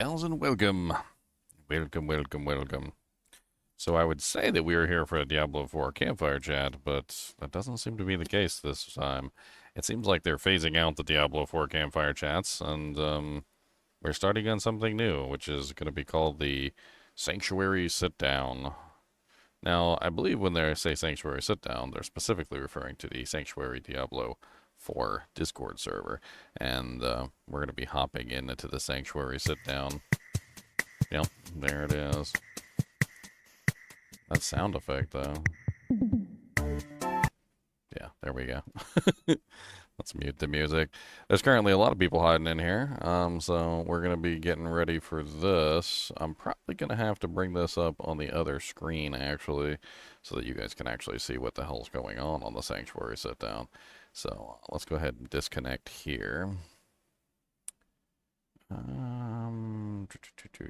Elson, welcome. Welcome, welcome, welcome. So I would say that we are here for a Diablo 4 campfire chat, but that doesn't seem to be the case this time. It seems like they're phasing out the Diablo 4 campfire chats, and we're starting on something new, which is going to be called the Sanctuary Sit Down. Now, I believe when they say Sanctuary Sit Down, they're specifically referring to the Sanctuary Diablo 4 Discord server, and we're going to be hopping into the Sanctuary Sit Down. Yep, there it is. That sound effect, though. Yeah, there we go. Let's mute the music. There's currently a lot of people hiding in here, so we're going to be getting ready for this. I'm probably going to have to bring this up on the other screen, actually, so that you guys can actually see what the hell's going on the Sanctuary Sit Down. So let's go ahead and disconnect here.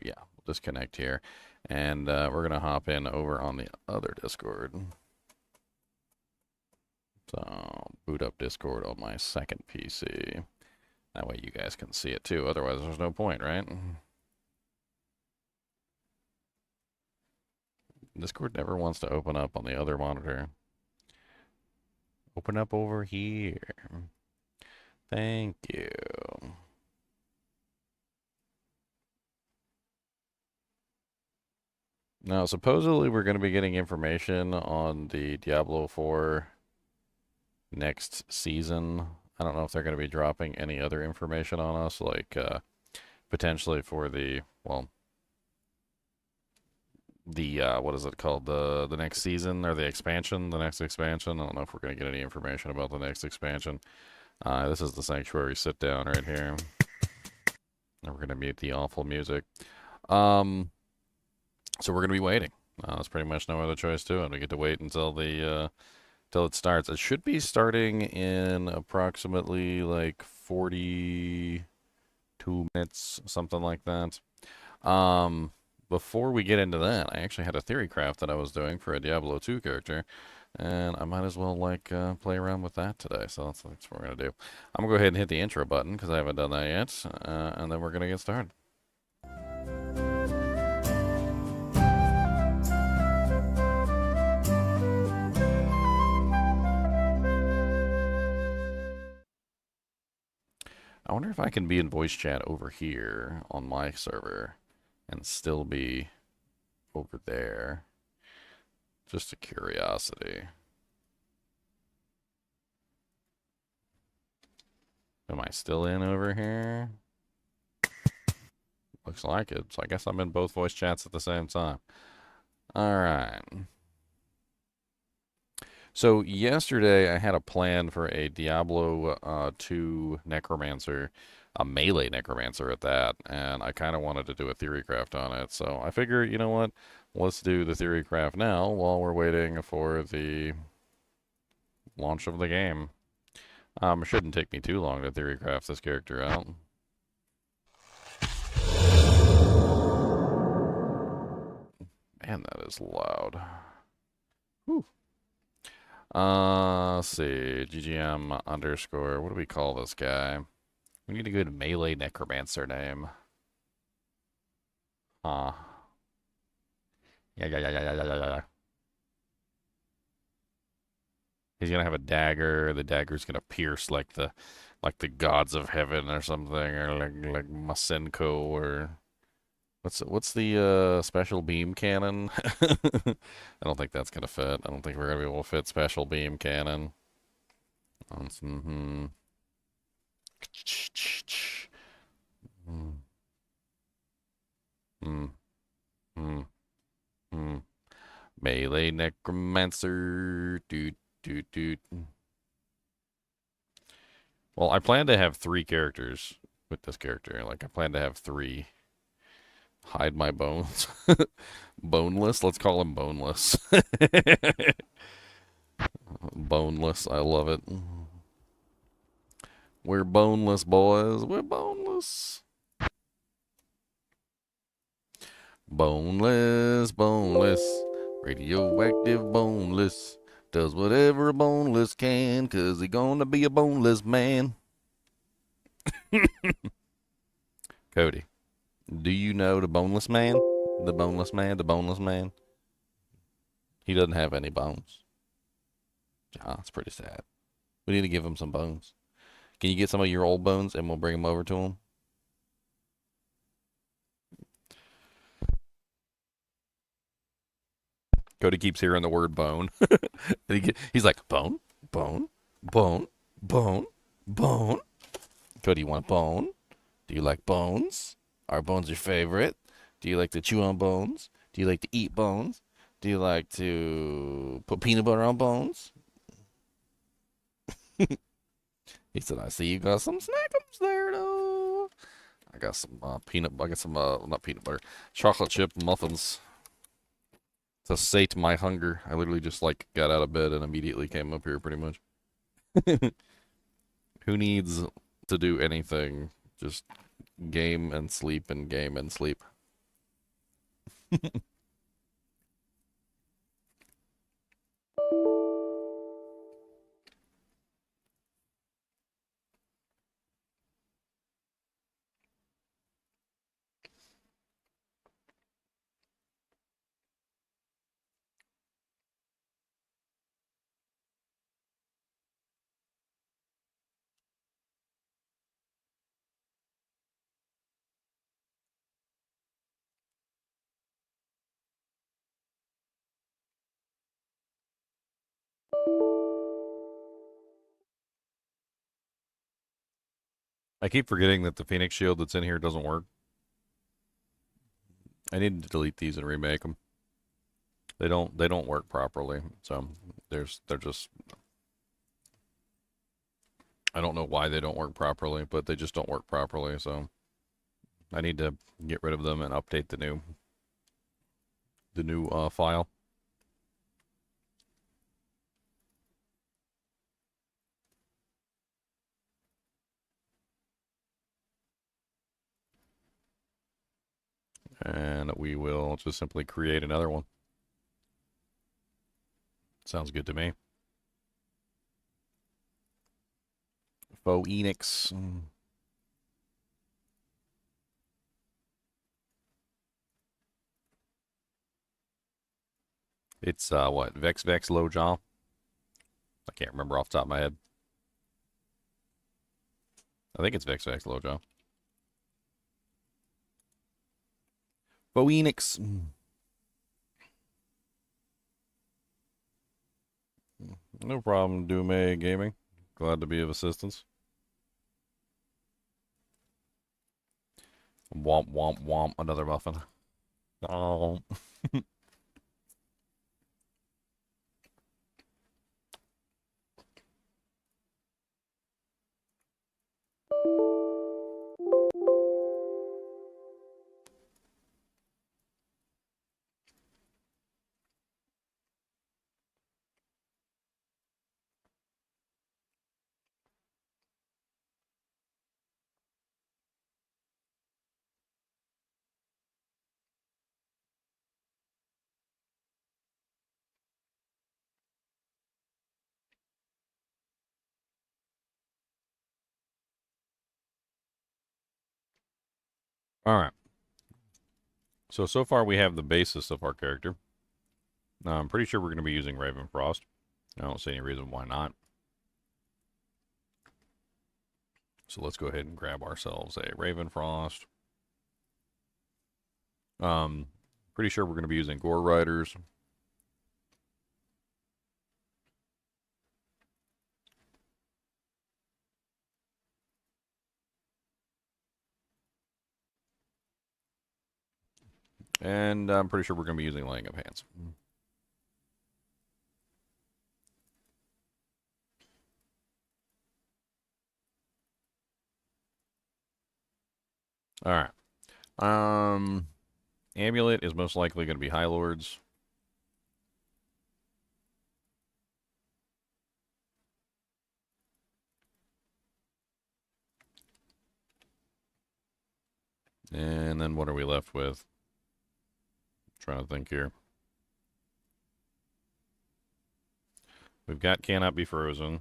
Yeah, we'll disconnect here, and we're gonna hop in over on the other Discord. So boot up Discord on my second PC. That way you guys can see it too. Otherwise, there's no point, right? Discord never wants to open up on the other monitor. Open up over here. Thank you. Now, supposedly we're going to be getting information on the Diablo 4 next season. I don't know if they're going to be dropping any other information on us, like potentially for the, well, the, what is it called? The next season or the expansion, the next expansion. I don't know if we're going to get any information about the next expansion. This is the Sanctuary Sit Down right here. And we're going to mute the awful music. So we're going to be waiting. There's pretty much no other choice to it. We get to wait until the till it starts. It should be starting in approximately like 42 minutes, something like that. Before we get into that, I actually had a Theorycraft that I was doing for a Diablo 2 character, and I might as well play around with that today. So that's what we're gonna do. I'm gonna go ahead and hit the intro button because I haven't done that yet, and then we're gonna get started. I wonder if I can be in voice chat over here on my server and still be over there. Just a curiosity. Am I still in over here? Looks like it. So I guess I'm in both voice chats at the same time. Alright. So yesterday I had a plan for a Diablo 2 necromancer, a melee necromancer at that, and I kind of wanted to do a Theorycraft on it. So I figure, you know what? Let's do the Theorycraft now while we're waiting for the launch of the game. It shouldn't take me too long to Theorycraft this character out. Man, that is loud. Whew. Let's see. GGM underscore. What do we call this guy? We need a good melee necromancer name. Huh. Yeah. He's gonna have a dagger. The dagger's gonna pierce like the gods of heaven or something, or like Masenko, or what's the special beam cannon? I don't think that's gonna fit. I don't think we're gonna be able to fit special beam cannon. Mm-hmm. Mm, mm, mm, mm. Melee necromancer. Doot. Well, I plan to have three characters with this character. Like, I plan to have three. Hide my bones. Boneless? Let's call him Boneless. Boneless. I love it. We're boneless, boys. We're boneless. Boneless. Radioactive boneless. Does whatever a boneless can, 'cause he gonna be a boneless man. Cody. Do you know the boneless man? The boneless man? The boneless man? He doesn't have any bones. Ah, it's pretty sad. We need to give him some bones. Can you get some of your old bones and we'll bring them over to him? Cody keeps hearing the word bone. He's like, bone, bone, bone, bone, bone. Cody, you want bone? Do you like bones? Are bones your favorite? Do you like to chew on bones? Do you like to eat bones? Do you like to put peanut butter on bones? He said, I see you got some snackums there, though. I got some not peanut butter, chocolate chip muffins to sate my hunger. I literally just, like, got out of bed and immediately came up here, pretty much. Who needs to do anything? Just game and sleep and game and sleep. I keep forgetting that the Phoenix shield that's in here doesn't work. I need to delete these and remake them. They don't work properly. So they're just, I don't know why they don't work properly, but they just don't work properly. So I need to get rid of them and update the new file. And we will just simply create another one. Sounds good to me. Faux Enix. It's what? Vex Lowjaw? I can't remember off the top of my head. I think it's Vex Lowjaw. Faux Enix. No problem, Dume Gaming. Glad to be of assistance. Womp womp womp, another muffin. Oh. All right. So far we have the basis of our character. Now, I'm pretty sure we're going to be using Ravenfrost. I don't see any reason why not. So let's go ahead and grab ourselves a Ravenfrost. Pretty sure we're going to be using Gore Riders. And I'm pretty sure we're going to be using Laying of Hands. All right. Amulet is most likely going to be High Lords. And then what are we left with? Trying to think here. We've got Cannot Be Frozen.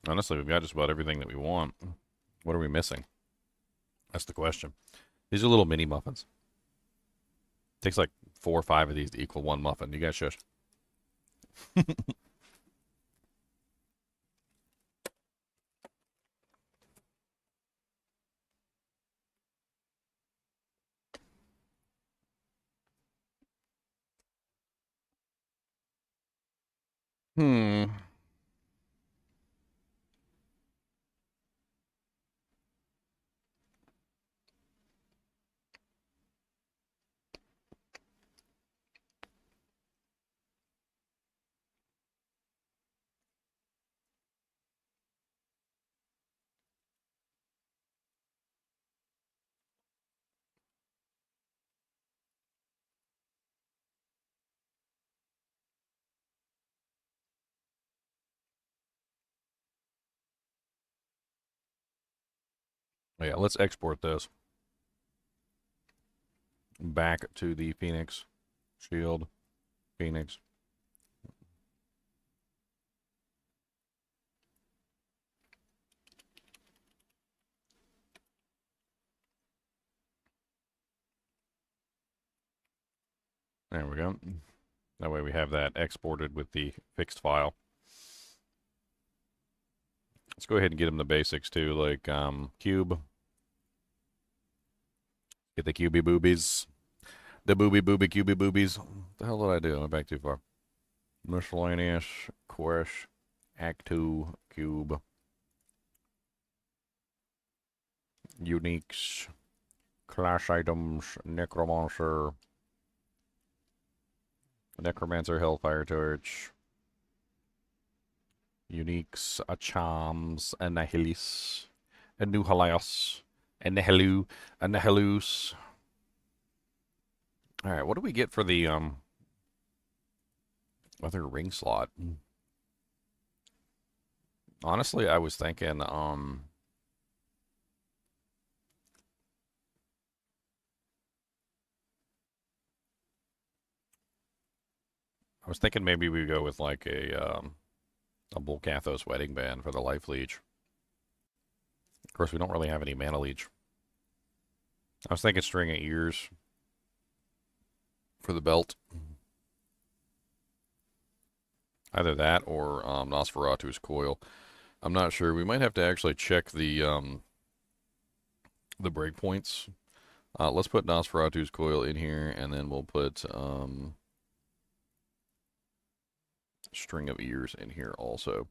Honestly, we've got just about everything that we want. What are we missing? That's the question. These are little mini muffins. Takes like 4 or 5 of these to equal one muffin. You guys shush. Hmm. Yeah, let's export this back to the Phoenix Shield. Phoenix. There we go. That way we have that exported with the fixed file. Let's go ahead and get them the basics too, like cube. Get the cubey boobies. The booby cubey boobies. What the hell did I do? I went back too far. Miscellaneous, Quest, Act 2, Cube. Uniques, Class items, Necromancer, Necromancer, Hellfire Torch. Uniques, Achams, Annihilis, Anuhalios, Annihilu, Annihilus. Alright, what do we get for the other ring slot? Honestly, I was thinking maybe we go with like a Bulkathos wedding band for the life leech. Of course, we don't really have any mana leech. I was thinking string of ears for the belt. Either that or Nosferatu's coil. I'm not sure. We might have to actually check the breakpoints. Let's put Nosferatu's coil in here, and then we'll put string of ears in here also.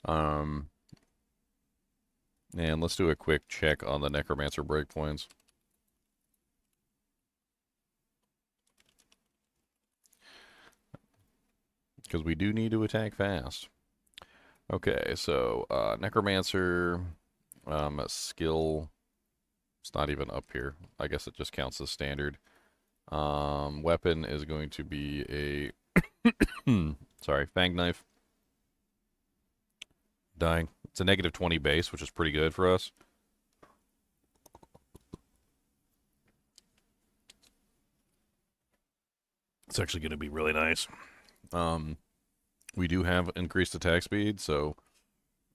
And let's do a quick check on the necromancer breakpoints. Because we do need to attack fast. Okay, so necromancer skill. It's not even up here. I guess it just counts as standard. Weapon is going to be a sorry, fang knife. Dying. It's a negative 20 base, which is pretty good for us. It's actually going to be really nice. We do have increased attack speed, so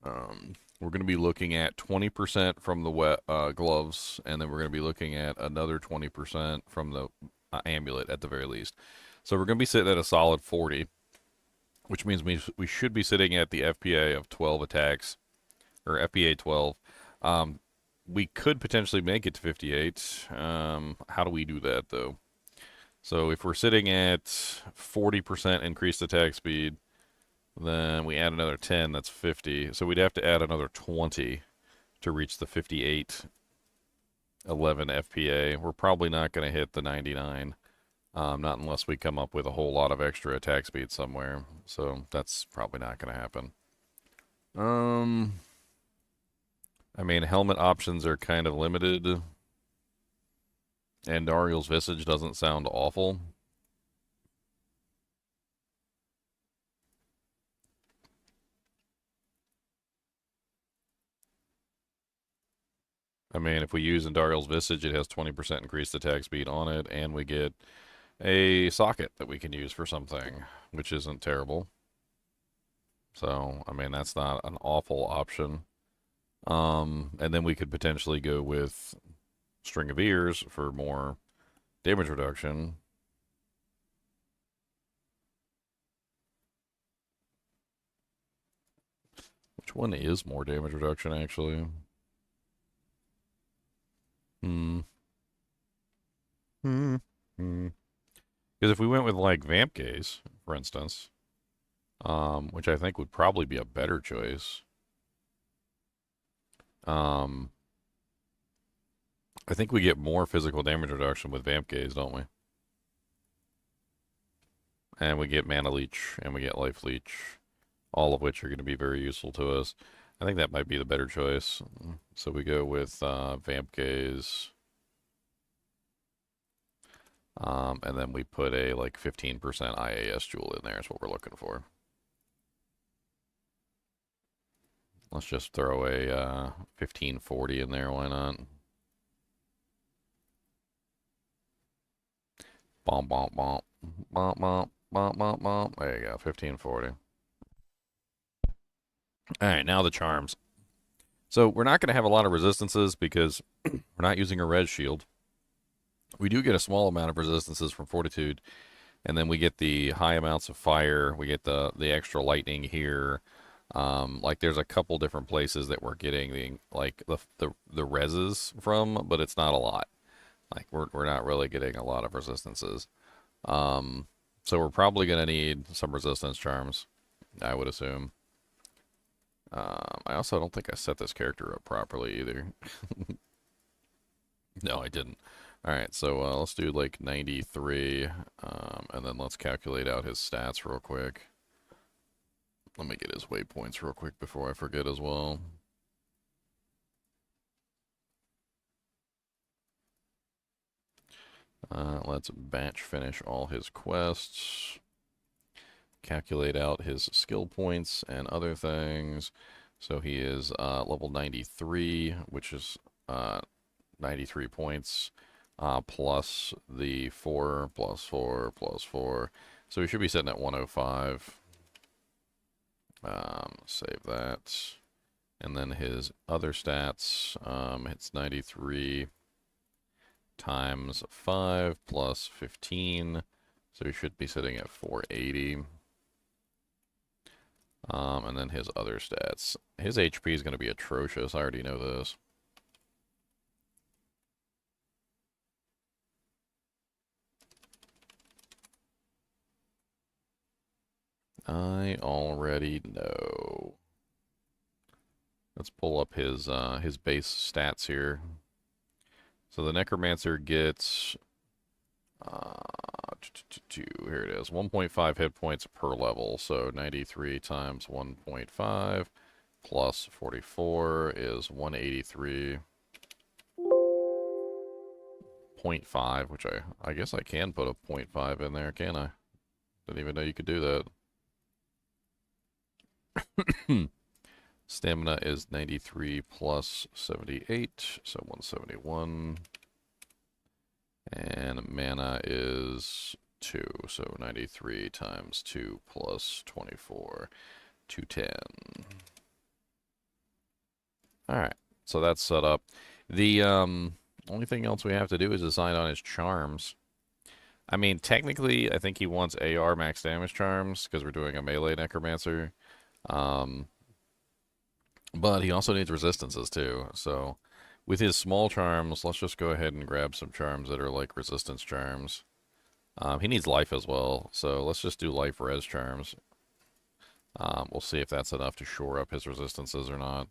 we're going to be looking at 20% from the gloves, and then we're going to be looking at another 20% from the amulet at the very least. So we're going to be sitting at a solid 40, which means we should be sitting at the FPA of 12 attacks, or FPA 12. We could potentially make it to 58. How do we do that, though? So if we're sitting at 40% increased attack speed, then we add another 10, that's 50. So we'd have to add another 20 to reach the 58 11 FPA. We're probably not going to hit the 99. Not unless we come up with a whole lot of extra attack speed somewhere. So that's probably not going to happen. I mean, helmet options are kind of limited. And Dariel's Visage doesn't sound awful. I mean, if we use Andariel's Visage, it has 20% increased attack speed on it, and we get a socket that we can use for something, which isn't terrible. So, I mean, that's not an awful option. And then we could potentially go with String of Ears for more damage reduction. Which one is more damage reduction, actually? Hmm. Hmm. Hmm. Because if we went with, like, Vamp Gaze, for instance, which I think would probably be a better choice, um, I think we get more physical damage reduction with Vamp Gaze, don't we? And we get Mana Leech, and we get Life Leech, all of which are going to be very useful to us. I think that might be the better choice. So we go with Vamp Gaze, and then we put a like 15% IAS jewel in there is what we're looking for. Let's just throw a 1540 in there, why not? Bomb, bomb, bomb. Bomb, bomb, bomb, bomb, bomb. There you go, 1540. All right, now the charms. So we're not going to have a lot of resistances because we're not using a res shield. We do get a small amount of resistances from Fortitude, and then we get the high amounts of fire. We get the extra lightning here. Like there's a couple different places that we're getting the reses from, but it's not a lot. Like we're not really getting a lot of resistances. Um, so we're probably gonna need some resistance charms, I would assume. I also don't think I set this character up properly either. No, I didn't. All right, so let's do like 93, and then let's calculate out his stats real quick. Let me get his waypoints real quick before I forget as well. Let's batch finish all his quests. Calculate out his skill points and other things. So he is level 93, which is 93 points, plus the 4, plus 4, plus 4. So he should be sitting at 105. Save that. And then his other stats, it's 93 times 5 plus 15. So he should be sitting at 480. And then his other stats. His HP is going to be atrocious. I already know this. I already know. Let's pull up his base stats here. So the necromancer gets here it is, 1.5 hit points per level. So 93 times 1.5 plus 44 is 183.5, which I guess I can put a 0.5 in there, can I? Didn't even know you could do that. Stamina is 93 plus 78, so 171. And mana is 2, so 93 times 2 plus 24, 210. Alright, so that's set up. The only thing else we have to do is decide on his charms. I mean, technically, I think he wants AR max damage charms, because we're doing a melee necromancer. But he also needs resistances, too, so... With his small charms, let's just go ahead and grab some charms that are like resistance charms. He needs life as well, so let's just do life res charms. We'll see if that's enough to shore up his resistances or not.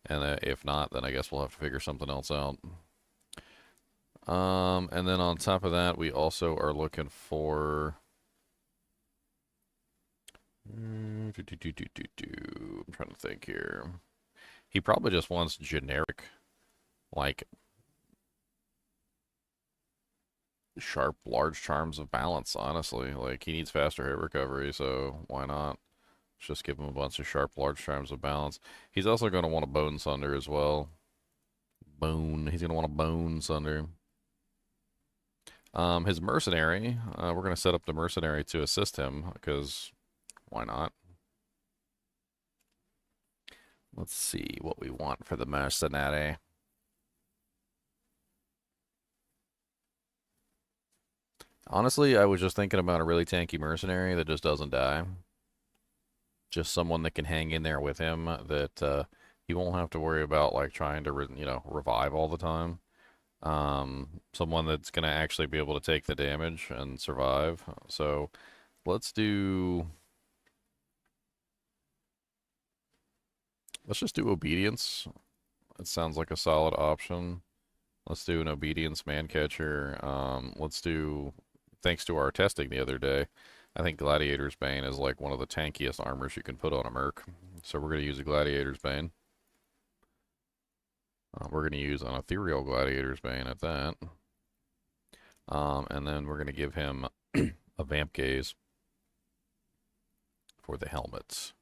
And if not, then I guess we'll have to figure something else out. And then on top of that, we also are looking for... I'm trying to think here. He probably just wants generic... like sharp, large charms of balance, honestly. Like, he needs faster hit recovery, so why not? Let's just give him a bunch of sharp, large charms of balance. He's also going to want a Bone Sunder as well. Bone. He's going to want a Bone Sunder. His Mercenary, we're going to set up the Mercenary to assist him, because why not? Let's see what we want for the mercenary. Honestly, I was just thinking about a really tanky mercenary that just doesn't die. Just someone that can hang in there with him that he won't have to worry about like trying to revive all the time. Someone that's gonna actually be able to take the damage and survive. So let's just do obedience. It sounds like a solid option. Let's do an obedience man catcher. Let's do, thanks to our testing the other day, I think Gladiator's Bane is like one of the tankiest armors you can put on a merc. So we're going to use a Gladiator's Bane. We're going to use an Ethereal Gladiator's Bane at that. And then we're going to give him a Vamp Gaze for the helmets.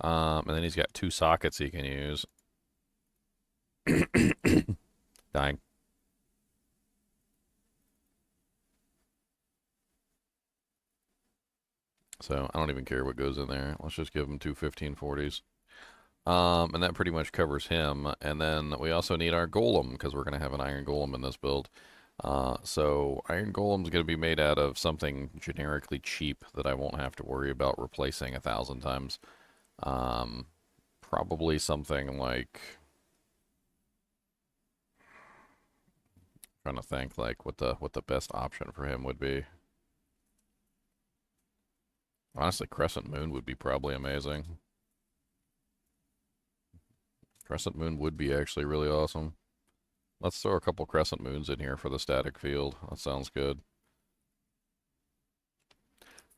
And then he's got 2 sockets he can use. Dying. So I don't even care what goes in there. Let's just give him 2 1540s. And that pretty much covers him. And then we also need our golem, because we're going to have an iron golem in this build. So iron golem's going to be made out of something generically cheap that I won't have to worry about replacing 1,000 times. Probably something like, trying to think like what the best option for him would be. Honestly, Crescent Moon would be probably amazing. Crescent Moon would be actually really awesome. Let's throw a couple Crescent Moons in here for the static field. That sounds good.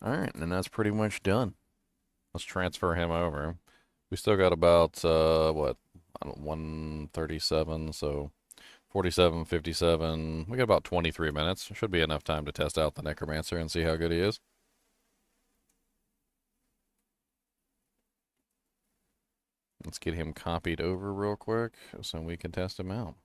Alright, and that's pretty much done. Let's transfer him over. We still got about, what, 137, so 47, 57. We got about 23 minutes. Should be enough time to test out the necromancer and see how good he is. Let's get him copied over real quick so we can test him out.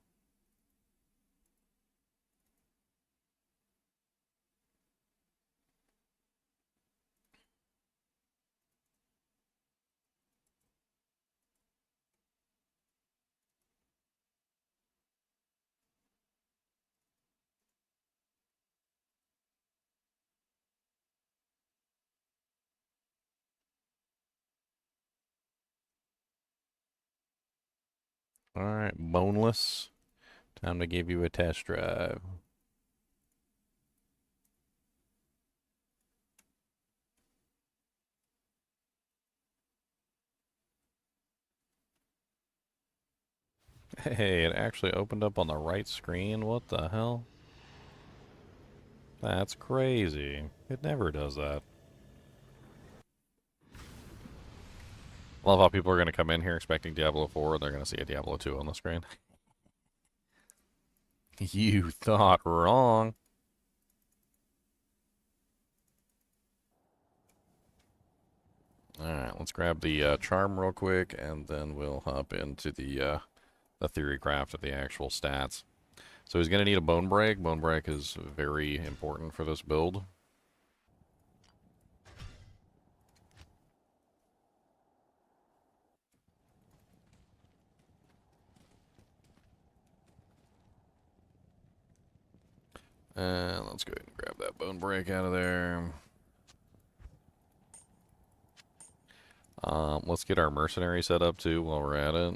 Alright, boneless. Time to give you a test drive. Hey, it actually opened up on the right screen? What the hell? That's crazy. It never does that. Love how people are going to come in here expecting Diablo 4 and they're going to see a Diablo 2 on the screen. You thought wrong. Alright, let's grab the charm real quick, and then we'll hop into the Theorycraft of the actual stats. So he's going to need a Bone Break. Bone Break is very important for this build. And let's go ahead and grab that Bone Break out of there. Let's get our mercenary set up too while we're at it.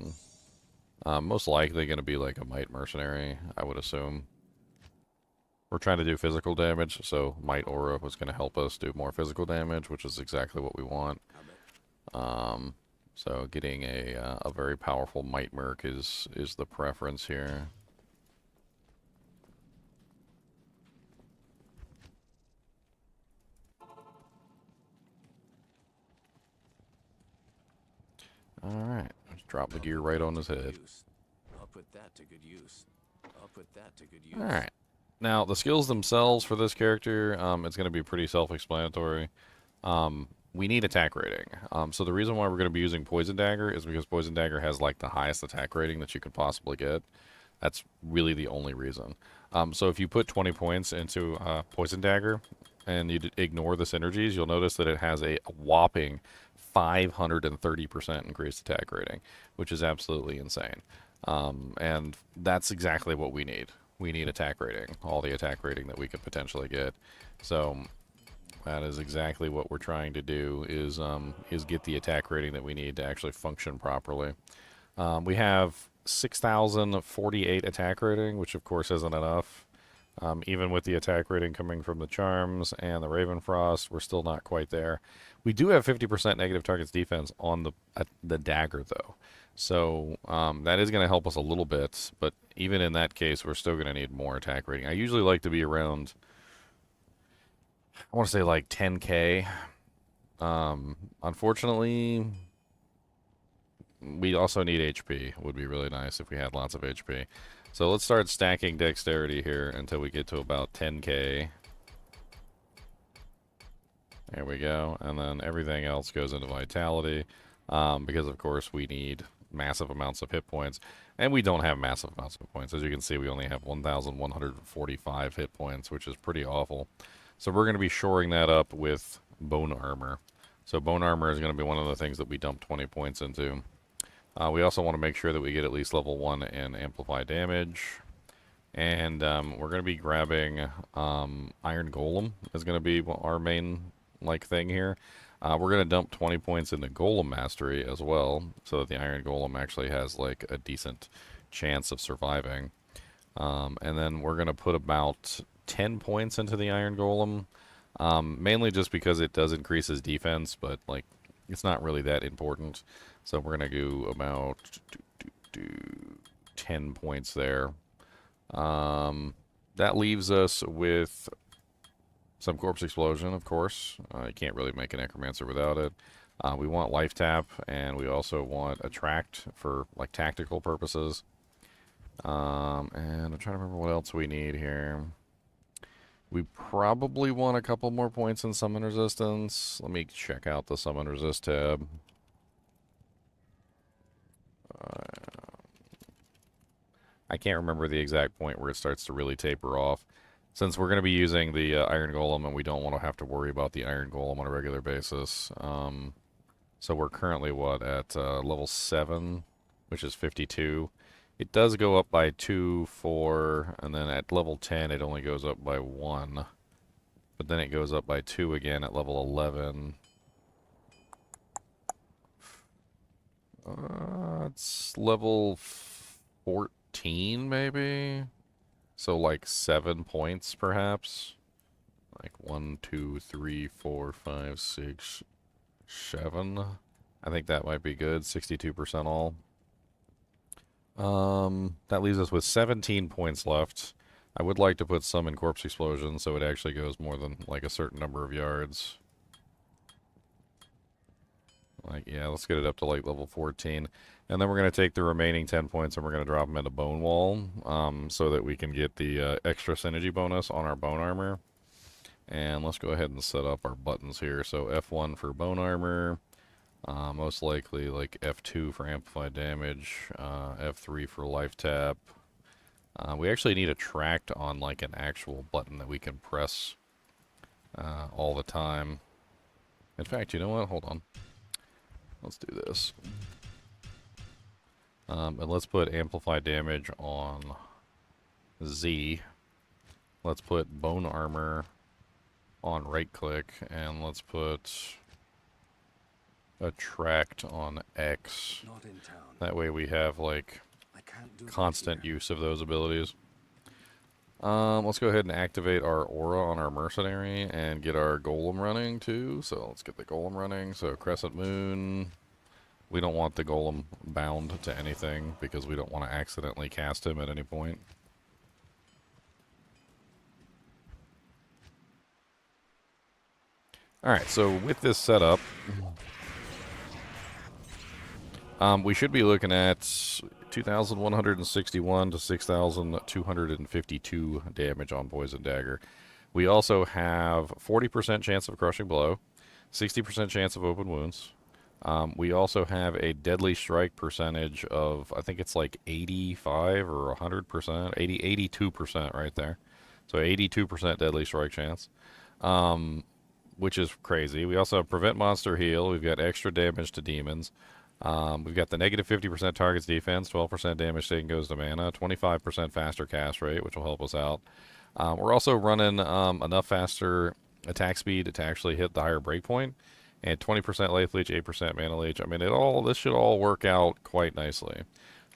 Most likely going to be like a Might mercenary, I would assume. We're trying to do physical damage, so Might Aura was going to help us do more physical damage, which is exactly what we want. So getting a very powerful Might Merc is the preference here. Alright, let's drop the gear right on his head. I'll put that to good use. Alright. Now, the skills themselves for this character, it's going to be pretty self-explanatory. We need attack rating. So the reason why we're going to be using Poison Dagger is because Poison Dagger has like the highest attack rating that you could possibly get. That's really the only reason. So if you put 20 points into Poison Dagger, and you ignore the synergies, you'll notice that it has a whopping 530% increased attack rating, which is absolutely insane. And that's exactly what we need. We need attack rating, all the attack rating that we could potentially get. So that is exactly what we're trying to do, is get the attack rating that we need to actually function properly. We have 6,048 attack rating, which of course isn't enough. Even with the attack rating coming from the Charms and the Ravenfrost, we're still not quite there. We do have 50% negative targets defense on the dagger, though. So that is going to help us a little bit, but even in that case, we're still going to need more attack rating. I usually like to be around, I want to say like 10k. Unfortunately, we also need HP. It would be really nice if we had lots of HP. So let's start stacking dexterity here until we get to about 10k. There we go. And then everything else goes into vitality, because of course we need massive amounts of hit points. And we don't have massive amounts of hit points. As you can see, we only have 1,145 hit points, which is pretty awful. So we're going to be shoring that up with bone armor. So bone armor is going to be one of the things that we dump 20 points into. We also want to make sure that we get at least level 1 in amplify damage. And we're going to be grabbing Iron Golem is going to be our main thing here. We're going to dump 20 points into Golem Mastery as well, so that the Iron Golem actually has like a decent chance of surviving. And then we're going to put about 10 points into the Iron Golem, mainly just because it does increase his defense, but like it's not really that important. So we're going to do about 10 points there. That leaves us with some Corpse Explosion, of course. You can't really make a Necromancer without it. We want Life Tap, and we also want Attract for like tactical purposes. And I'm trying to remember what else we need here. We probably want a couple more points in Summon Resistance. Let me check out the Summon Resist tab. I can't remember the exact point where it starts to really taper off. Since we're going to be using the Iron Golem and we don't want to have to worry about the Iron Golem on a regular basis. So we're currently, at level 7, which is 52. It does go up by 2, 4, and then at level 10 it only goes up by 1. But then it goes up by 2 again at level 11. It's level 14 maybe? So like 7 points perhaps? Like 1, 2, 3, 4, 5, 6, 7. I think that might be good. 62% all. That leaves us with 17 points left. I would like to put some in Corpse Explosion so it actually goes more than like a certain number of yards. Like, yeah, let's get it up to like level 14. And then we're going to take the remaining 10 points and we're going to drop them into Bone Wall, so that we can get the extra synergy bonus on our Bone Armor. And let's go ahead and set up our buttons here. So F1 for Bone Armor, most likely like F2 for Amplified Damage, F3 for Life Tap. We actually need a tract on like an actual button that we can press all the time. In fact, you know what? Hold on. Let's do this. And let's put Amplify Damage on Z. Let's put Bone Armor on right click, and let's put Attract on X. Not in town. That way we have like I can't do constant use of those abilities. Let's go ahead and activate our aura on our mercenary and get our golem running too. So let's get the golem running. So Crescent Moon. We don't want the golem bound to anything because we don't want to accidentally cast him at any point. Alright, so with this setup, we should be looking at 2,161 to 6,252 damage on Poison Dagger. We also have 40% chance of Crushing Blow, 60% chance of Open Wounds. We also have a Deadly Strike percentage of, I think it's like 85 or 100%, 82% right there. So 82% Deadly Strike chance. which is crazy. We also have prevent monster heal. We've got extra damage to demons. We've got the negative 50% targets defense, 12% damage taken goes to mana, 25% faster cast rate, which will help us out. We're also running enough faster attack speed to actually hit the higher breakpoint, and 20% life leech, 8% mana leech. I mean, this should all work out quite nicely.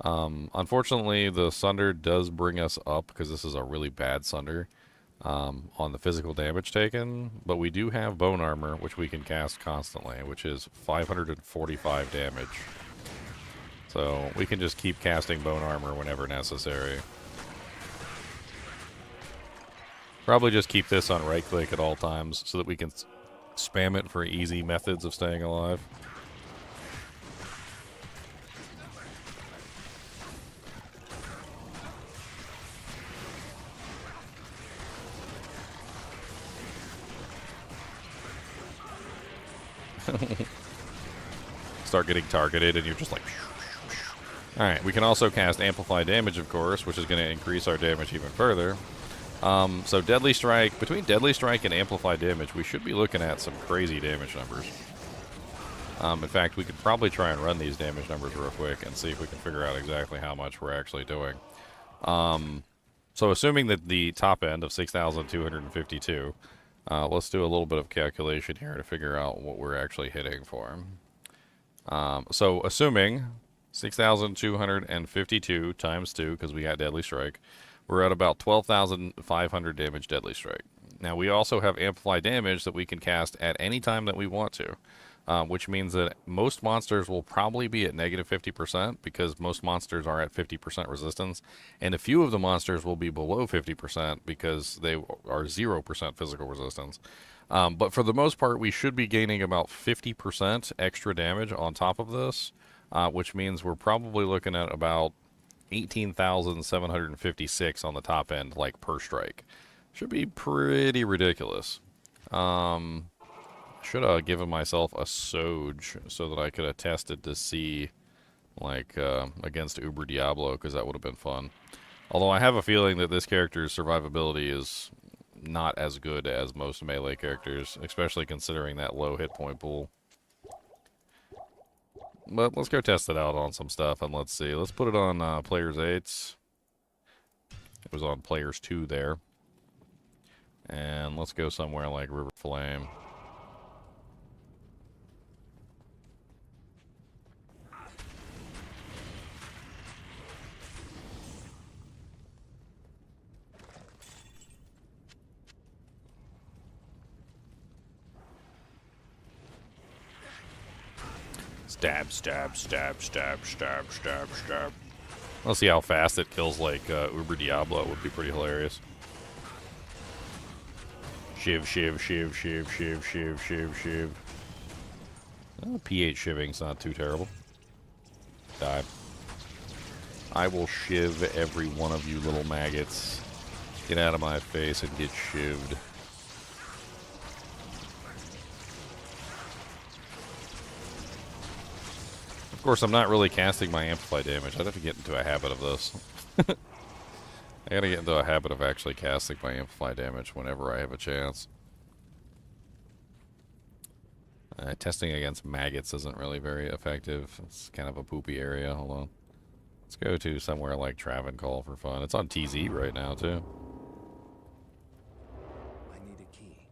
Unfortunately, the Sunder does bring us up because this is a really bad Sunder on the physical damage taken, but we do have Bone Armor, which we can cast constantly, which is 545 damage. So we can just keep casting Bone Armor whenever necessary. Probably just keep this on right click at all times so that we can spam it for easy methods of staying alive. Start getting targeted and you're just like... Alright, we can also cast Amplify Damage, of course, which is going to increase our damage even further. So Deadly Strike, between Deadly Strike and Amplify Damage, we should be looking at some crazy damage numbers. In fact, we could probably try and run these damage numbers real quick and see if we can figure out exactly how much we're actually doing. So assuming that the top end of 6,252, let's do a little bit of calculation here to figure out what we're actually hitting for. So assuming 6,252 times 2, because we got Deadly Strike, we're at about 12,500 damage Deadly Strike. Now, we also have Amplify Damage that we can cast at any time that we want to, which means that most monsters will probably be at negative 50% because most monsters are at 50% resistance, and a few of the monsters will be below 50% because they are 0% physical resistance. But for the most part, we should be gaining about 50% extra damage on top of this, which means we're probably looking at about 18,756 on the top end, like per strike. Should be pretty ridiculous. Should have given myself a Soge so that I could have tested to see, like, against Uber Diablo, because that would have been fun. Although I have a feeling that this character's survivability is not as good as most melee characters, especially considering that low hit point pool. But let's go test it out on some stuff, and let's see. Let's put it on Players 8. It was on Players 2 there. And let's go somewhere like River Flame. Stab, stab, stab, stab, stab, stab, stab. Let's see how fast it kills like Uber Diablo. It would be pretty hilarious. Shiv, shiv, shiv, shiv, shiv, shiv, shiv, shiv. P8 shivving's not too terrible. Die. I will shiv every one of you little maggots. Get out of my face and get shivved. Of course, I'm not really casting my Amplify Damage. I'd have to get into a habit of this. I gotta get into a habit of actually casting my Amplify Damage whenever I have a chance. Testing against maggots isn't really very effective. It's kind of a poopy area. Hold on. Let's go to somewhere like Travancore for fun. It's on TZ right now, too. I need a key.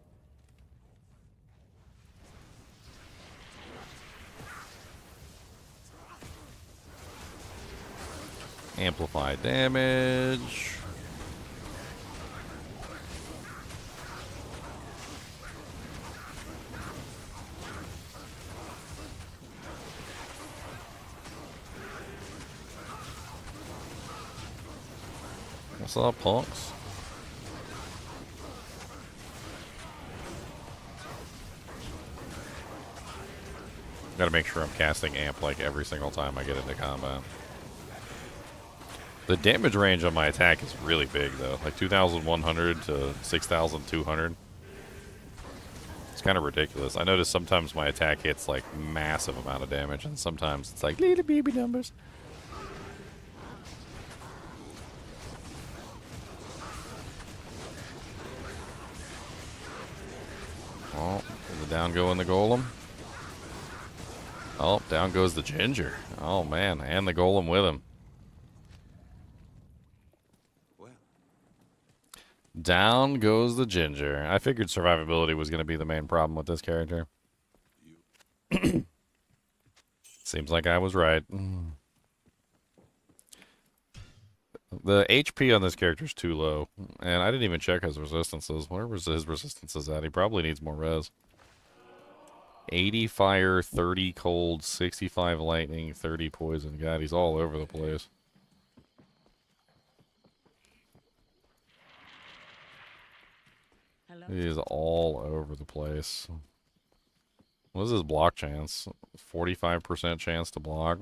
Amplify damage. What's up, punks? Gotta make sure I'm casting amp like every single time I get into combat. The damage range on my attack is really big, though. Like 2,100 to 6,200. It's kind of ridiculous. I notice sometimes my attack hits, like, massive amount of damage, and sometimes it's like little baby numbers. Oh, is the down going the golem? Oh, down goes the ginger. Oh man, and the golem with him. Well, Down goes the ginger. I figured survivability was going to be the main problem with this character. Seems like I was right. The HP on this character is too low, and I didn't even check his resistances. Whatever his resistance is at, he probably needs more res. 80 fire, 30 cold, 65 lightning, 30 poison. God, he's all over the place. Hello? He is all over the place. What is his block chance? 45% chance to block.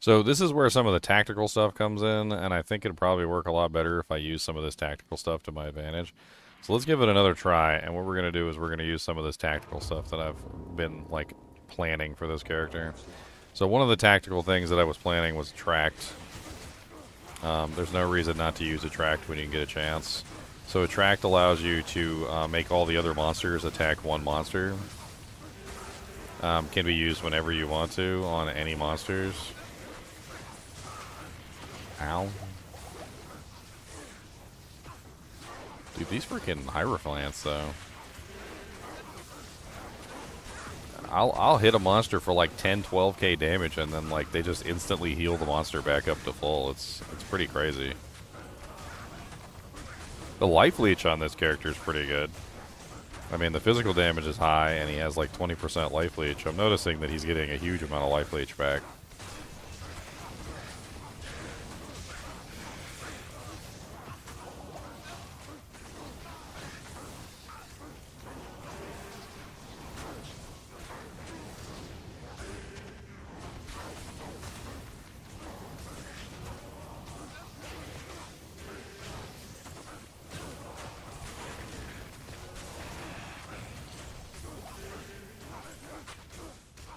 So this is where some of the tactical stuff comes in, and I think it'd probably work a lot better if I use some of this tactical stuff to my advantage. So let's give it another try, and what we're going to do is we're going to use some of this tactical stuff that I've been, like, planning for this character. So one of the tactical things that I was planning was attract. There's no reason not to use attract when you can get a chance. So attract allows you to make all the other monsters attack one monster. Can be used whenever you want to on any monsters. Ow. Dude, these freaking Hierophants, though. I'll hit a monster for like 10, 12k damage, and then like they just instantly heal the monster back up to full. It's pretty crazy. The life leech on this character is pretty good. I mean, the physical damage is high, and he has like 20% life leech. I'm noticing that he's getting a huge amount of life leech back.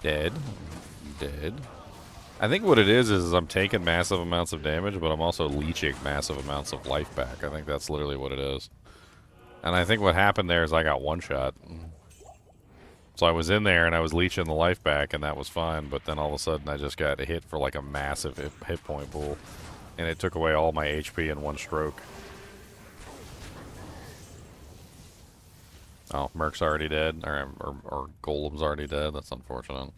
Dead. Dead. I think what it is I'm taking massive amounts of damage, but I'm also leeching massive amounts of life back. I think that's literally what it is. And I think what happened there is I got one shot. So I was in there and I was leeching the life back, and that was fine, but then all of a sudden I just got hit for like a massive hit point pool, and it took away all my HP in one stroke. Oh, Merc's already dead, or Golem's already dead. That's unfortunate.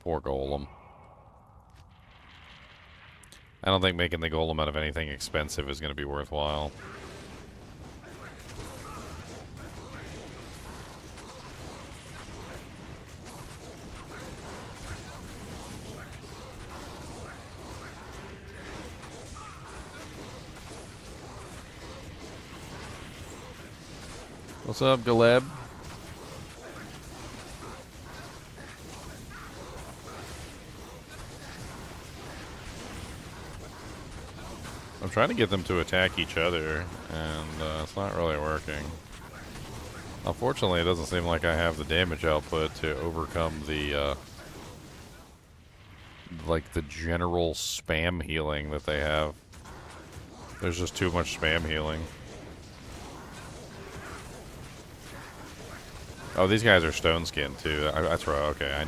Poor Golem. I don't think making the Golem out of anything expensive is going to be worthwhile. What's up, Galeb? I'm trying to get them to attack each other, and it's not really working. Unfortunately, it doesn't seem like I have the damage output to overcome the, like, the general spam healing that they have. There's just too much spam healing. Oh, these guys are stone skinned too. That's right. Okay, I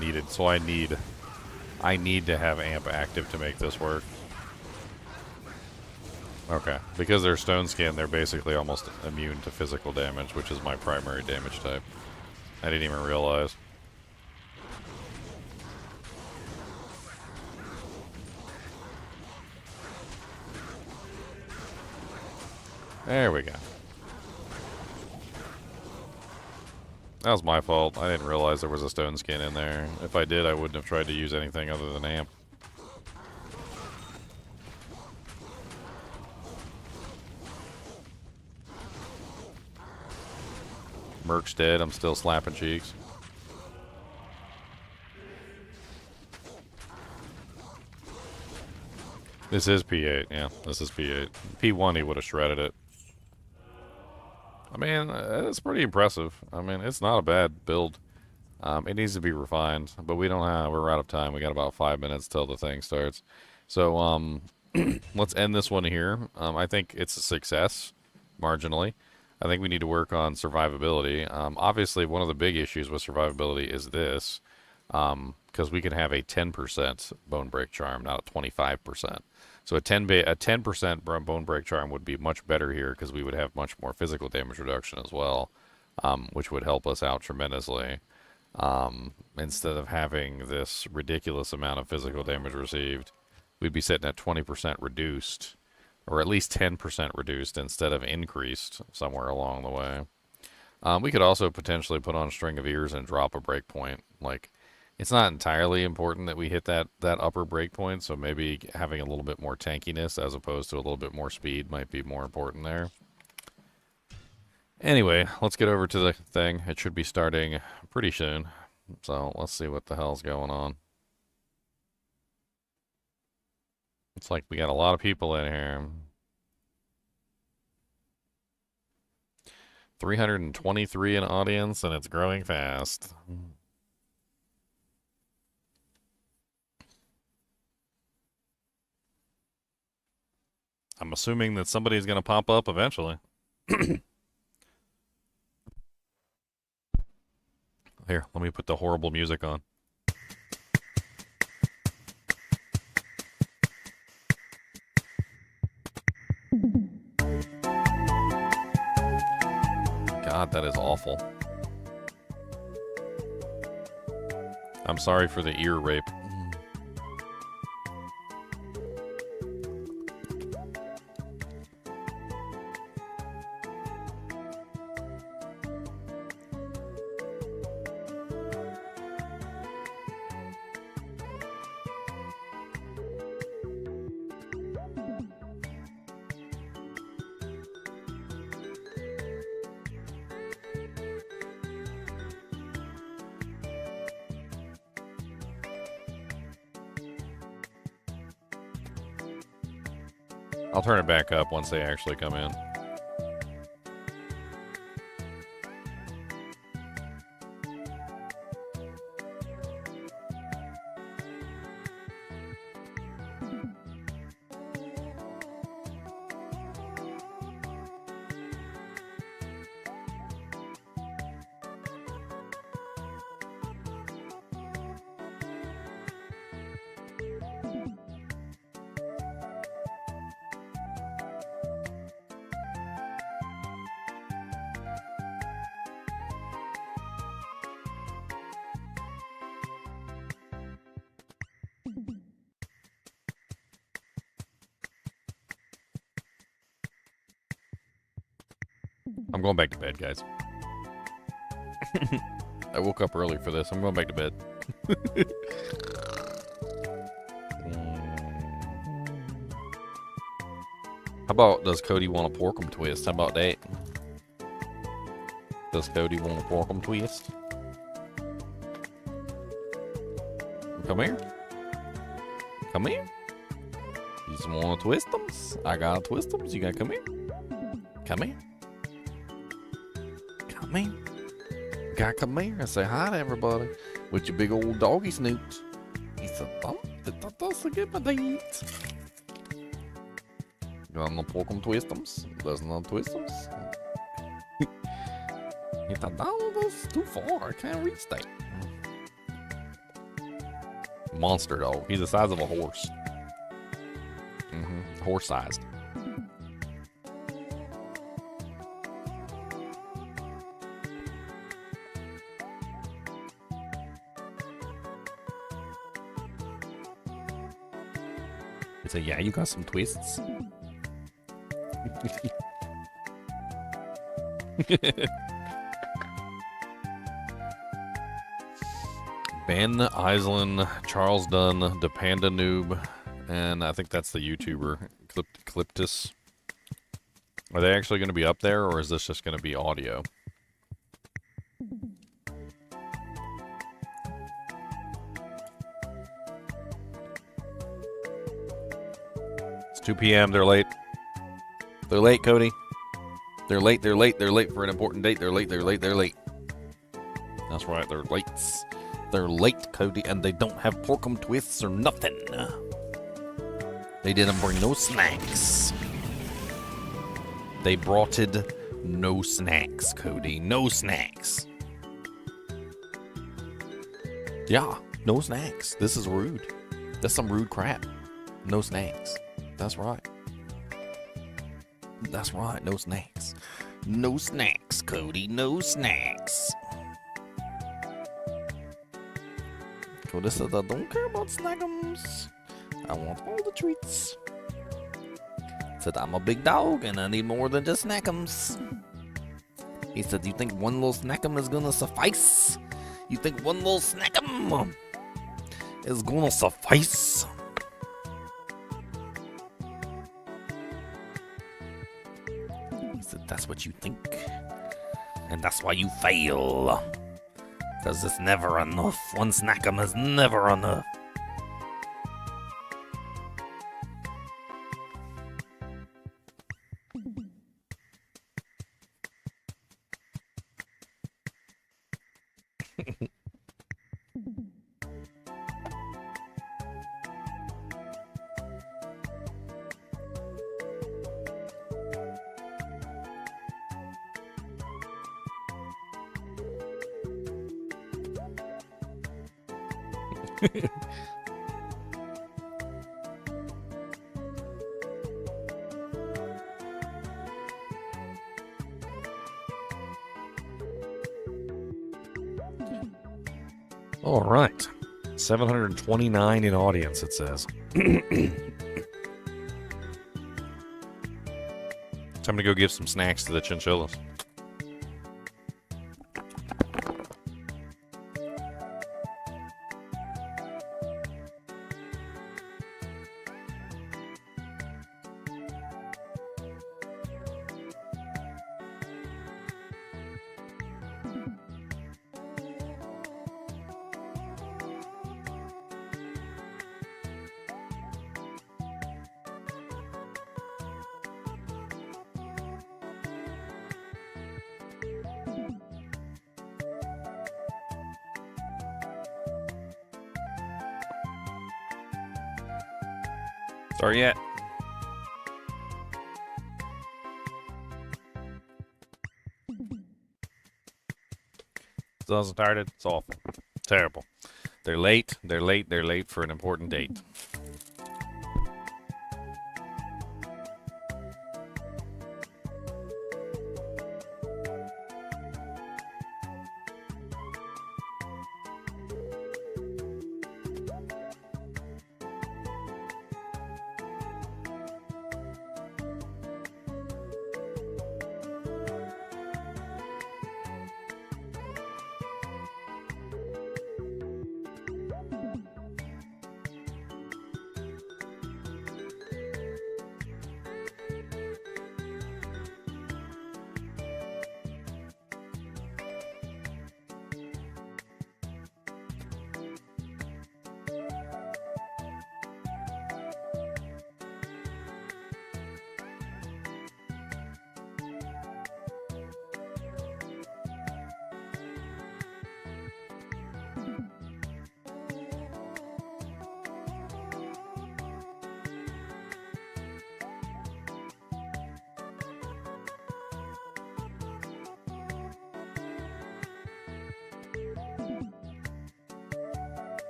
need to have amp active to make this work. Okay, because they're stone skinned, they're basically almost immune to physical damage, which is my primary damage type. I didn't even realize. There we go. That was my fault. I didn't realize there was a stone skin in there. If I did, I wouldn't have tried to use anything other than amp. Merc's dead. I'm still slapping cheeks. This is P8. Yeah, this is P8. P1, he would have shredded it. I mean, it's pretty impressive. I mean, it's not a bad build. It needs to be refined, but we're out of time. We got about 5 minutes till the thing starts. So, let's end this one here. I think it's a success, marginally. I think we need to work on survivability. Obviously, one of the big issues with survivability is this, because we can have a 10% bone break charm, not a 25%. So a 10% bone break charm would be much better here because we would have much more physical damage reduction as well, which would help us out tremendously. Instead of having this ridiculous amount of physical damage received, we'd be sitting at 20% reduced, or at least 10% reduced instead of increased somewhere along the way. We could also potentially put on a string of ears and drop a breakpoint. Like, it's not entirely important that we hit that upper breakpoint, so maybe having a little bit more tankiness as opposed to a little bit more speed might be more important there. Anyway, let's get over to the thing. It should be starting pretty soon, so let's see what the hell's going on. It's like we got a lot of people in here. 323 in audience, and it's growing fast. I'm assuming that somebody's going to pop up eventually. Here, let me put the horrible music on. God, that is awful. I'm sorry for the ear rape. I'll turn it back up once they actually come in. I'm going back to bed, guys. I woke up early for this. I'm going back to bed. How about, does Cody want a porkum twist? How about that? Does Cody want a porkum twist? Come here. Come here. You just want to twist them? I gotta twist them. You gotta come here. Come here. Come here. You gotta come here and say hi to everybody with your big old doggy snoots. He said, that's a good date. Got no porkum twistums? There's no twistums? He thought, no, that's too far. I can't reach that. Monster dog. He's the size of a horse. Horse-sized. He said, yeah, you got some twists. Ben Island, Charles Dunn, the Panda Noob, and I think that's the YouTuber, Cliptus. Are they actually going to be up there, or is this just going to be audio? It's 2 p.m. They're late. They're late, Cody. They're late, they're late, they're late for an important date. They're late, they're late, they're late. That's right, they're late. They're late, Cody, and they don't have porkum twists or nothing. They didn't bring no snacks. They broughted no snacks, Cody. No snacks. Yeah, no snacks. This is rude. That's some rude crap. No snacks. That's right. That's right, no snacks. No snacks, Cody. No snacks. Cody says, I don't care about snackums. I want all the treats. Said, I'm a big dog and I need more than just snackums. He said, you think one little snackum is gonna suffice? You think one little snackum is gonna suffice? He said, that's what you think. And that's why you fail. Because it's never enough. One snackum is never enough. All right. 729 in audience, it says. Time to go give some snacks to the chinchillas. Start yet? Still started. It's awful. Terrible. They're late. They're late. They're late for an important date.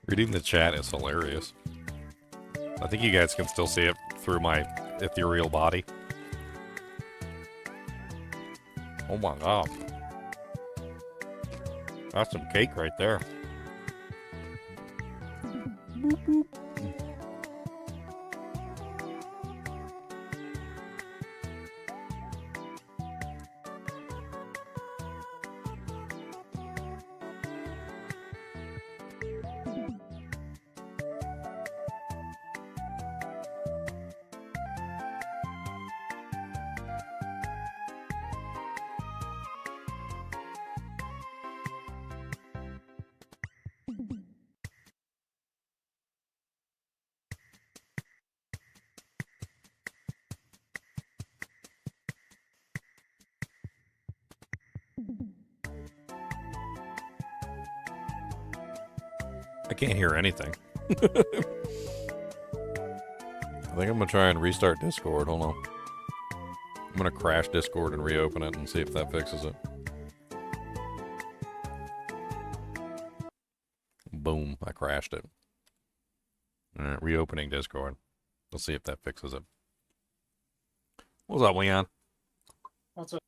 Reading the chat is hilarious. I think you guys can still see it through my ethereal body. Oh my god. That's some cake right there. Boop, boop. I can't hear anything. I think I'm gonna try and restart Discord. Hold on. I'm gonna crash Discord and reopen it and see if that fixes it. Boom, I crashed it. Alright, reopening Discord. Let's see if that fixes it. What's up, Leon? What's up?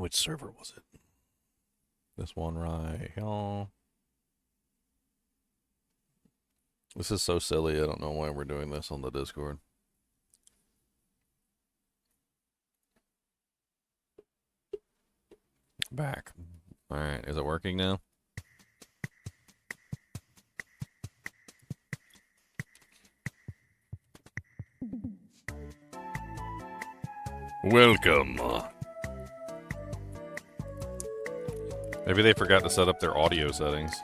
Which server was it? This one right here. This is so silly, I don't know why we're doing this on the Discord. Back. Alright, is it working now? Welcome. Maybe they forgot to set up their audio settings.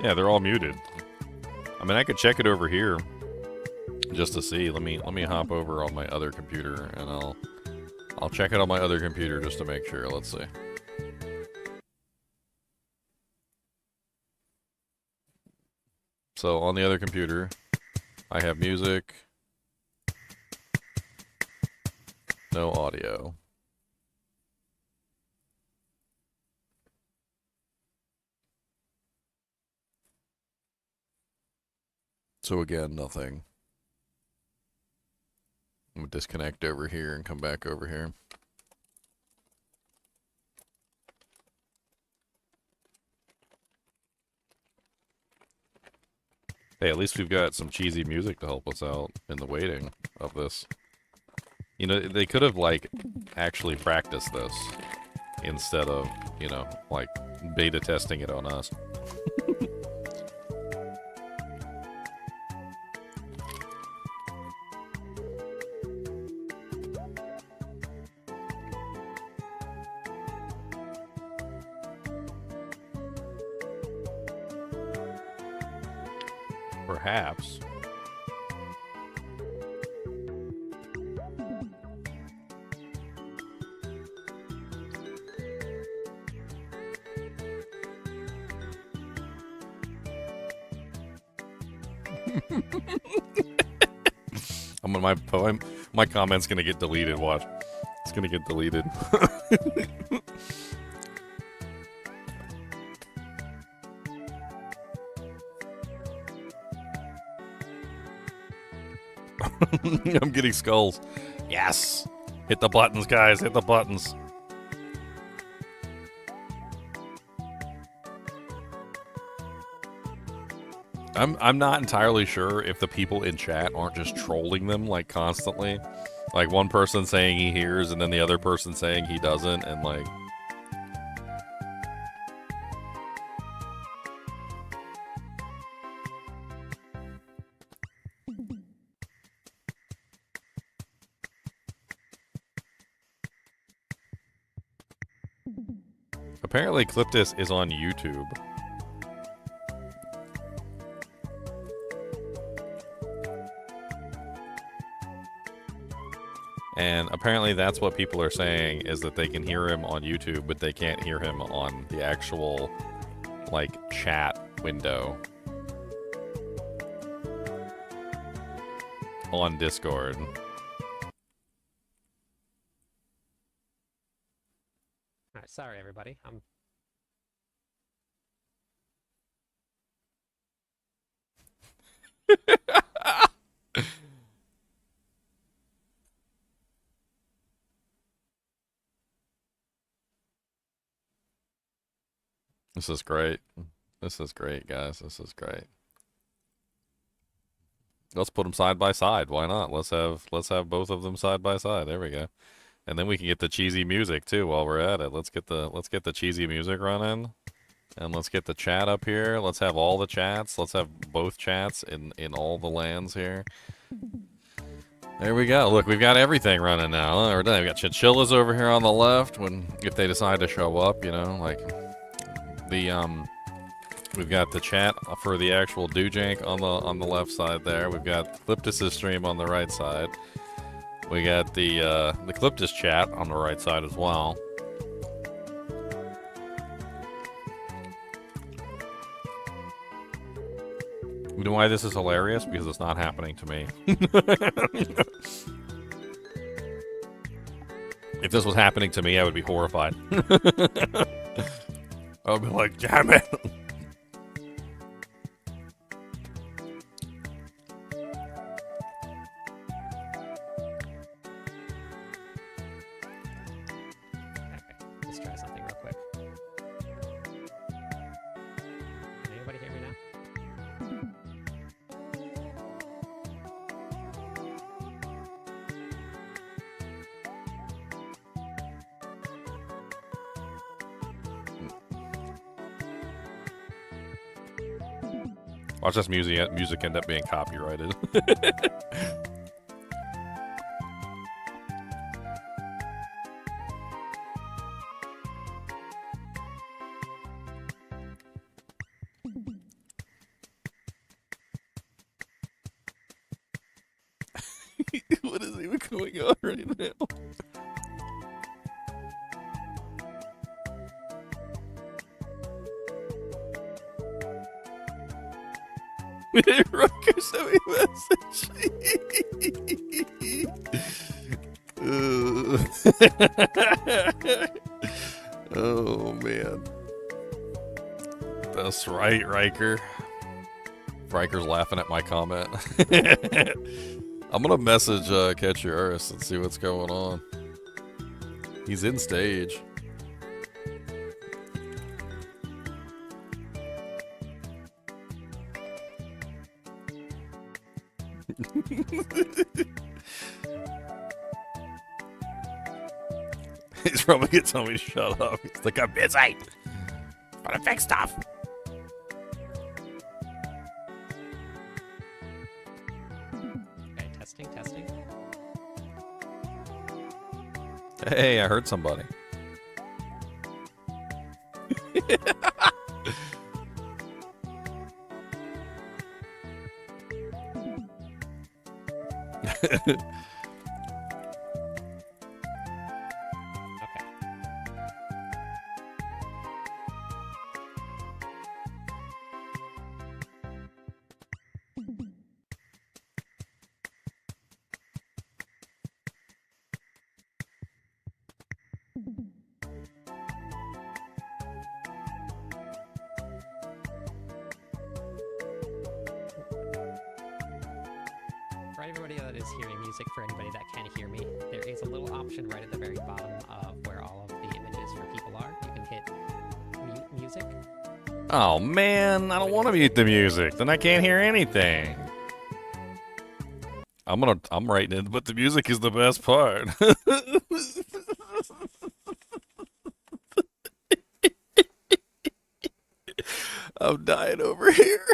Yeah, they're all muted. I mean, I could check it over here just to see. Let me hop over on my other computer and I'll check it on my other computer just to make sure. Let's see. So on the other computer, I have music, no audio. So again, nothing. I'm gonna disconnect over here and come back over here. Hey, at least we've got some cheesy music to help us out in the waiting of this. You know, they could have, like, actually practiced this instead of, you know, like, beta testing it on us. Perhaps. My comment's gonna get deleted, watch. It's gonna get deleted. I'm getting skulls. Yes! Hit the buttons, guys. Hit the buttons. I'm not entirely sure if the people in chat aren't just trolling them like constantly. Like one person saying he hears and then the other person saying he doesn't, and like apparently Cliptis is on YouTube. And apparently that's what people are saying, is that they can hear him on YouTube, but they can't hear him on the actual, like, chat window on Discord. Alright, sorry everybody. This is great. This is great, guys. This is great. Let's put them side by side. Why not? Let's have both of them side by side. There we go. And then we can get the cheesy music too while we're at it. Let's get the cheesy music running. And let's get the chat up here. Let's have all the chats. Let's have both chats in all the lands here. There we go. Look, we've got everything running now. We've got Chinchillas over here on the left if they decide to show up, you know, like we've got the chat for the actual Doojank on the left side there. We've got Cliptis' stream on the right side. We got the Cliptis chat on the right side as well. You know why this is hilarious? Because it's not happening to me. If this was happening to me, I would be horrified. I would be like, damn it! Let's try something real quick. Can anybody hear me now? Watch this music end up being copyrighted. What is even going on right now? Rucker sent me a message. Oh man. That's right, Riker. Riker's laughing at my comment. I'm gonna message Catch Your Earth and see what's going on. He's in stage. He's probably gonna tell me to shut up. He's like, I'm busy. Gotta fix stuff. Okay, testing. Hey, I heard somebody. For everybody that is hearing music, for anybody that can't hear me, there is a little option right at the very bottom of where all of the images for people are. You can hit mute music. Oh man, I don't want to mute the music. Then I can't hear anything. I'm writing it, but the music is the best part. I'm dying over here.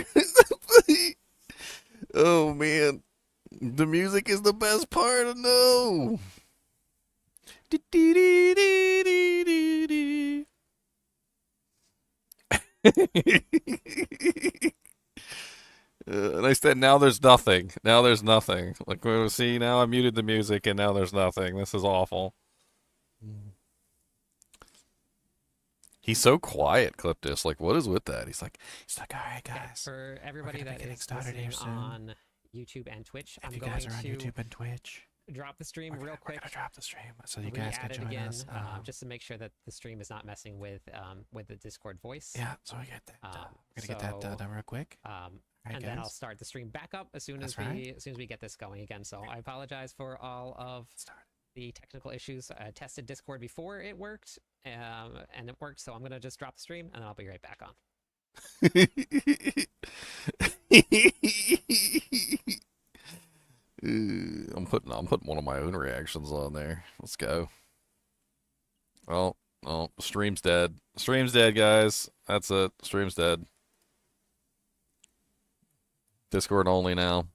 Oh man, the music is the best part. No. And I said, now there's nothing. Now there's nothing. Like, see, now I muted the music and now there's nothing. This is awful. He's so quiet, Cliptus. Like, what is with that? He's like, all right, Yeah, guys. for everybody that is started here listening soon. on YouTube and Twitch, If I'm you going guys are on to YouTube and Twitch, drop the stream real we're quick. gonna drop the stream so you guys can Re-add it join again, us. just to make sure that the stream is not messing with the Discord voice. Yeah, so we get that. We're gonna get that done real quick. Right, And then guys? I'll start the stream back up as soon as That's we as soon as we get this going again. So I apologize for all of the technical issues. I tested Discord before it worked, and it worked. So I'm gonna just drop the stream and then I'll be right back on. I'm putting one of my own reactions on there. Let's go. Oh, stream's dead. Stream's dead, guys. That's it. Stream's dead. Discord only now.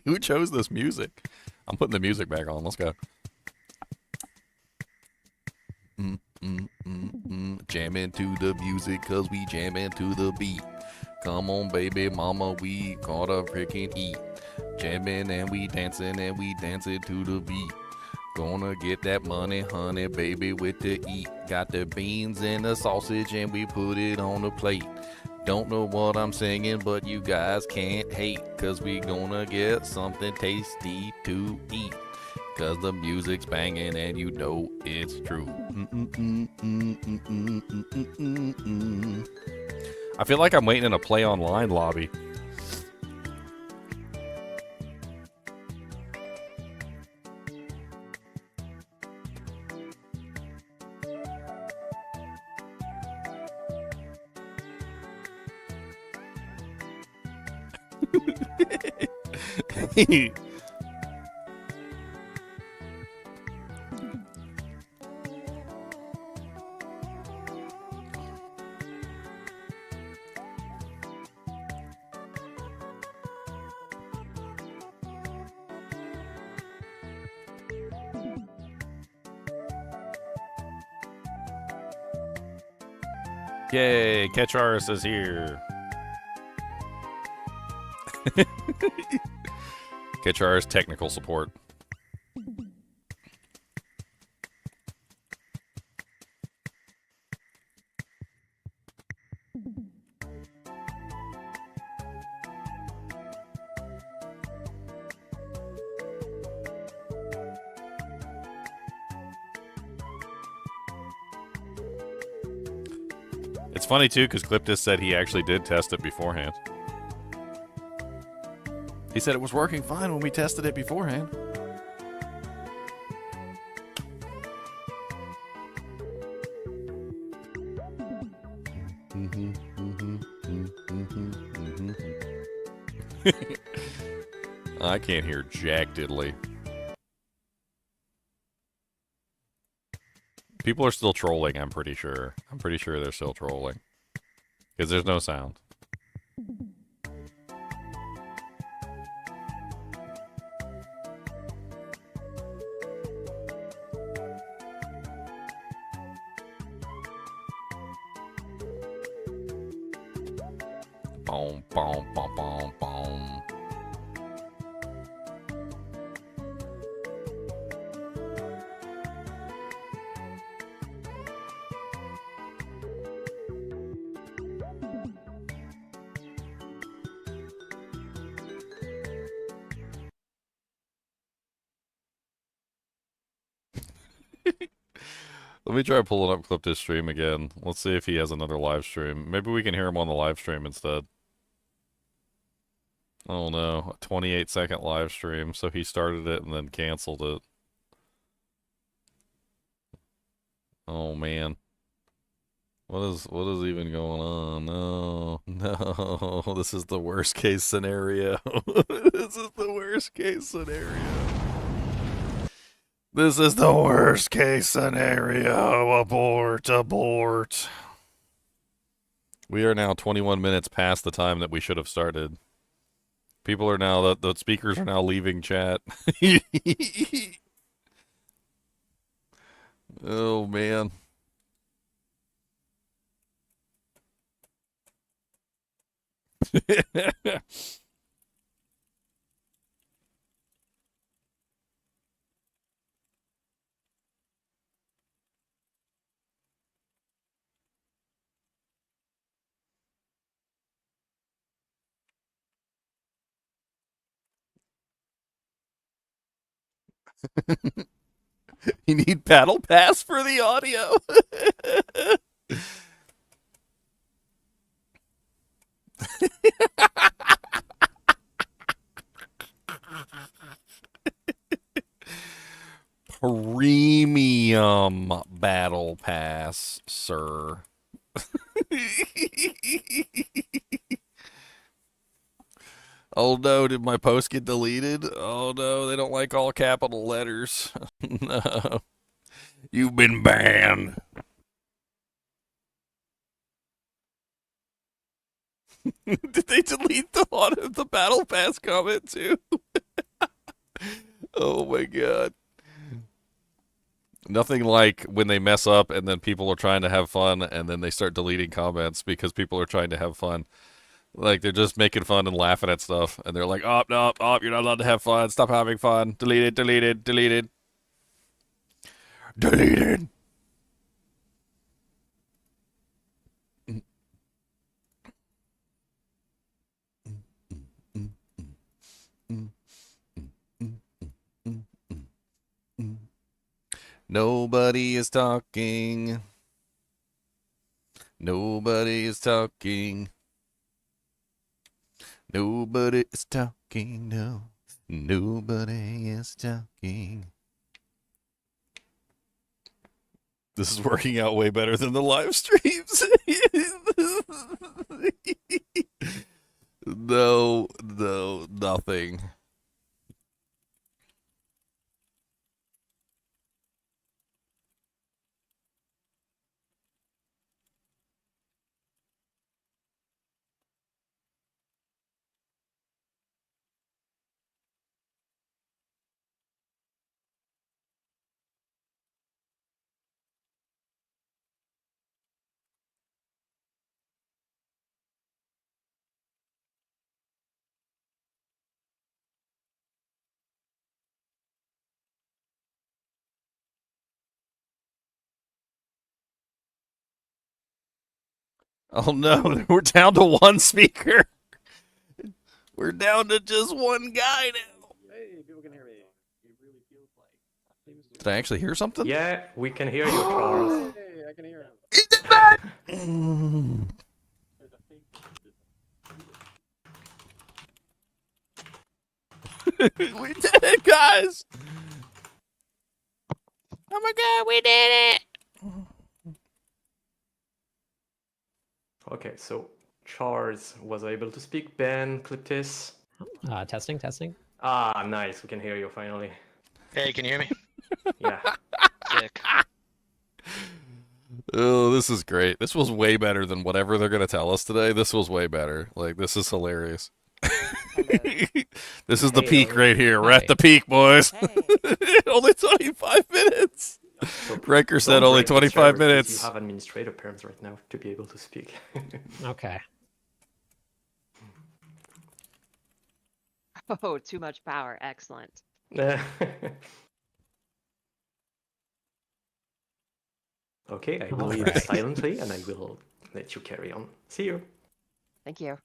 Who chose this music? I'm putting the music back on. Let's go. Jam into the music, cause we jam into the beat. Come on, baby mama, we gotta freaking eat. Jamming and we dancing to the beat. Gonna get that money, honey, baby, with the eat. Got the beans and the sausage and we put it on the plate. Don't know what I'm singing, but you guys can't hate, cause we gonna get something tasty to eat. Cause the music's banging and you know it's true. I feel like I'm waiting in a play online lobby. Yay, Ketcharis is here. Ketcharis technical support. It's funny too, because Cliptus said he actually did test it beforehand. He said it was working fine when we tested it beforehand. I can't hear jack diddly. People are still trolling, I'm pretty sure. I'm pretty sure they're still trolling. Because there's no sound. Boom, boom, boom, boom, boom. Let me try pulling up Cliptus stream again. Let's see if he has another live stream. Maybe we can hear him on the live stream instead. Oh no, a 28-second live stream. So he started it and then canceled it. Oh man. What is even going on? No, no, this is the worst case scenario. This is the worst case scenario. This is the worst case scenario. Abort, abort. We are now 21 minutes past the time that we should have started. People are now, the speakers are now leaving chat. Oh man. You need battle pass for the audio. Premium battle pass, sir. Oh no, did my post get deleted? Oh no, they don't like all capital letters. No. You've been banned. Did they delete the lot of the battle pass comment too? Oh my god. Nothing like when they mess up and then people are trying to have fun and then they start deleting comments because people are trying to have fun. Like they're just making fun and laughing at stuff and they're like, oh, no, oh, you're not allowed to have fun. Stop having fun. Deleted, deleted, deleted. Deleted. Nobody is talking. Nobody is talking. Nobody is talking, no. Nobody is talking. This is working out way better than the live streams. No, no, nothing. Oh no, we're down to one speaker. We're down to just one guy now. Hey, people can hear me. Did I actually hear something? Yeah, we can hear you, Charles. Hey, I can hear him. He did that! Mm. We did it, guys! Oh my god, we did it! Okay, so Charles was able to speak. Ben, clip this. Testing, testing. Ah, nice. We can hear you finally. Hey, can you hear me? Yeah. Sick. Oh, this is great. This was way better than whatever they're going to tell us today. This was way better. Like, this is hilarious. This is the Hey, peak right here. We're at the peak, boys. Only 25 minutes. So Riker said don't only break the 25 chair, because minutes. You have administrator terms right now to be able to speak. Okay. Oh, too much power. Excellent. Okay, I will leave Alright. silently and I will let you carry on. See you. Thank you.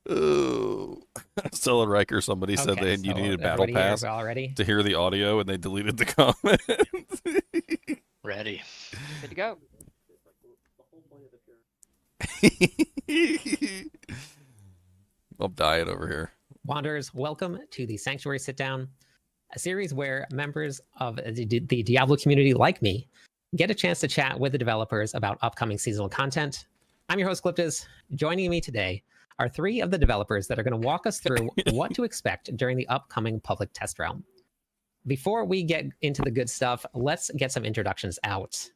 Oh. Still in Riker, somebody said Okay, that you so needed a battle everybody here pass already. to hear the audio, and they deleted the comment. Ready. Good to go. diet over here. Wanderers, welcome to the Sanctuary Sit Down, a series where members of the Diablo community like me get a chance to chat with the developers about upcoming seasonal content. I'm your host, Glyptis. Joining me today are three of the developers that are going to walk us through what to expect during the upcoming public test realm. Before we get into the good stuff, let's get some introductions out.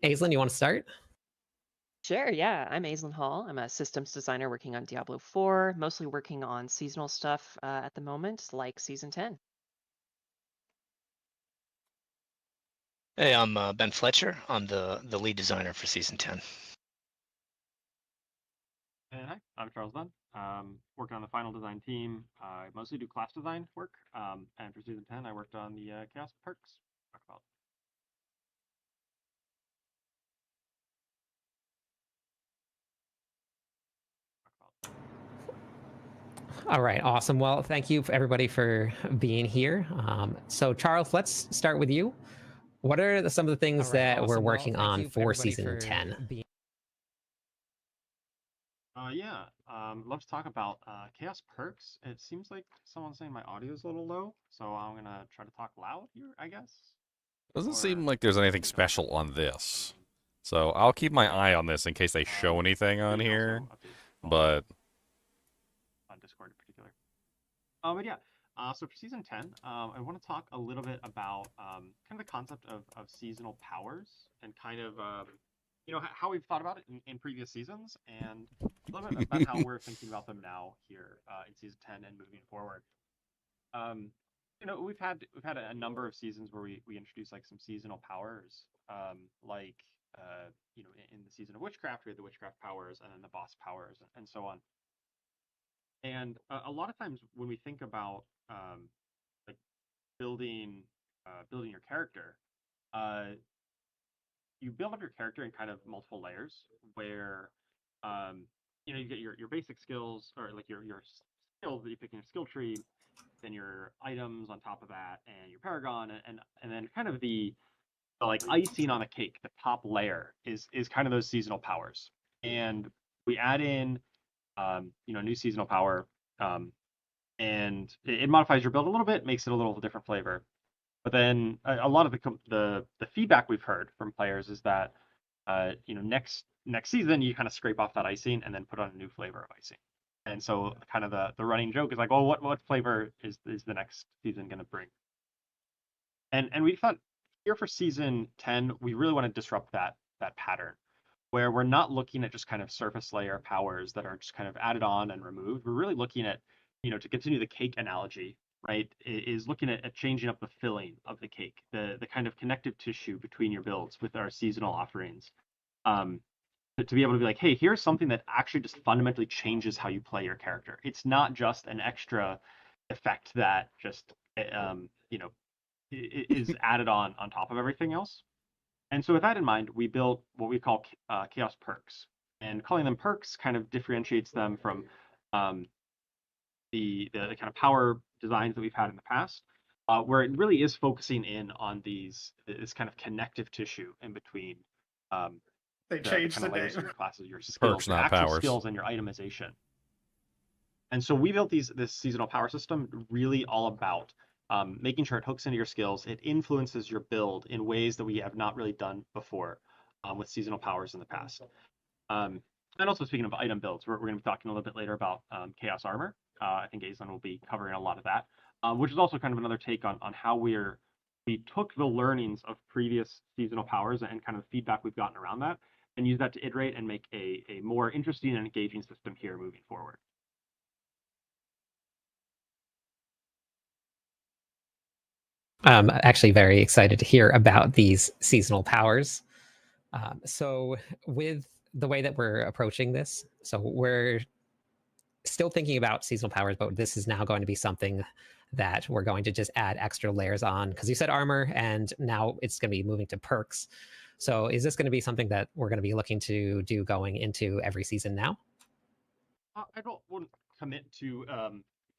Aislinn, you want to start? Sure, yeah. I'm Aislinn Hall. I'm a systems designer working on Diablo 4, mostly working on seasonal stuff at the moment, like Season 10. Hey, I'm Ben Fletcher. I'm the lead designer for Season 10. And hi, I'm Charles Dunn. Working on the final design team. I mostly do class design work. And for Season 10, I worked on the Chaos perks. Talk about. All right, awesome. Well, thank you everybody for being here. So Charles, let's start with you. What are some of the things that we're working on for Season 10? Love to talk about Chaos perks. It seems like someone's saying my audio is a little low, so I'm going to try to talk loud here, I guess. Doesn't seem like there's anything special on this. So I'll keep my eye on this in case they show anything on here. But on Discord in particular. So for Season 10, I want to talk a little bit about kind of the concept of seasonal powers and kind of how we've thought about it in previous seasons, and a little bit about how we're thinking about them now here in Season 10 and moving forward. We've had a number of seasons where we introduced like some seasonal powers, in the season of Witchcraft, we had the Witchcraft powers and then the boss powers and so on. And a lot of times when we think about like building your character, you build up your character in kind of multiple layers where you get your basic skills, or like your skills that you pick in your skill tree, then your items on top of that, and your paragon, and then kind of the like icing on the cake, the top layer is kind of those seasonal powers. And we add in new seasonal power, and it modifies your build a little bit, makes it a little different flavor. But then a lot of the feedback we've heard from players is that next season you kind of scrape off that icing and then put on a new flavor of icing. And so kind of the running joke is like, well, what flavor is the next season going to bring? And we thought here for Season 10, we really want to disrupt that pattern, where we're not looking at just kind of surface layer powers that are just kind of added on and removed. We're really looking at, to continue the cake analogy, right, is looking at changing up the filling of the cake, the kind of connective tissue between your builds with our seasonal offerings. To be able to be like, hey, here's something that actually just fundamentally changes how you play your character. It's not just an extra effect that just, is added on top of everything else. And so with that in mind, we built what we call Chaos perks. And calling them perks kind of differentiates them from the kind of power designs that we've had in the past, where it really is focusing in on this kind of connective tissue in between they changed kind of the layers name. of your classes, your skills, Perks, your not actual powers. skills, and your itemization. And so we built this seasonal power system really all about making sure it hooks into your skills. It influences your build in ways that we have not really done before with seasonal powers in the past. And also speaking of item builds, we're going to be talking a little bit later about Chaos Armor. I think Aislinn will be covering a lot of that, which is also kind of another take on how we took the learnings of previous seasonal powers and kind of feedback we've gotten around that and use that to iterate and make a more interesting and engaging system here moving forward. I'm actually very excited to hear about these seasonal powers. So with the way that we're approaching this, so we're still thinking about seasonal powers, but this is now going to be something that we're going to just add extra layers on, because you said armor and now it's going to be moving to perks. So is this going to be something that we're going to be looking to do going into every season now? I don't want to commit to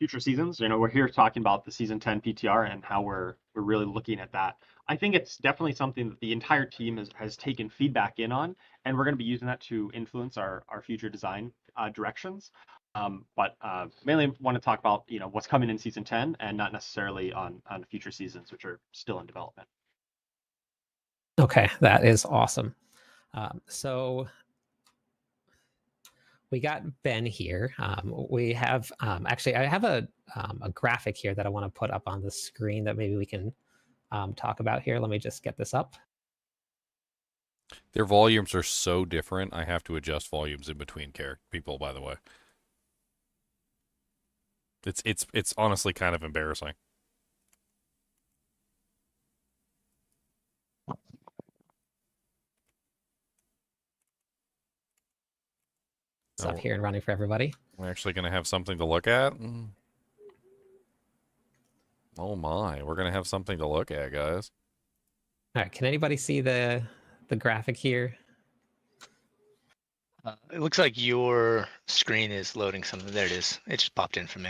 future seasons. We're here talking about the season 10 PTR and how we're really looking at that. I think it's definitely something that the entire team has taken feedback in on, and we're going to be using that to influence our future design directions. But mainly want to talk about what's coming in season 10 and not necessarily on future seasons, which are still in development. Okay, that is awesome. So we got Ben here. We have actually, I have a graphic here that I want to put up on the screen that maybe we can talk about here. Let me just get this up. Their volumes are so different. I have to adjust volumes in between people, by the way. It's honestly kind of embarrassing. It's up here and running for everybody. We're actually going to have something to look at. Oh my, we're going to have something to look at, guys. All right, can anybody see the graphic here? It looks like your screen is loading something. There it is. It just popped in for me.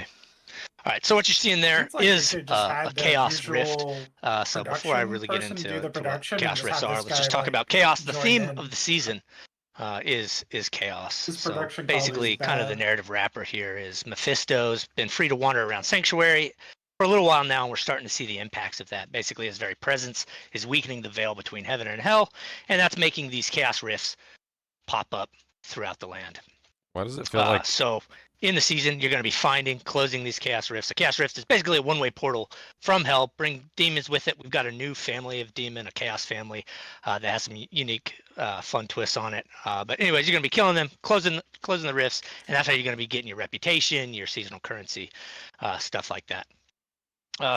All right, so what you're seeing there is a chaos rift. So before I really get into what chaos rifts are, let's just talk about chaos. The theme of the season is chaos. So basically, kind of the narrative wrapper here is Mephisto's been free to wander around Sanctuary for a little while now, and we're starting to see the impacts of that. Basically, his very presence is weakening the veil between heaven and hell, and that's making these chaos rifts pop up throughout the land. Why does it feel like... So in the season, you're going to be closing these chaos rifts. A chaos rift is basically a one-way portal from hell. Bring demons with it. We've got a new family of demon, a chaos family that has some unique, fun twists on it. But anyways, you're going to be killing them, closing the rifts, and that's how you're going to be getting your reputation, your seasonal currency, stuff like that.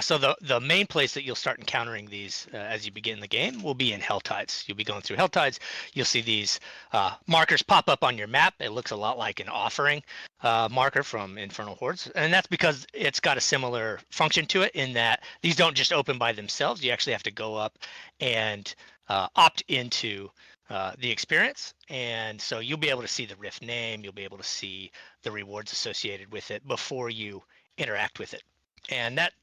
So the main place that you'll start encountering these as you begin the game will be in Helltides. You'll be going through Helltides. You'll see these markers pop up on your map. It looks a lot like an offering marker from Infernal Hordes, and that's because it's got a similar function to it in that these don't just open by themselves. You actually have to go up and opt into the experience, and so you'll be able to see the rift name. You'll be able to see the rewards associated with it before you interact with it, and that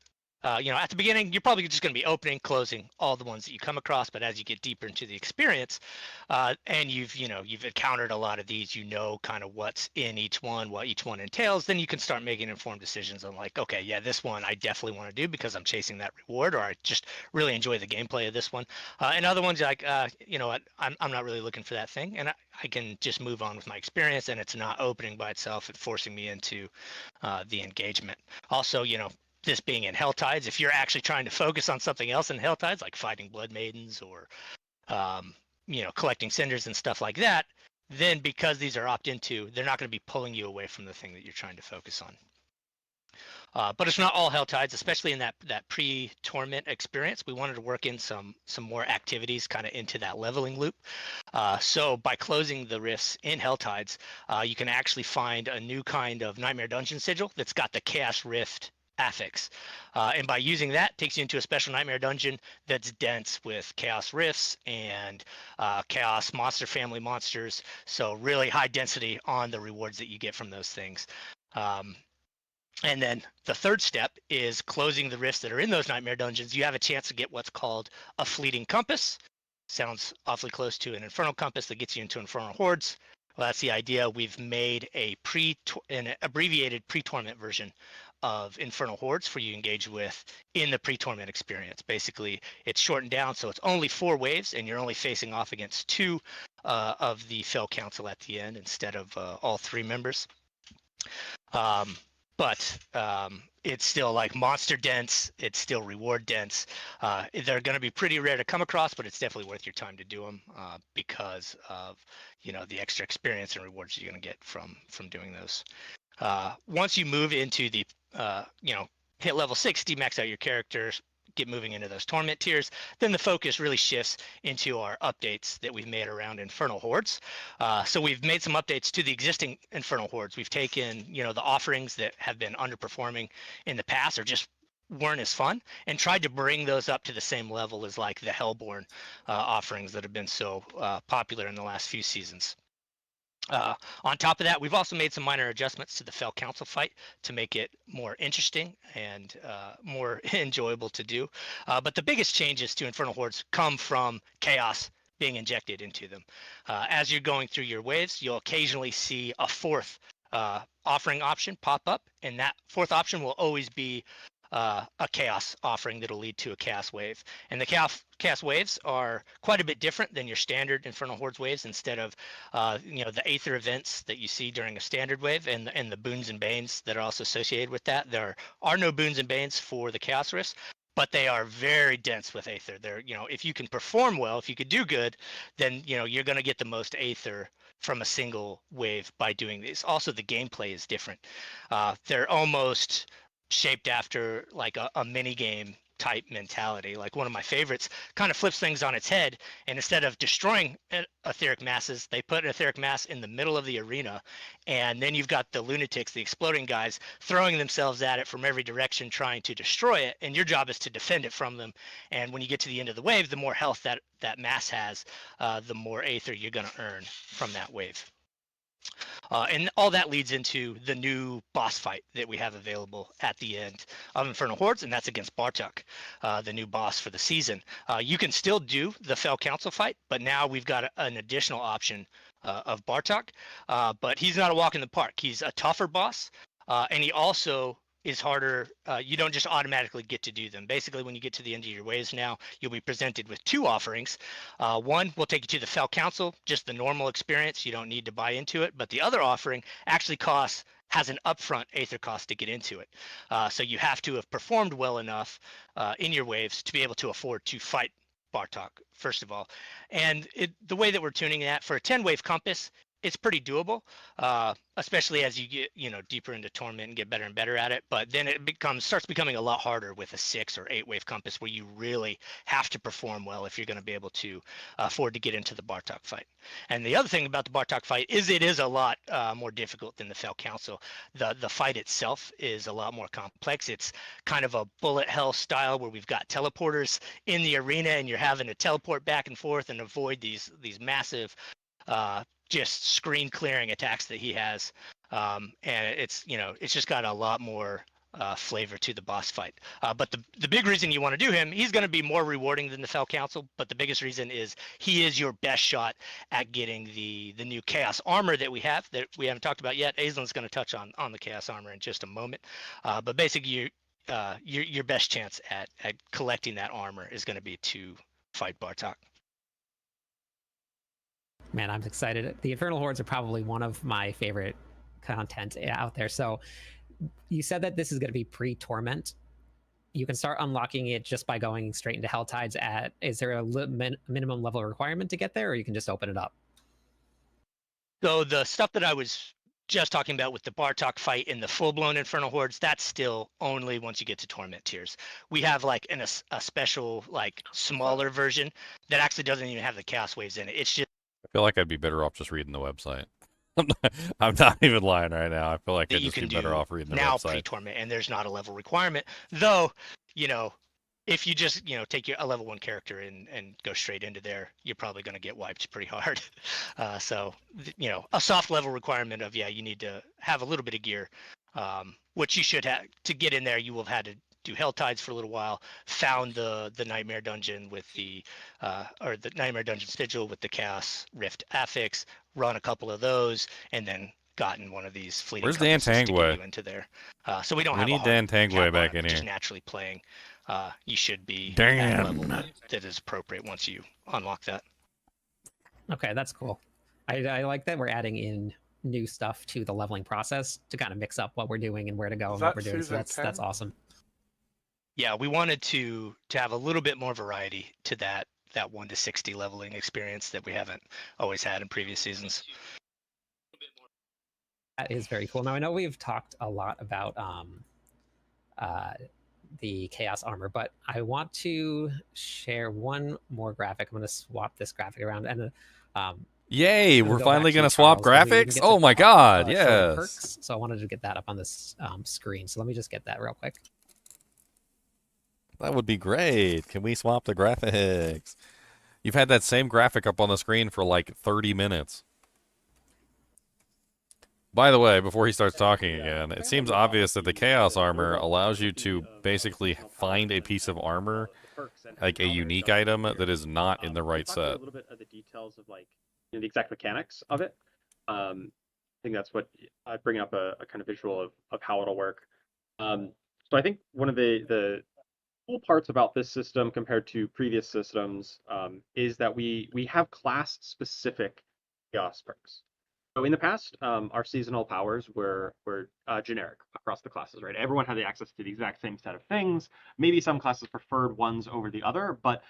at the beginning, you're probably just going to be opening, closing all the ones that you come across. But as you get deeper into the experience, and you've encountered a lot of these, kind of what's in each one, what each one entails, then you can start making informed decisions on like, okay, yeah, this one I definitely want to do because I'm chasing that reward, or I just really enjoy the gameplay of this one. And other ones like, what, I'm not really looking for that thing, and I can just move on with my experience, and it's not opening by itself and forcing me into the engagement. Also, this being in Helltides, if you're actually trying to focus on something else in Helltides, like fighting Blood Maidens or, collecting cinders and stuff like that, then because these are opt-into, they're not going to be pulling you away from the thing that you're trying to focus on. But it's not all Helltides, especially in that pre-torment experience. We wanted to work in some more activities kind of into that leveling loop. So by closing the rifts in Helltides, you can actually find a new kind of Nightmare Dungeon sigil that's got the Chaos Rift affix, and by using that, takes you into a special Nightmare Dungeon that's dense with chaos rifts and chaos monster family monsters, so really high density on the rewards that you get from those things. And then the third step is closing the rifts that are in those Nightmare Dungeons. You have a chance to get what's called a fleeting compass. Sounds awfully close to an infernal compass that gets you into Infernal Hordes. Well, that's the idea. We've made an abbreviated pre-torment version of Infernal Hordes for you to engage with in the pre-torment experience. Basically, it's shortened down, so it's only 4 waves, and you're only facing off against 2 of the Fell Council at the end instead of all 3 members. But it's still like monster dense. It's still reward dense. They're going to be pretty rare to come across, but it's definitely worth your time to do them because of the extra experience and rewards you're going to get from doing those. Once you move into the hit level 60, max out your characters, get moving into those torment tiers, then the focus really shifts into our updates that we've made around Infernal Hordes. So we've made some updates to the existing Infernal Hordes. We've taken, the offerings that have been underperforming in the past or just weren't as fun and tried to bring those up to the same level as like the Hellborn offerings that have been so popular in the last few seasons. On top of that, we've also made some minor adjustments to the Fell Council fight to make it more interesting and more enjoyable to do. But the biggest changes to Infernal Hordes come from chaos being injected into them. As you're going through your waves, you'll occasionally see a fourth offering option pop up, and that fourth option will always be a chaos offering that'll lead to a chaos wave. And the chaos waves are quite a bit different than your standard Infernal Hordes waves. Instead of the Aether events that you see during a standard wave and the boons and banes that are also associated with that, there are no boons and banes for the chaos rifts, but they are very dense with Aether. They're, if you can perform well, if you could do good, then you're going to get the most Aether from a single wave by doing these. Also, the gameplay is different. They're almost shaped after like a mini game type mentality. Like one of my favorites kind of flips things on its head, and instead of destroying etheric masses, they put an etheric mass in the middle of the arena, and then you've got the lunatics, the exploding guys, throwing themselves at it from every direction trying to destroy it, and your job is to defend it from them. And when you get to the end of the wave, the more health that mass has, the more Aether you're going to earn from that wave. And all that leads into the new boss fight that we have available at the end of Infernal Hordes, and that's against Bartok, the new boss for the season. You can still do the Fell Council fight, but now we've got an additional option of Bartok. But he's not a walk in the park. He's a tougher boss, and he also is harder. You don't just automatically get to do them. Basically, when you get to the end of your waves now, you'll be presented with two offerings. One will take you to the Fell Council, just the normal experience. You don't need to buy into it. But the other offering actually has an upfront Aether cost to get into it. So you have to have performed well enough in your waves to be able to afford to fight Bartok, first of all. And the way that we're tuning that for a 10-wave compass, it's pretty doable, especially as you get deeper into Torment and get better and better at it. But then it starts becoming a lot harder with a 6 or 8 wave compass, where you really have to perform well if you're going to be able to afford to get into the Bartok fight. And the other thing about the Bartok fight is it is a lot more difficult than the Fell Council. The fight itself is a lot more complex. It's kind of a bullet hell style where we've got teleporters in the arena, and you're having to teleport back and forth and avoid these massive just screen clearing attacks that he has, and it's just got a lot more flavor to the boss fight. But the big reason you want to do him, he's going to be more rewarding than the Fell Council, but the biggest reason is he is your best shot at getting the new Chaos armor that we haven't talked about yet. Aislin's going to touch on the Chaos armor in just a moment, but basically your best chance at collecting that armor is going to be to fight Bartok. Man, I'm excited. The Infernal Hordes are probably one of my favorite content out there. So you said that this is going to be pre-Torment. You can start unlocking it just by going straight into Helltides. Is there a minimum level requirement to get there, or you can just open it up? So the stuff that I was just talking about with the Bartok fight and the full-blown Infernal Hordes, that's still only once you get to Torment tiers. We have like a special, like smaller version that actually doesn't even have the Chaos Waves in it. It's just I feel like I'd be better off just reading the website. I'm not even lying right now. I feel like I'd just be better off reading the now website. Pre-Torment, and there's not a level requirement. Though, if you just, take a level 1 character and go straight into there, you're probably going to get wiped pretty hard. So, a soft level requirement of, you need to have a little bit of gear, which you should have. To get in there, you will have had to do Helltides for a little while, found the Nightmare Dungeon with the Nightmare Dungeon Sigil with the Chaos Rift affix, run a couple of those, and then gotten one of these fleeting Where's Dan compasses to get Tangway? you into there. So we don't We have need a hard Dan Tangway cap on back it, in but just here. naturally playing, you should be Damn. at a level that is appropriate once you unlock that. Okay, that's cool. I like that we're adding in new stuff to the leveling process to kind of mix up what we're doing and where to go and what we're doing. So that's awesome. Yeah, we wanted to have a little bit more variety to that 1 to 60 leveling experience that we haven't always had in previous seasons. That is very cool. Now I know we've talked a lot about the Chaos armor, but I want to share one more graphic. I'm going to swap this graphic around, and Yay, we're finally going to swap Charles, graphics? Oh my god, yes. Perks. So I wanted to get that up on this screen. So let me just get that real quick. That would be great. Can we swap the graphics? You've had that same graphic up on the screen for like 30 minutes. By the way, before he starts talking again, it seems obvious that the Chaos Armor allows you to basically find a piece of armor, like a unique item that is not in the right Talk about set. a little bit of the details of like the exact mechanics of it. I think that's what I bring up a kind of visual of how it'll work. So I think one of the cool parts about this system compared to previous systems is that we have class specific chaos perks. So in the past, our seasonal powers were generic across the classes, right? Everyone had the access to the exact same set of things. Maybe some classes preferred ones over the other, but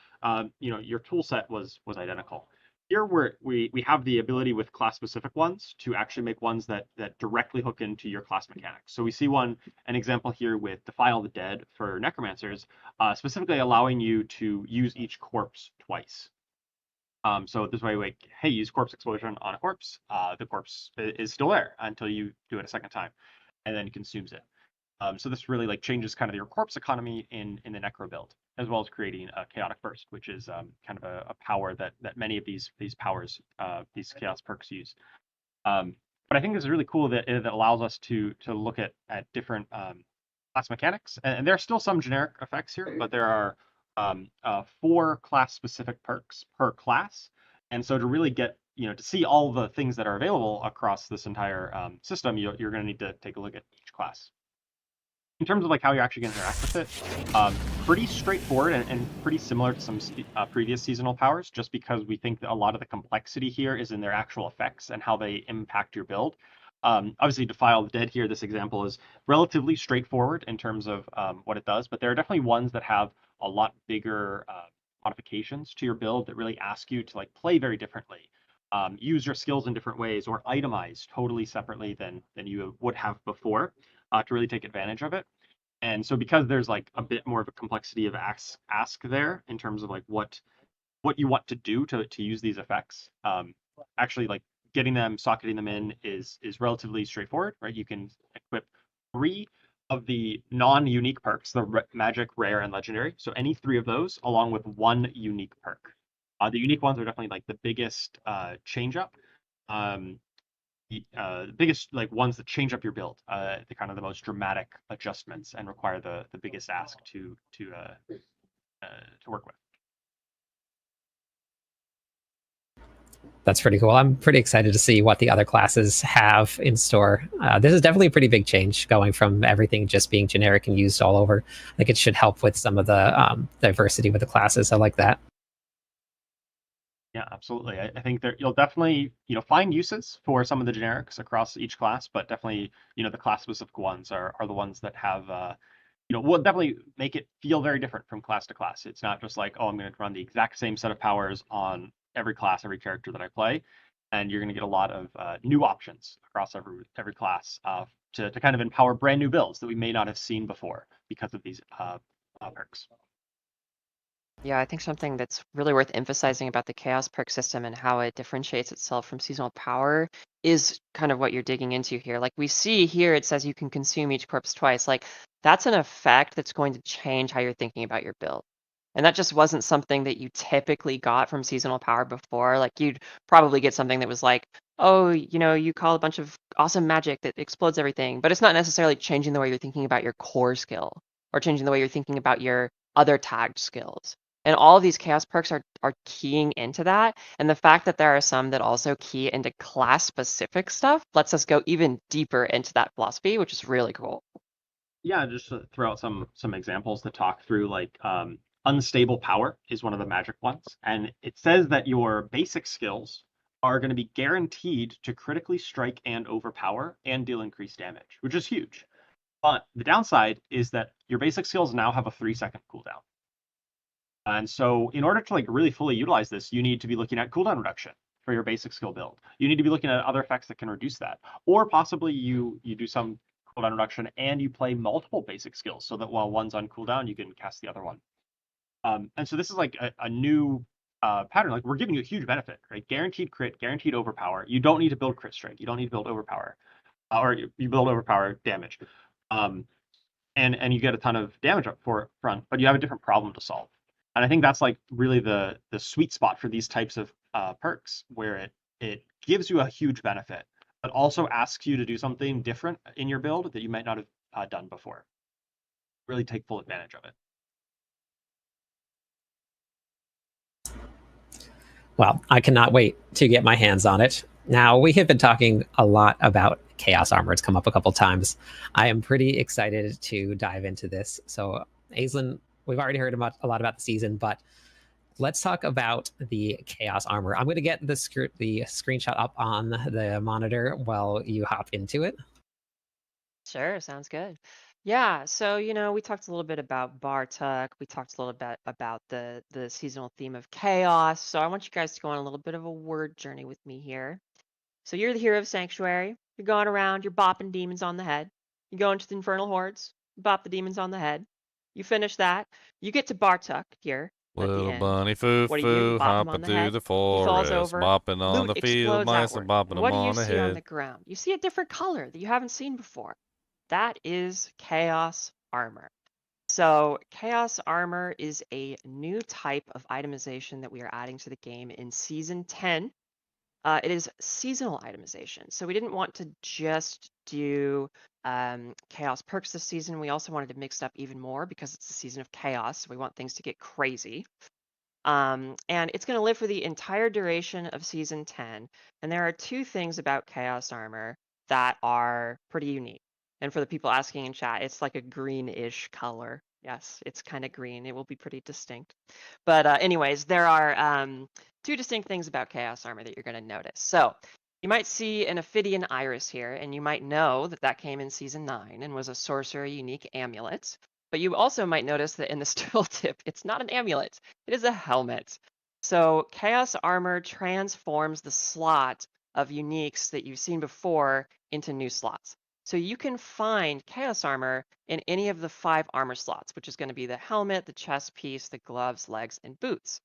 your tool set was identical. Here we have the ability with class specific ones to actually make ones that directly hook into your class mechanics. So we see an example here with Defile the Dead for necromancers, specifically allowing you to use each corpse twice. So this way, like, hey, use corpse explosion on a corpse. The corpse is still there until you do it a second time, and then consumes it. So this really like changes kind of your corpse economy in the necro build, as well as creating a chaotic burst, which is kind of a power that many of these powers, these chaos perks use. But I think this is really cool that it allows us to look at different class mechanics, and there are still some generic effects here, but there are 4 class-specific perks per class, and so to really get to see all the things that are available across this entire system, you're going to need to take a look at each class. In terms of like how you're actually going to interact with it, pretty straightforward and pretty similar to some previous seasonal powers, just because we think that a lot of the complexity here is in their actual effects and how they impact your build. Obviously, Defile the Dead here, this example is relatively straightforward in terms of what it does, but there are definitely ones that have a lot bigger modifications to your build that really ask you to like play very differently, use your skills in different ways, or itemize totally separately than you would have before to really take advantage of it. And so because there's like a bit more of a complexity of ask there in terms of like what you want to do to use these effects, actually like socketing them in is relatively straightforward, right? You can equip 3 of the non-unique perks, the magic, rare, and legendary. So any 3 of those, along with 1 unique perk. The unique ones are definitely like the biggest change up. The biggest like ones that change up your build, the kind of the most dramatic adjustments and require the biggest ask to work with. That's pretty cool. I'm pretty excited to see what the other classes have in store. This is definitely a pretty big change, going from everything just being generic and used all over. I think it should help with some of the diversity with the classes. I like that. Yeah, absolutely. I think you'll definitely find uses for some of the generics across each class, but definitely the class specific ones are the ones that have will definitely make it feel very different from class to class. It's not just like, oh, I'm going to run the exact same set of powers on every class, every character that I play, and you're going to get a lot of new options across every class to kind of empower brand new builds that we may not have seen before because of these perks. Yeah, I think something that's really worth emphasizing about the Chaos perk system and how it differentiates itself from seasonal power is kind of what you're digging into here. Like we see here, it says you can consume each corpse twice. Like that's an effect that's going to change how you're thinking about your build. And that just wasn't something that you typically got from seasonal power before. Like you'd probably get something that was like, oh, you call a bunch of awesome magic that explodes everything, but it's not necessarily changing the way you're thinking about your core skill or changing the way you're thinking about your other tagged skills. And all of these chaos perks are keying into that. And the fact that there are some that also key into class specific stuff lets us go even deeper into that philosophy, which is really cool. Yeah, just to throw out some examples to talk through, like unstable power is one of the magic ones. And it says that your basic skills are going to be guaranteed to critically strike and overpower and deal increased damage, which is huge. But the downside is that your basic skills now have a 3-second cooldown. And so in order to like really fully utilize this, you need to be looking at cooldown reduction for your basic skill build. You need to be looking at other effects that can reduce that. Or possibly you do some cooldown reduction and you play multiple basic skills so that while one's on cooldown, you can cast the other one. And so this is like a new pattern. Like we're giving you a huge benefit, right? Guaranteed crit, guaranteed overpower. You don't need to build crit strike. You don't need to build overpower. Or you build overpower damage. And you get a ton of damage up front, but you have a different problem to solve. And I think that's like really the sweet spot for these types of perks, where it gives you a huge benefit, but also asks you to do something different in your build that you might not have done before. Really take full advantage of it. Well, I cannot wait to get my hands on it. Now, we have been talking a lot about Chaos Armor. It's come up a couple times. I am pretty excited to dive into this. So, Aislinn, we've already heard a lot about the season, but let's talk about the Chaos Armor. I'm going to get the screenshot up on the monitor while you hop into it. Sure, sounds good. Yeah, so we talked a little bit about Bartuk. We talked a little bit about the seasonal theme of chaos. So I want you guys to go on a little bit of a word journey with me here. So you're the hero of Sanctuary. You're going around, you're bopping demons on the head. You go into the Infernal Hordes, bop the demons on the head. You finish that. You get to Bartuk here at the Little end. bunny foo What do you do? foo, Bop him on hopping the through head. the He falls forest, over. bopping on Loot the field, explodes mice and outward. bopping And them what do you on the see on head. the ground? You see a different color that you haven't seen before. That is Chaos Armor. So Chaos Armor is a new type of itemization that we are adding to the game in Season 10. It is seasonal itemization. So we didn't want to just do chaos perks this season. We also wanted to mix it up even more because it's the season of chaos. So we want things to get crazy. And it's going to live for the entire duration of Season 10. And there are two things about Chaos Armor that are pretty unique. And for the people asking in chat, it's like a greenish color. Yes, it's kind of green. It will be pretty distinct. But anyways, there are two distinct things about Chaos Armor that you're going to notice. So you might see an Ophidian Iris here, and you might know that that came in Season 9 and was a sorcerer unique amulet. But you also might notice that in this tooltip, it's not an amulet. It is a helmet. So Chaos Armor transforms the slot of uniques that you've seen before into new slots. So you can find Chaos Armor in any of the 5 armor slots, which is going to be the helmet, the chest piece, the gloves, legs, and boots.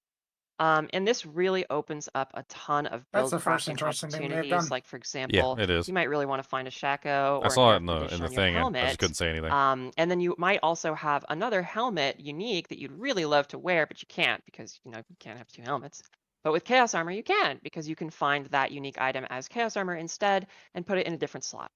And this really opens up a ton of build That's the first crafting interesting thing they've opportunities. done. Like, for Yeah, example, it is. you might really want to find a Shaco I or an saw it air in the condition on your thing, and I helmet. just couldn't say anything. And then you might also have another helmet unique that you'd really love to wear, but you can't because you can't have 2 helmets. But with Chaos Armor, you can, because you can find that unique item as Chaos Armor instead and put it in a different slot.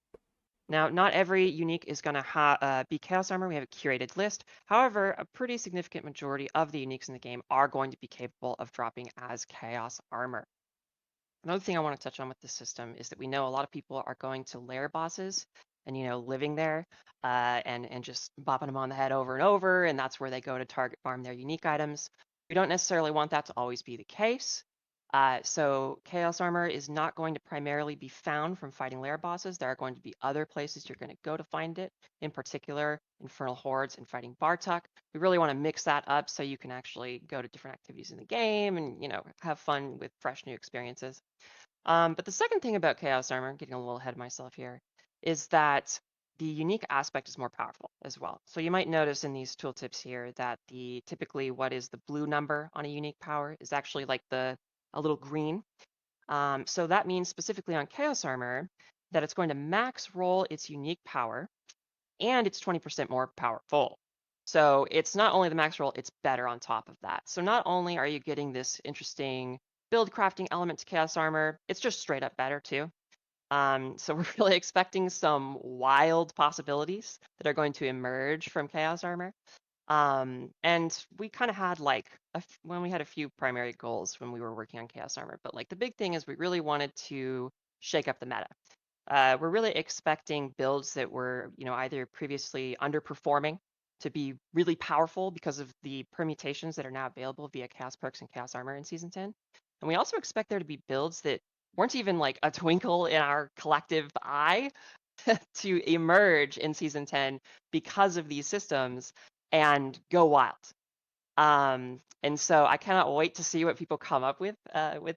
Now, not every unique is going to be Chaos Armor. We have a curated list. However, a pretty significant majority of the uniques in the game are going to be capable of dropping as Chaos Armor. Another thing I want to touch on with this system is that we know a lot of people are going to lair bosses and, living there and just bopping them on the head over and over, and that's where they go to target farm their unique items. We don't necessarily want that to always be the case. So Chaos Armor is not going to primarily be found from fighting lair bosses. There are going to be other places you're going to go to find it, in particular Infernal Hordes and fighting Bartuk. We really want to mix that up so you can actually go to different activities in the game and, have fun with fresh new experiences. But the second thing about Chaos Armor, getting a little ahead of myself here, is that the unique aspect is more powerful as well. So you might notice in these tooltips here that typically what is the blue number on a unique power is actually like a little green. So that means specifically on Chaos Armor that it's going to max roll its unique power, and it's 20% more powerful. So it's not only the max roll, it's better on top of that. So not only are you getting this interesting build crafting element to Chaos Armor, it's just straight up better too. So we're really expecting some wild possibilities that are going to emerge from Chaos Armor. And we kind of had when we had a few primary goals when we were working on Chaos Armor, but the big thing is we really wanted to shake up the meta. We're really expecting builds that were, either previously underperforming to be really powerful because of the permutations that are now available via Chaos Perks and Chaos Armor in Season 10. And we also expect there to be builds that weren't even like a twinkle in our collective eye to emerge in Season 10 because of these systems and go wild. And so I cannot wait to see what people come up with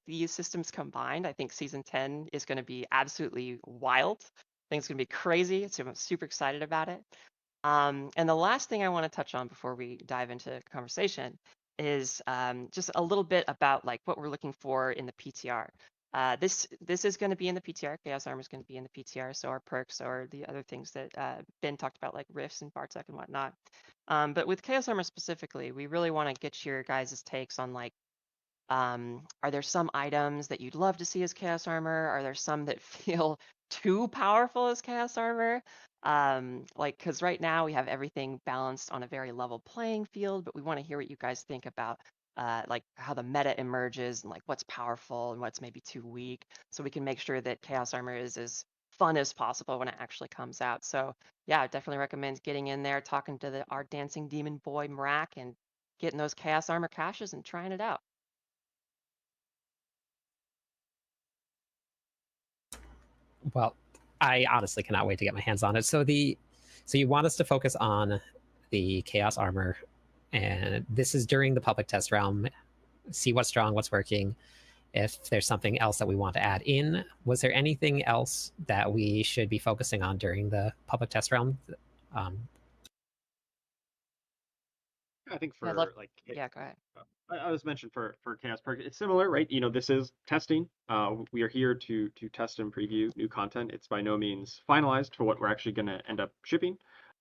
these systems combined. I think Season 10 is going to be absolutely wild. I think it's going to be crazy. So I'm super excited about it. And the last thing I want to touch on before we dive into conversation is just a little bit about what we're looking for in the PTR. This is going to be in the PTR. Chaos Armor is going to be in the PTR. So our perks or the other things that Ben talked about, like rifts and Bartuk and whatnot. But with Chaos Armor specifically, we really want to get your guys' takes on are there some items that you'd love to see as Chaos Armor? Are there some that feel too powerful as Chaos Armor. Like, because right now we have everything balanced on a very level playing field, but we want to hear what you guys think about like how the meta emerges and like what's powerful and what's maybe too weak, so we can make sure that Chaos Armor is as fun as possible when it actually comes out. So yeah, I definitely recommend getting in there, talking to our dancing demon boy Mrak, and getting those Chaos Armor caches and trying it out. Well, I honestly cannot wait to get my hands on it. So you want us to focus on the Chaos Armor, and this is during the public test realm. See what's strong, what's working. If there's something else that we want to add in, was there anything else that we should be focusing on during the public test realm? I think Yeah, for like yeah, go ahead. I was mentioned for Chaos Perk, it's similar, right? You know, this is testing. We are here to test and preview new content. It's by no means finalized for what we're actually going to end up shipping.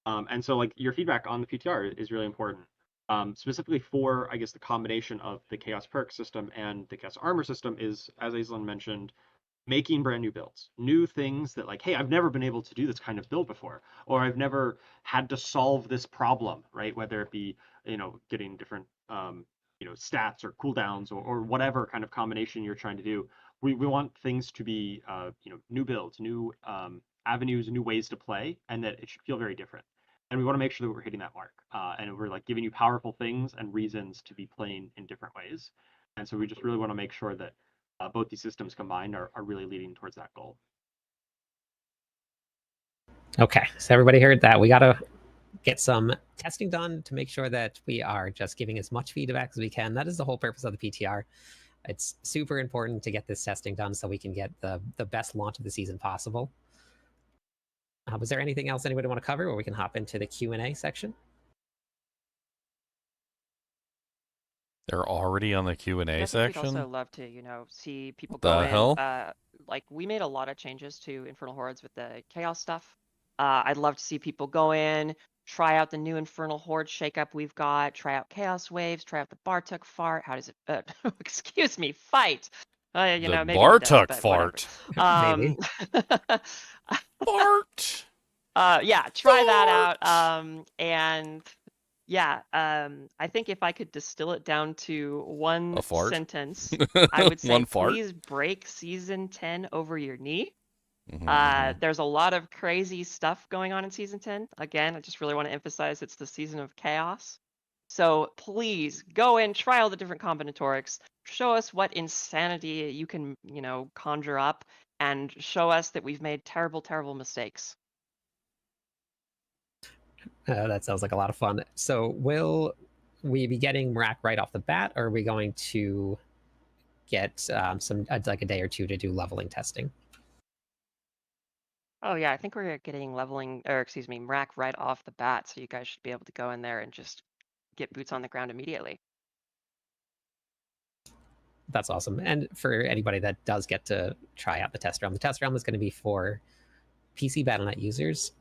And so like your feedback on the PTR is really important. Specifically for, I guess, the combination of the Chaos Perk system and the Chaos Armor system is, as Aislinn mentioned, making brand new builds, new things that like, hey, I've never been able to do this kind of build before, or I've never had to solve this problem, right? Whether it be, you know, getting different, you know, stats or cooldowns or whatever kind of combination you're trying to do. We want things to be, you know, new builds, new avenues, new ways to play, and that it should feel very different. And we want to make sure that we're hitting that mark, and we're like giving you powerful things and reasons to be playing in different ways. And so we just really want to make sure that both these systems combined are really leading towards that goal. Okay, so everybody heard that. We got to get some testing done to make sure that we are just giving as much feedback as we can. That is the whole purpose of the PTR. It's super important to get this testing done so we can get the best launch of the season possible. Was there anything else anybody want to cover, or we can hop into the Q&A section? They're already on the Q&A section? We'd also love to, you know, see people What the go in. hell? Like, we made a lot of changes to Infernal Hordes with the Chaos stuff. I'd love to see people go in, try out the new Infernal Horde shakeup we've got, try out Chaos Waves, try out the Bartuk fart. How does it, excuse me, fight? You know, maybe it does, Bartuk but fart. Maybe. Fart. Yeah, try that out. And yeah, I think if I could distill it down to one A fart? sentence, I would say One fart? please break Season 10 over your knee. Mhm. There's a lot of crazy stuff going on in Season 10. Again, I just really want to emphasize it's the season of chaos. So please go in, try all the different combinatorics, show us what insanity you can, you know, conjure up, and show us that we've made terrible, terrible mistakes. That sounds like a lot of fun. So will we be getting Mrak right off the bat, or are we going to get some like a day or two to do leveling testing? Oh yeah, I think we're getting leveling, or excuse me, Mrak right off the bat, so you guys should be able to go in there and just get boots on the ground immediately. That's awesome. And for anybody that does get to try out the test realm is going to be for PC Battle.net users.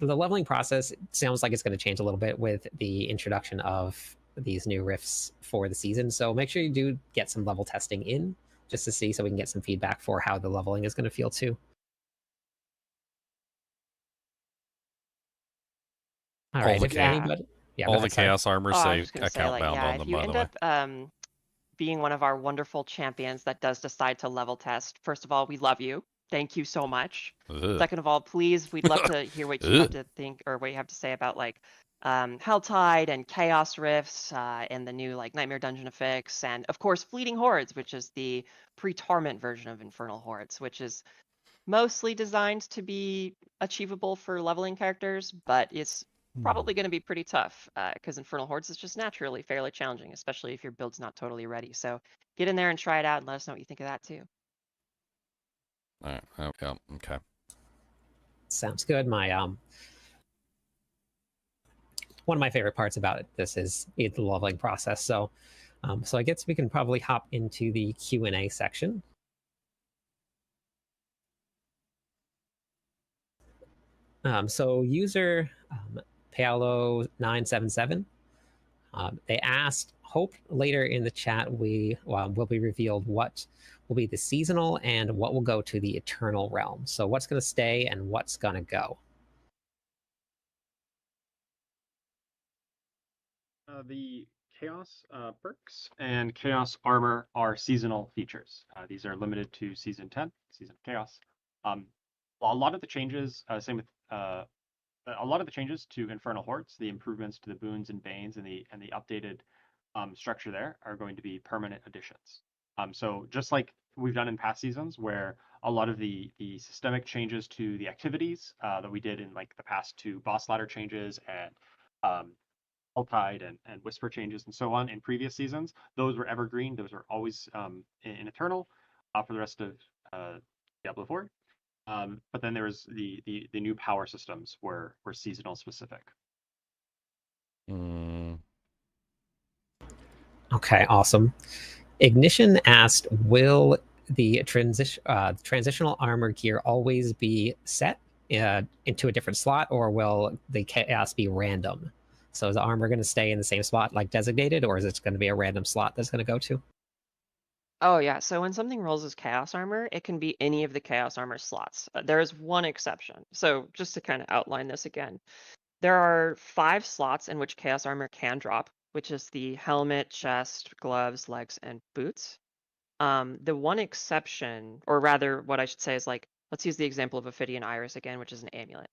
The leveling process sounds like it's going to change a little bit with the introduction of these new rifts for the season. So make sure you do get some level testing in just to see, so we can get some feedback for how the leveling is going to feel too. All right. If anybody, yeah, all the Chaos Armor say account bound on if them, you by the end way. up being one of our wonderful champions that does decide to level test, first of all, we love you. Thank you so much. Ugh. Second of all, please, we'd love to hear what you have to think, or what you have to say about like Helltide and Chaos Rifts and the new like Nightmare Dungeon Affix, and of course Fleeting Hordes, which is the pre-Torment version of Infernal Hordes, which is mostly designed to be achievable for leveling characters, but it's probably going to be pretty tough because Infernal Hordes is just naturally fairly challenging, especially if your build's not totally ready. So get in there and try it out and let us know what you think of that too. All right. Yeah, okay. Sounds good. My one of my favorite parts about this is the leveling process. So so I guess we can probably hop into the Q&A section. So user Paolo977, they asked, hope later in the chat will be revealed what will be the seasonal and what will go to the eternal realm. So what's going to stay and what's going to go? The Chaos perks and Chaos armor are seasonal features. These are limited to Season 10, Season of Chaos. A lot of the changes, same with a lot of the changes to Infernal Hordes, the improvements to the boons and banes, and the updated structure there are going to be permanent additions. So just like we've done in past seasons, where a lot of the systemic changes to the activities that we did in like the past 2 boss ladder changes and Tide and Whisper changes and so on in previous seasons, those were evergreen. Those are always in Eternal for the rest of Diablo 4. But then there was the new power systems were seasonal specific. Okay, awesome. Ignition asked, will the transitional armor gear always be set into a different slot, or will the chaos be random? So is the armor going to stay in the same spot like designated, or is it going to be a random slot that's going to go to? Oh yeah, so when something rolls as chaos armor, it can be any of the chaos armor slots. There is one exception. So just to kind of outline this again, there are 5 slots in which chaos armor can drop, which is the helmet, chest, gloves, legs, and boots. The one exception, or rather what I should say is like, let's use the example of Ophidian Iris again, which is an amulet.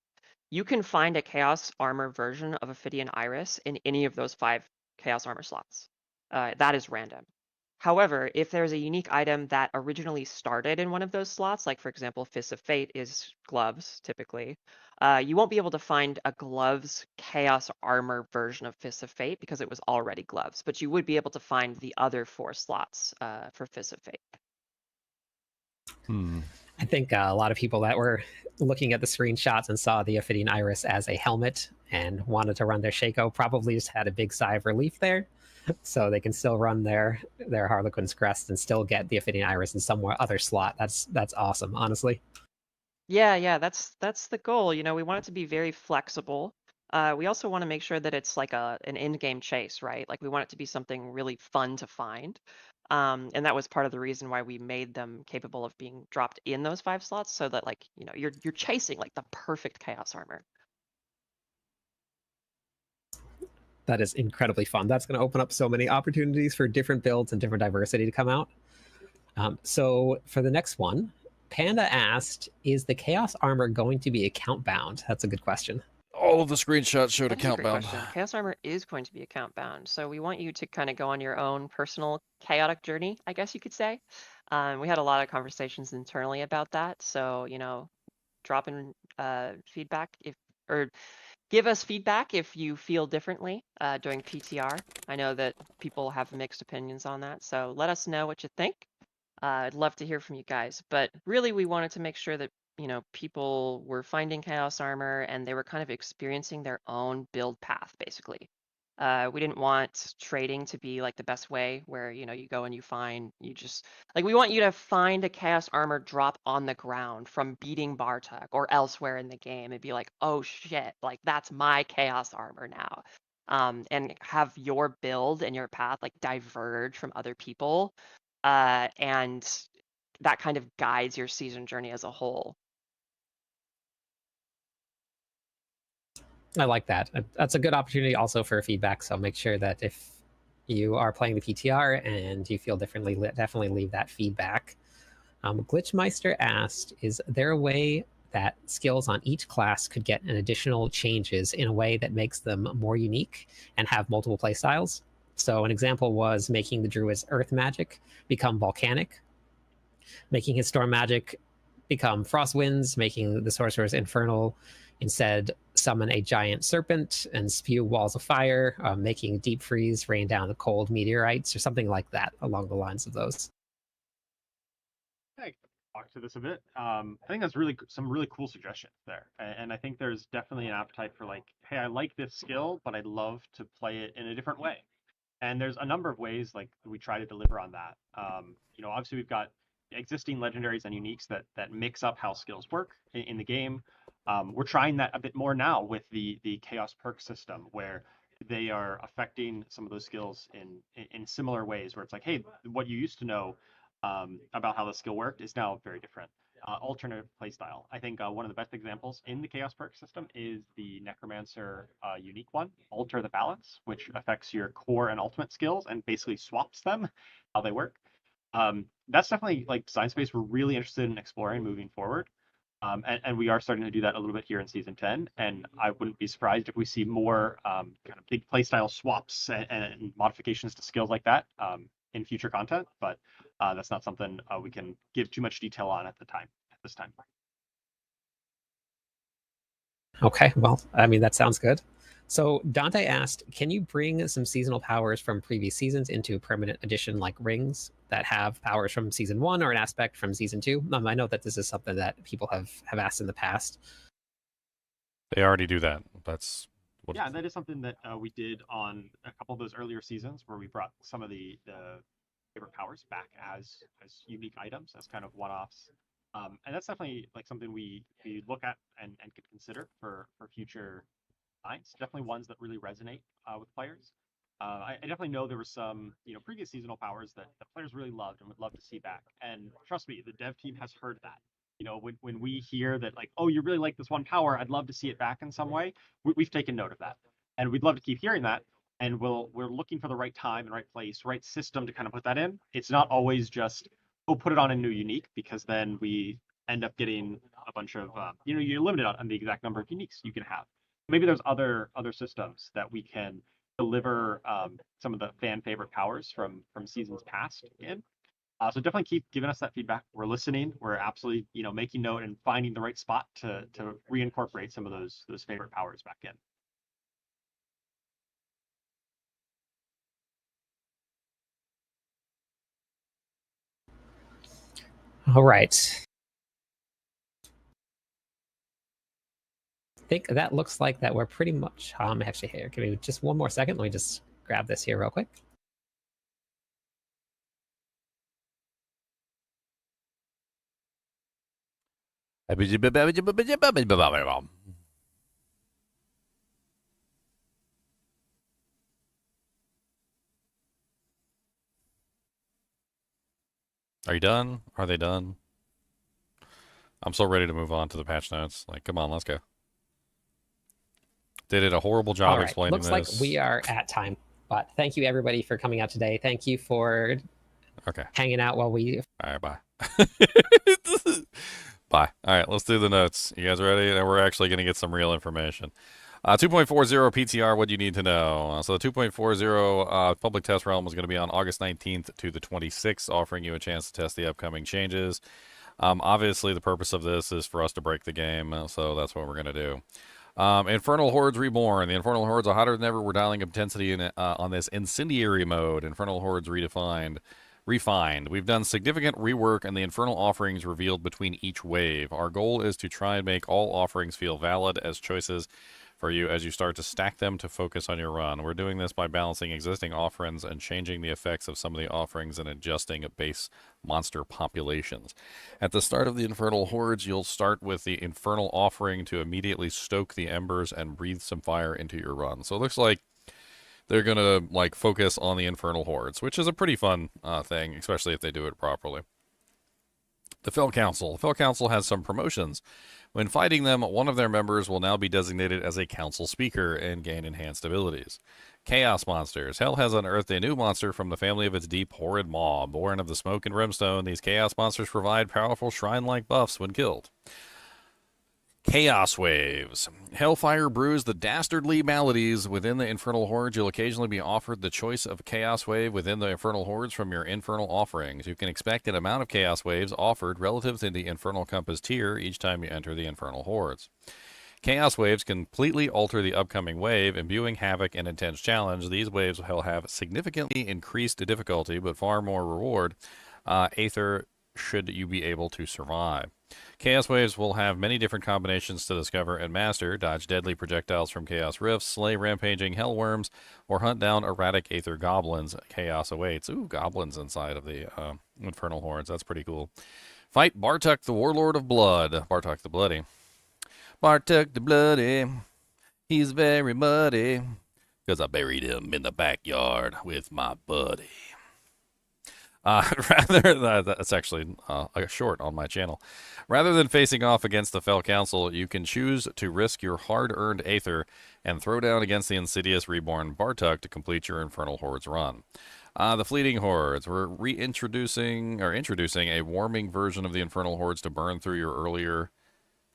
You can find a chaos armor version of Ophidian Iris in any of those 5 chaos armor slots. That is random. However, if there's a unique item that originally started in one of those slots, like for example, Fist of Fate is gloves typically, you won't be able to find a gloves chaos armor version of Fist of Fate because it was already gloves, but you would be able to find the other 4 slots for Fist of Fate. I think a lot of people that were looking at the screenshots and saw the Ophidian Iris as a helmet and wanted to run their Shaco probably just had a big sigh of relief there. So they can still run their Harlequin's Crest and still get the Ophidian Iris in some other slot. That's awesome, honestly. Yeah, that's the goal. You know, we want it to be very flexible. We also want to make sure that it's like an in-game chase, right? Like we want it to be something really fun to find. And that was part of the reason why we made them capable of being dropped in those 5 slots, so that like, you know, you're chasing like the perfect chaos armor. That is incredibly fun. That's going to open up so many opportunities for different builds and different diversity to come out. So for the next one, Panda asked, is the chaos armor going to be account bound? That's a good question. All of the screenshots showed That is a account great bound. question. Chaos armor is going to be account bound, so we want you to kind of go on your own personal chaotic journey, I guess you could say. We had a lot of conversations internally about that, so you know, drop in feedback or give us feedback if you feel differently during PTR. I know that people have mixed opinions on that, so let us know what you think. I'd love to hear from you guys, but really we wanted to make sure that, you know, people were finding chaos armor and they were kind of experiencing their own build path, basically. We didn't want trading to be like the best way where, you know, you go and you just, like, we want you to find a chaos armor drop on the ground from beating Bartok or elsewhere in the game and be like, oh shit, like that's my chaos armor now. And have your build and your path like diverge from other people. And that kind of guides your season journey as a whole. I like that. That's a good opportunity also for feedback. So make sure that if you are playing the PTR and you feel differently, definitely leave that feedback. Glitchmeister asked, is there a way that skills on each class could get an additional changes in a way that makes them more unique and have multiple playstyles? So an example was making the Druid's Earth Magic become Volcanic, making his Storm Magic become Frost Winds, making the Sorcerer's Infernal instead summon a giant serpent and spew walls of fire, making Deep Freeze rain down the cold meteorites, or something like that along the lines of those. I talk to this a bit. I think that's really some really cool suggestions there, and I think there's definitely an appetite for like, hey, I like this skill, but I'd love to play it in a different way. And there's a number of ways like we try to deliver on that. You know, obviously we've got existing legendaries and uniques that mix up how skills work in the game. We're trying that a bit more now with the chaos perk system, where they are affecting some of those skills in similar ways, where it's like, hey, what you used to know about how the skill worked is now very different. Alternate playstyle. I think one of the best examples in the Chaos perk system is the Necromancer unique one, Alter the Balance, which affects your core and ultimate skills and basically swaps them, how they work. That's definitely like design space we're really interested in exploring moving forward. And we are starting to do that a little bit here in season 10. And I wouldn't be surprised if we see more kind of big playstyle swaps and modifications to skills like that in future content. But that's not something we can give too much detail on at this time. Okay, well, I mean, that sounds good. So Dante asked, can you bring some seasonal powers from previous seasons into permanent edition like rings that have powers from season 1 or an aspect from season 2? I know that this is something that people have asked in the past. They already do that. That's what... Yeah, that is something that we did on a couple of those earlier seasons where we brought some of the favorite powers back as unique items, as kind of one-offs. And that's definitely like something we look at and could consider for future designs. Definitely ones that really resonate with players. I definitely know there were some previous seasonal powers that players really loved and would love to see back. And trust me, the dev team has heard that. When we hear that, like, oh, you really like this one power, I'd love to see it back in some way. We've taken note of that, and we'd love to keep hearing that. And we're llooking for the right time and right place, right system to kind of put that in. It's not always just put it on a new unique, because then we end up getting a bunch of you're limited on the exact number of uniques you can have. Maybe there's other systems that we can deliver some of the fan favorite powers from seasons past in. So definitely keep giving us that feedback. We're listening. We're absolutely making note and finding the right spot to reincorporate some of those favorite powers back in. All right. I think that looks like that we're pretty much actually here. Give me just one more second. Let me just grab this here real quick. Are you done? Are they done? I'm so ready to move on to the patch notes. Like, come on, let's go. They did a horrible job All right. explaining Looks this. like we are at time. But thank you, everybody, for coming out today. Thank you for hanging out while we... All right, bye. Bye. All right, let's do the notes. You guys ready? And we're actually going to get some real information. 2.40 PTR, what do you need to know? So the 2.40 public test realm is going to be on August 19th to the 26th, offering you a chance to test the upcoming changes. Obviously, the purpose of this is for us to break the game, so that's what we're going to do. Infernal Hordes Reborn. The Infernal Hordes are hotter than ever. We're dialing up intensity on this incendiary mode. Infernal Hordes refined. We've done significant rework and the infernal offerings revealed between each wave. Our goal is to try and make all offerings feel valid as choices for you as you start to stack them to focus on your run. We're doing this by balancing existing offerings and changing the effects of some of the offerings and adjusting base monster populations. At the start of the Infernal Hordes, you'll start with the Infernal Offering to immediately stoke the embers and breathe some fire into your run. So it looks like they're going to focus on the Infernal Hordes, which is a pretty fun thing, especially if they do it properly. The Fell Council. The Fell Council has some promotions. When fighting them, one of their members will now be designated as a council speaker and gain enhanced abilities. Chaos Monsters. Hell has unearthed a new monster from the family of its deep, horrid maw. Born of the smoke and brimstone, these Chaos Monsters provide powerful shrine-like buffs when killed. Chaos Waves. Hellfire brews the dastardly maladies within the Infernal Hordes. You'll occasionally be offered the choice of Chaos Wave within the Infernal Hordes from your Infernal offerings. You can expect an amount of Chaos Waves offered relative to the Infernal Compass tier each time you enter the Infernal Hordes. Chaos Waves completely alter the upcoming wave, imbuing havoc and intense challenge. These waves will have significantly increased difficulty, but far more reward. Aether should you be able to survive. Chaos Waves will have many different combinations to discover and master. Dodge deadly projectiles from Chaos Rifts, slay rampaging hellworms, or hunt down erratic Aether goblins. Chaos awaits. Ooh, goblins inside of the Infernal Hordes. That's pretty cool. Fight Bartok, the Warlord of Blood. Bartok the Bloody. Bartok the Bloody. He's very muddy, 'cause I buried him in the backyard with my buddy. That's actually a short on my channel. Rather than facing off against the Fell Council, you can choose to risk your hard-earned Aether and throw down against the insidious reborn Bartuk to complete your Infernal Hordes run. The Fleeting Hordes. We're introducing a warming version of the Infernal Hordes to burn through your earlier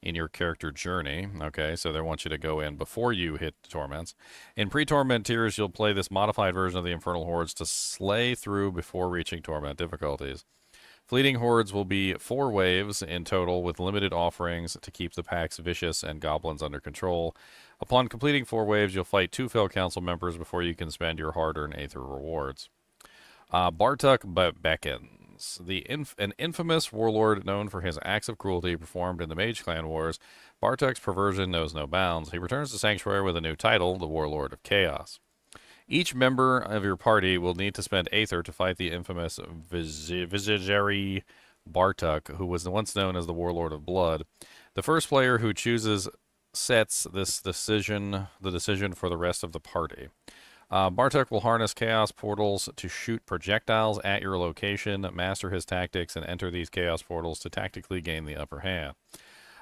in your character journey. Okay, so they want you to go in before you hit the Torments. In pre-Torment tiers, you'll play this modified version of the Infernal Hordes to slay through before reaching Torment difficulties. Fleeting Hordes will be 4 waves in total with limited offerings to keep the packs vicious and goblins under control. Upon completing 4 waves, you'll fight 2 Fell Council members before you can spend your hard-earned Aether rewards. Bartuk beckons. An infamous warlord known for his acts of cruelty performed in the Mage Clan Wars, Bartuk's perversion knows no bounds. He returns to Sanctuary with a new title, the Warlord of Chaos. Each member of your party will need to spend Aether to fight the infamous Visagary Bartuk, who was once known as the Warlord of Blood. The first player who chooses sets the decision for the rest of the party. Bartuk will harness Chaos Portals to shoot projectiles at your location, master his tactics, and enter these Chaos Portals to tactically gain the upper hand.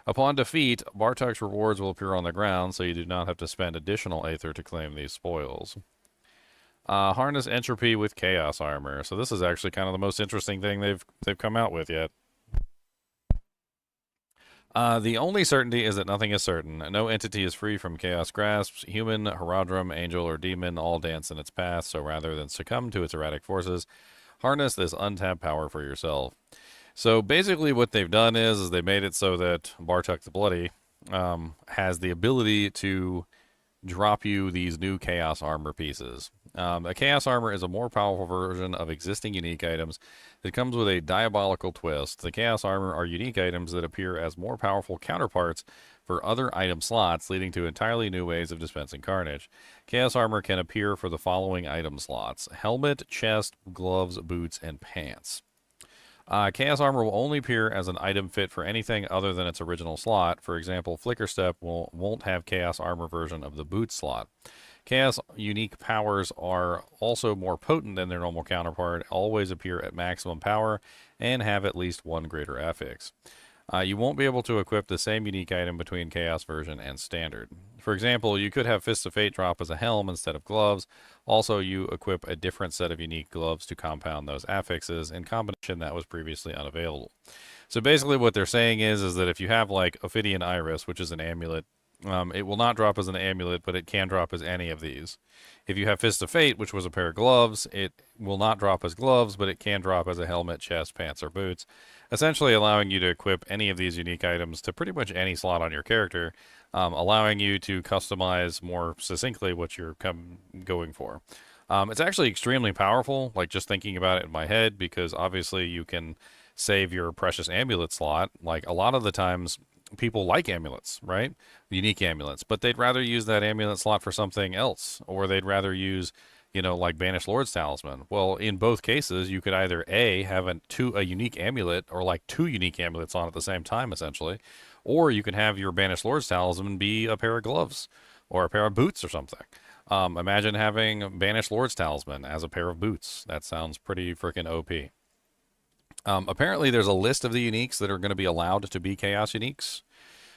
Upon defeat, Bartuk's rewards will appear on the ground, so you do not have to spend additional Aether to claim these spoils. Harness Entropy with Chaos Armor. So this is actually kind of the most interesting thing they've come out with yet. The only certainty is that nothing is certain. No entity is free from chaos grasps. Human, Herodrum, angel, or demon all dance in its path, so rather than succumb to its erratic forces, harness this untapped power for yourself. So basically what they've done is they made it so that Bartuk the Bloody has the ability to drop you these new Chaos Armor pieces. A Chaos Armor is a more powerful version of existing unique items that comes with a diabolical twist. The Chaos Armor are unique items that appear as more powerful counterparts for other item slots, leading to entirely new ways of dispensing carnage. Chaos Armor can appear for the following item slots: helmet, chest, gloves, boots, and pants. Chaos Armor will only appear as an item fit for anything other than its original slot. For example, Flicker Step won't have Chaos Armor version of the boot slot. Chaos unique powers are also more potent than their normal counterpart, always appear at maximum power, and have at least one greater affix. You won't be able to equip the same unique item between Chaos version and Standard. For example, you could have Fists of Fate drop as a helm instead of gloves. Also, you equip a different set of unique gloves to compound those affixes in combination that was previously unavailable. So basically what they're saying is that if you have like Ophidian Iris, which is an amulet, it will not drop as an amulet, but it can drop as any of these. If you have Fist of Fate, which was a pair of gloves, it will not drop as gloves, but it can drop as a helmet, chest, pants, or boots, essentially allowing you to equip any of these unique items to pretty much any slot on your character, allowing you to customize more succinctly what you're going for. It's actually extremely powerful, like just thinking about it in my head, because obviously you can save your precious amulet slot. Like a lot of the times people like amulets, right? Unique amulets, but they'd rather use that amulet slot for something else, or they'd rather use, you know, like Banished Lord's Talisman. Well, in both cases, you could either A, have a unique amulet, or like 2 unique amulets on at the same time, essentially, or you can have your Banished Lord's Talisman be a pair of gloves, or a pair of boots or something. Imagine having Banished Lord's Talisman as a pair of boots. That sounds pretty freaking OP. Apparently, there's a list of the uniques that are going to be allowed to be Chaos uniques.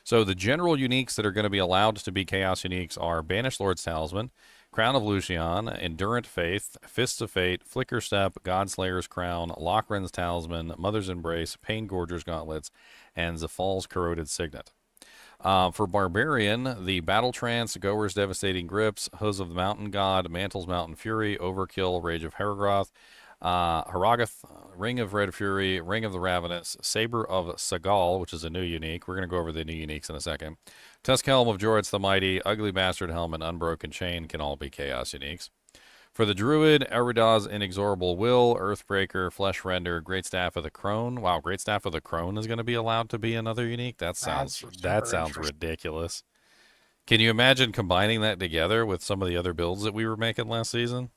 So the general uniques that are going to be allowed to be Chaos uniques are Banished Lord's Talisman, Crown of Lucian, Endurant Faith, Fists of Fate, Flicker Step, Godslayer's Crown, Lochran's Talisman, Mother's Embrace, Pain Gorger's Gauntlets, and Zafal's Corroded Signet. For Barbarian, the Battle Trance, Goer's Devastating Grips, Hooves of the Mountain God, Mantle's Mountain Fury, Overkill, Rage of Heragroth, Haragath, Ring of Red Fury, Ring of the Ravenous, Saber of Sagal, which is a new unique. We're going to go over the new uniques in a second. Tusk Helm of Jorits the Mighty, Ugly Bastard Helm, and Unbroken Chain can all be Chaos uniques. For the Druid, Erida's Inexorable Will, Earthbreaker, Flesh Render, Great Staff of the Crone. Wow, Great Staff of the Crone is going to be allowed to be another unique? That sounds ridiculous. Can you imagine combining that together with some of the other builds that we were making last season?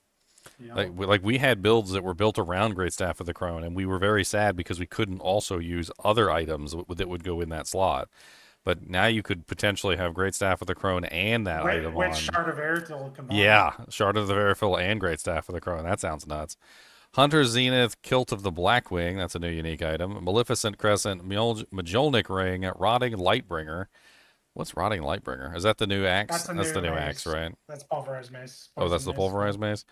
Yeah. Like we had builds that were built around Great Staff of the Crone, and we were very sad because we couldn't also use other items that would go in that slot. But now you could potentially have Great Staff of the Crone and that item on. Shard of Erythil combined. Yeah, Shard of the Verifil and Great Staff of the Crone. That sounds nuts. Hunter's Zenith, Kilt of the Blackwing, that's a new unique item. Maleficent Crescent, Mjolnir Ring, Rotting Lightbringer. What's Rotting Lightbringer? Is that the new axe? That's the new axe, right? That's pulverized mace. Oh, that's the pulverized mace?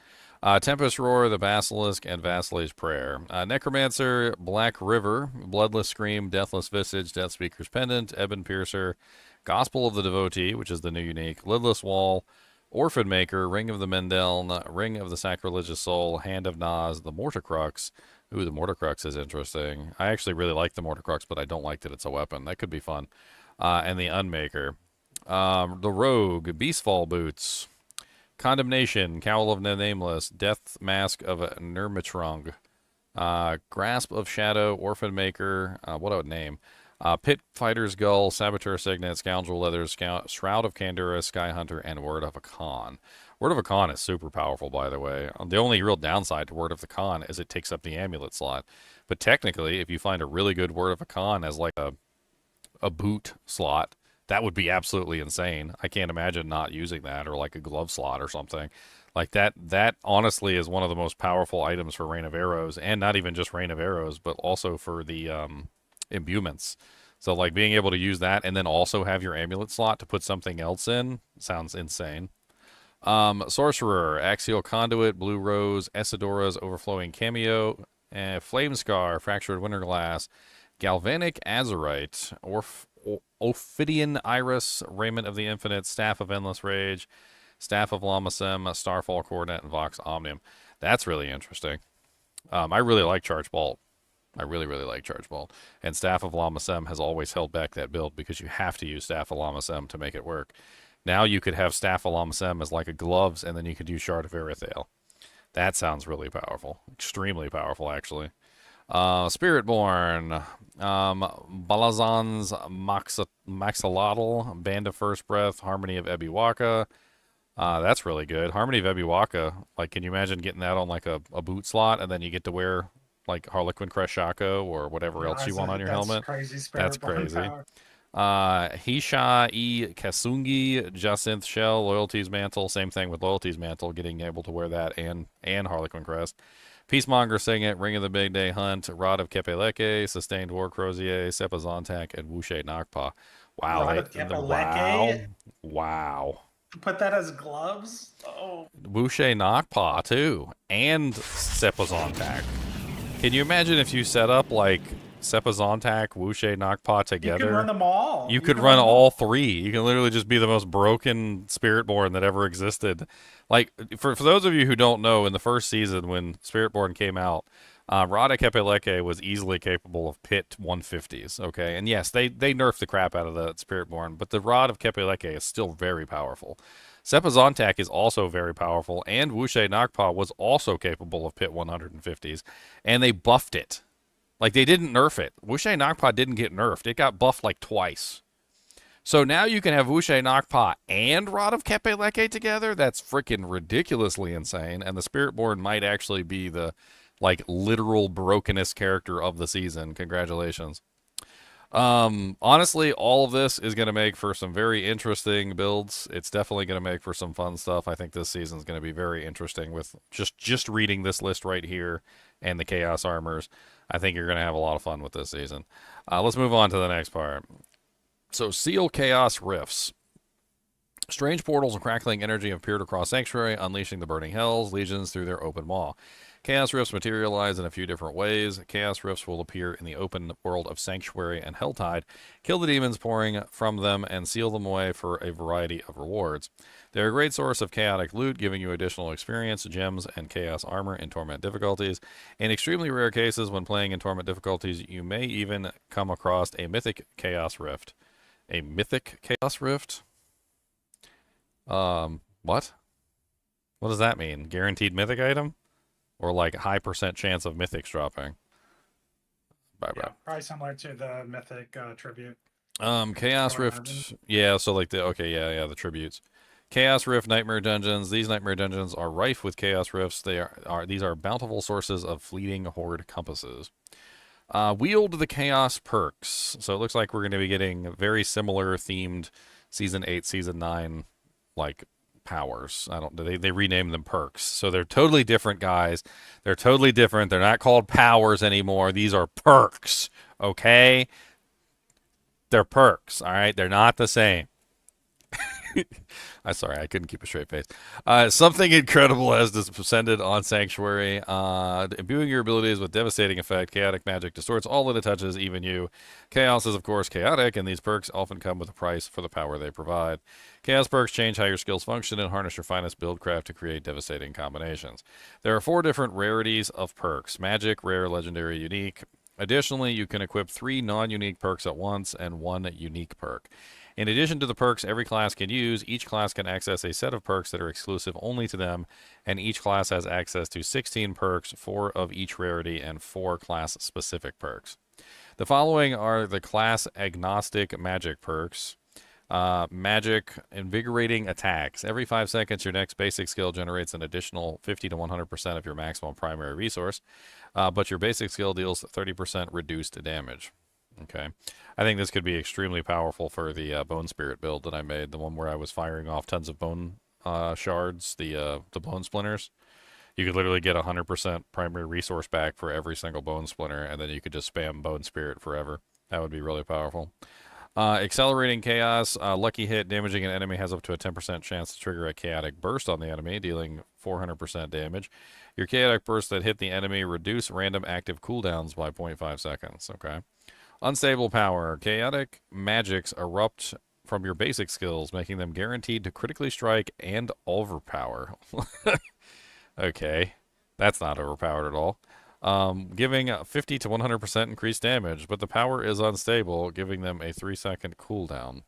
Tempest Roar, the Basilisk, and Vasily's Prayer. Necromancer, Black River, Bloodless Scream, Deathless Visage, Death Speaker's Pendant, Ebon Piercer, Gospel of the Devotee, which is the new unique, Lidless Wall, Orphan Maker, Ring of the Mendeln, Ring of the Sacrilegious Soul, Hand of Naz, the Mortarcrux. Ooh, the Mortarcrux is interesting. I actually really like the Mortarcrux, but I don't like that it's a weapon. That could be fun. And the Unmaker. The Rogue, Beastfall Boots, Condemnation, Cowl of the Nameless, Death Mask of Nirmitrung, Grasp of Shadow, Orphan Maker, what a name. Pit Fighter's Gull, Saboteur Signet, Scoundrel Leather, Shroud of Kandura, Sky Hunter, and Word of a Khan. Word of a Khan is super powerful, by the way. The only real downside to Word of the Khan is it takes up the amulet slot. But technically, if you find a really good Word of a Khan as like a boot slot, that would be absolutely insane. I can't imagine not using that, or like a glove slot or something. Like that honestly is one of the most powerful items for Rain of Arrows, and not even just Rain of Arrows, but also for the imbuements. So like being able to use that and then also have your amulet slot to put something else in sounds insane. Sorcerer, Axial Conduit, Blue Rose, Esidora's Overflowing Cameo, Flame Scar, Fractured Winterglass, Galvanic Azurite, Ophidian Iris, Raiment of the Infinite, Staff of Endless Rage, Staff of Lamasem, Starfall Coronet, and Vox Omnium. That's really interesting. I really like Charge Bolt. I really, really like Charge Bolt. And Staff of Lamasem has always held back that build because you have to use Staff of Lamasem to make it work. Now you could have Staff of Lamasem as like a gloves, and then you could use Shard of Erythale. That sounds really powerful. Extremely powerful, actually. Spiritborn, Balazan's Maxolotl, Band of First Breath, Harmony of Ebiwaka. That's really good. Harmony of Ebiwaka, like, can you imagine getting that on like a boot slot, and then you get to wear like Harlequin Crest Shako or whatever else you want on your helmet? That's crazy. Hisha E Kasungi, Jacinth Shell, Loyalty's Mantle, same thing with Loyalty's Mantle, getting able to wear that and Harlequin Crest. Peacemonger Signet, Ring of the Big Day Hunt, Rod of Kepeleke, Sustained War Crozier, Sepazontak, and Wushe Nakpa. Wow. Rod of Kepeleke? Wow. Put that as gloves? Oh. Wushe Nakpa, too. And Sepazontak. Can you imagine if you set up, like, Sepazontak, Wushe Nakpa together? You can run them all. You could run all three. You can literally just be the most broken Spiritborn that ever existed. Like, for those of you who don't know, in the first season when Spiritborn came out, Rada Kepeleke was easily capable of pit 150s, okay? And yes, they nerfed the crap out of the Spiritborn, but the Rod of Kepeleke is still very powerful. Sepazontak is also very powerful, and Wushe Nakpa was also capable of pit 150s, and they buffed it. Like, they didn't nerf it. Wushe Nakpa didn't get nerfed. It got buffed like twice. So now you can have Wushe Nakpa and Rod of Kepeleke together? That's freaking ridiculously insane, and the Spiritborn might actually be the, like, literal brokenest character of the season. Congratulations. Honestly, all of this is going to make for some very interesting builds. It's definitely going to make for some fun stuff. I think this season is going to be very interesting with just reading this list right here and the Chaos Armors. I think you're going to have a lot of fun with this season. Let's move on to the next part. So, Seal Chaos Rifts. Strange portals and crackling energy have appeared across Sanctuary, unleashing the burning hells, legions through their open maw. Chaos Rifts materialize in a few different ways. Chaos Rifts will appear in the open world of Sanctuary and Helltide, kill the demons pouring from them, and seal them away for a variety of rewards. They're a great source of chaotic loot, giving you additional experience, gems, and chaos armor in Torment difficulties. In extremely rare cases, when playing in Torment difficulties, you may even come across a Mythic Chaos Rift. A Mythic Chaos Rift? What? What does that mean? Guaranteed Mythic item? Or like high % chance of Mythics dropping? Yeah, probably similar to the Mythic tribute. Chaos Rift. Yeah, so like the the tributes. Chaos Rift Nightmare Dungeons. These Nightmare Dungeons are rife with Chaos Rifts. These are bountiful sources of fleeting horde compasses. Wield the Chaos perks. So it looks like we're going to be getting very similar themed Season 8, Season 9 like powers. I don't. They rename them perks. So they're totally different, guys. They're totally different. They're not called powers anymore. These are perks. Okay. They're perks. All right. They're not the same. I'm sorry, I couldn't keep a straight face. Something incredible has descended on Sanctuary. Imbuing your abilities with devastating effect, chaotic magic distorts all that it touches, even you. Chaos is, of course, chaotic, and these perks often come with a price for the power they provide. Chaos perks change how your skills function and harness your finest buildcraft to create devastating combinations. There are 4 different rarities of perks: magic, rare, legendary, unique. Additionally, you can equip 3 non-unique perks at once and 1 unique perk. In addition to the perks every class can use, each class can access a set of perks that are exclusive only to them, and each class has access to 16 perks, 4 of each rarity, and 4 class-specific perks. The following are the class-agnostic magic perks. Magic, invigorating attacks. Every 5 seconds, your next basic skill generates an additional 50 to 100% of your maximum primary resource, but your basic skill deals 30% reduced damage. Okay. I think this could be extremely powerful for the Bone Spirit build that I made, the one where I was firing off tons of bone shards, the bone splinters. You could literally get 100% primary resource back for every single bone splinter, and then you could just spam Bone Spirit forever. That would be really powerful. Accelerating Chaos. Lucky hit. Damaging an enemy has up to a 10% chance to trigger a chaotic burst on the enemy, dealing 400% damage. Your chaotic bursts that hit the enemy reduce random active cooldowns by 0.5 seconds. Okay. Unstable power. Chaotic magics erupt from your basic skills, making them guaranteed to critically strike and overpower. Okay. That's not overpowered at all. Giving 50 to 100% increased damage, but the power is unstable, giving them a 3-second cooldown.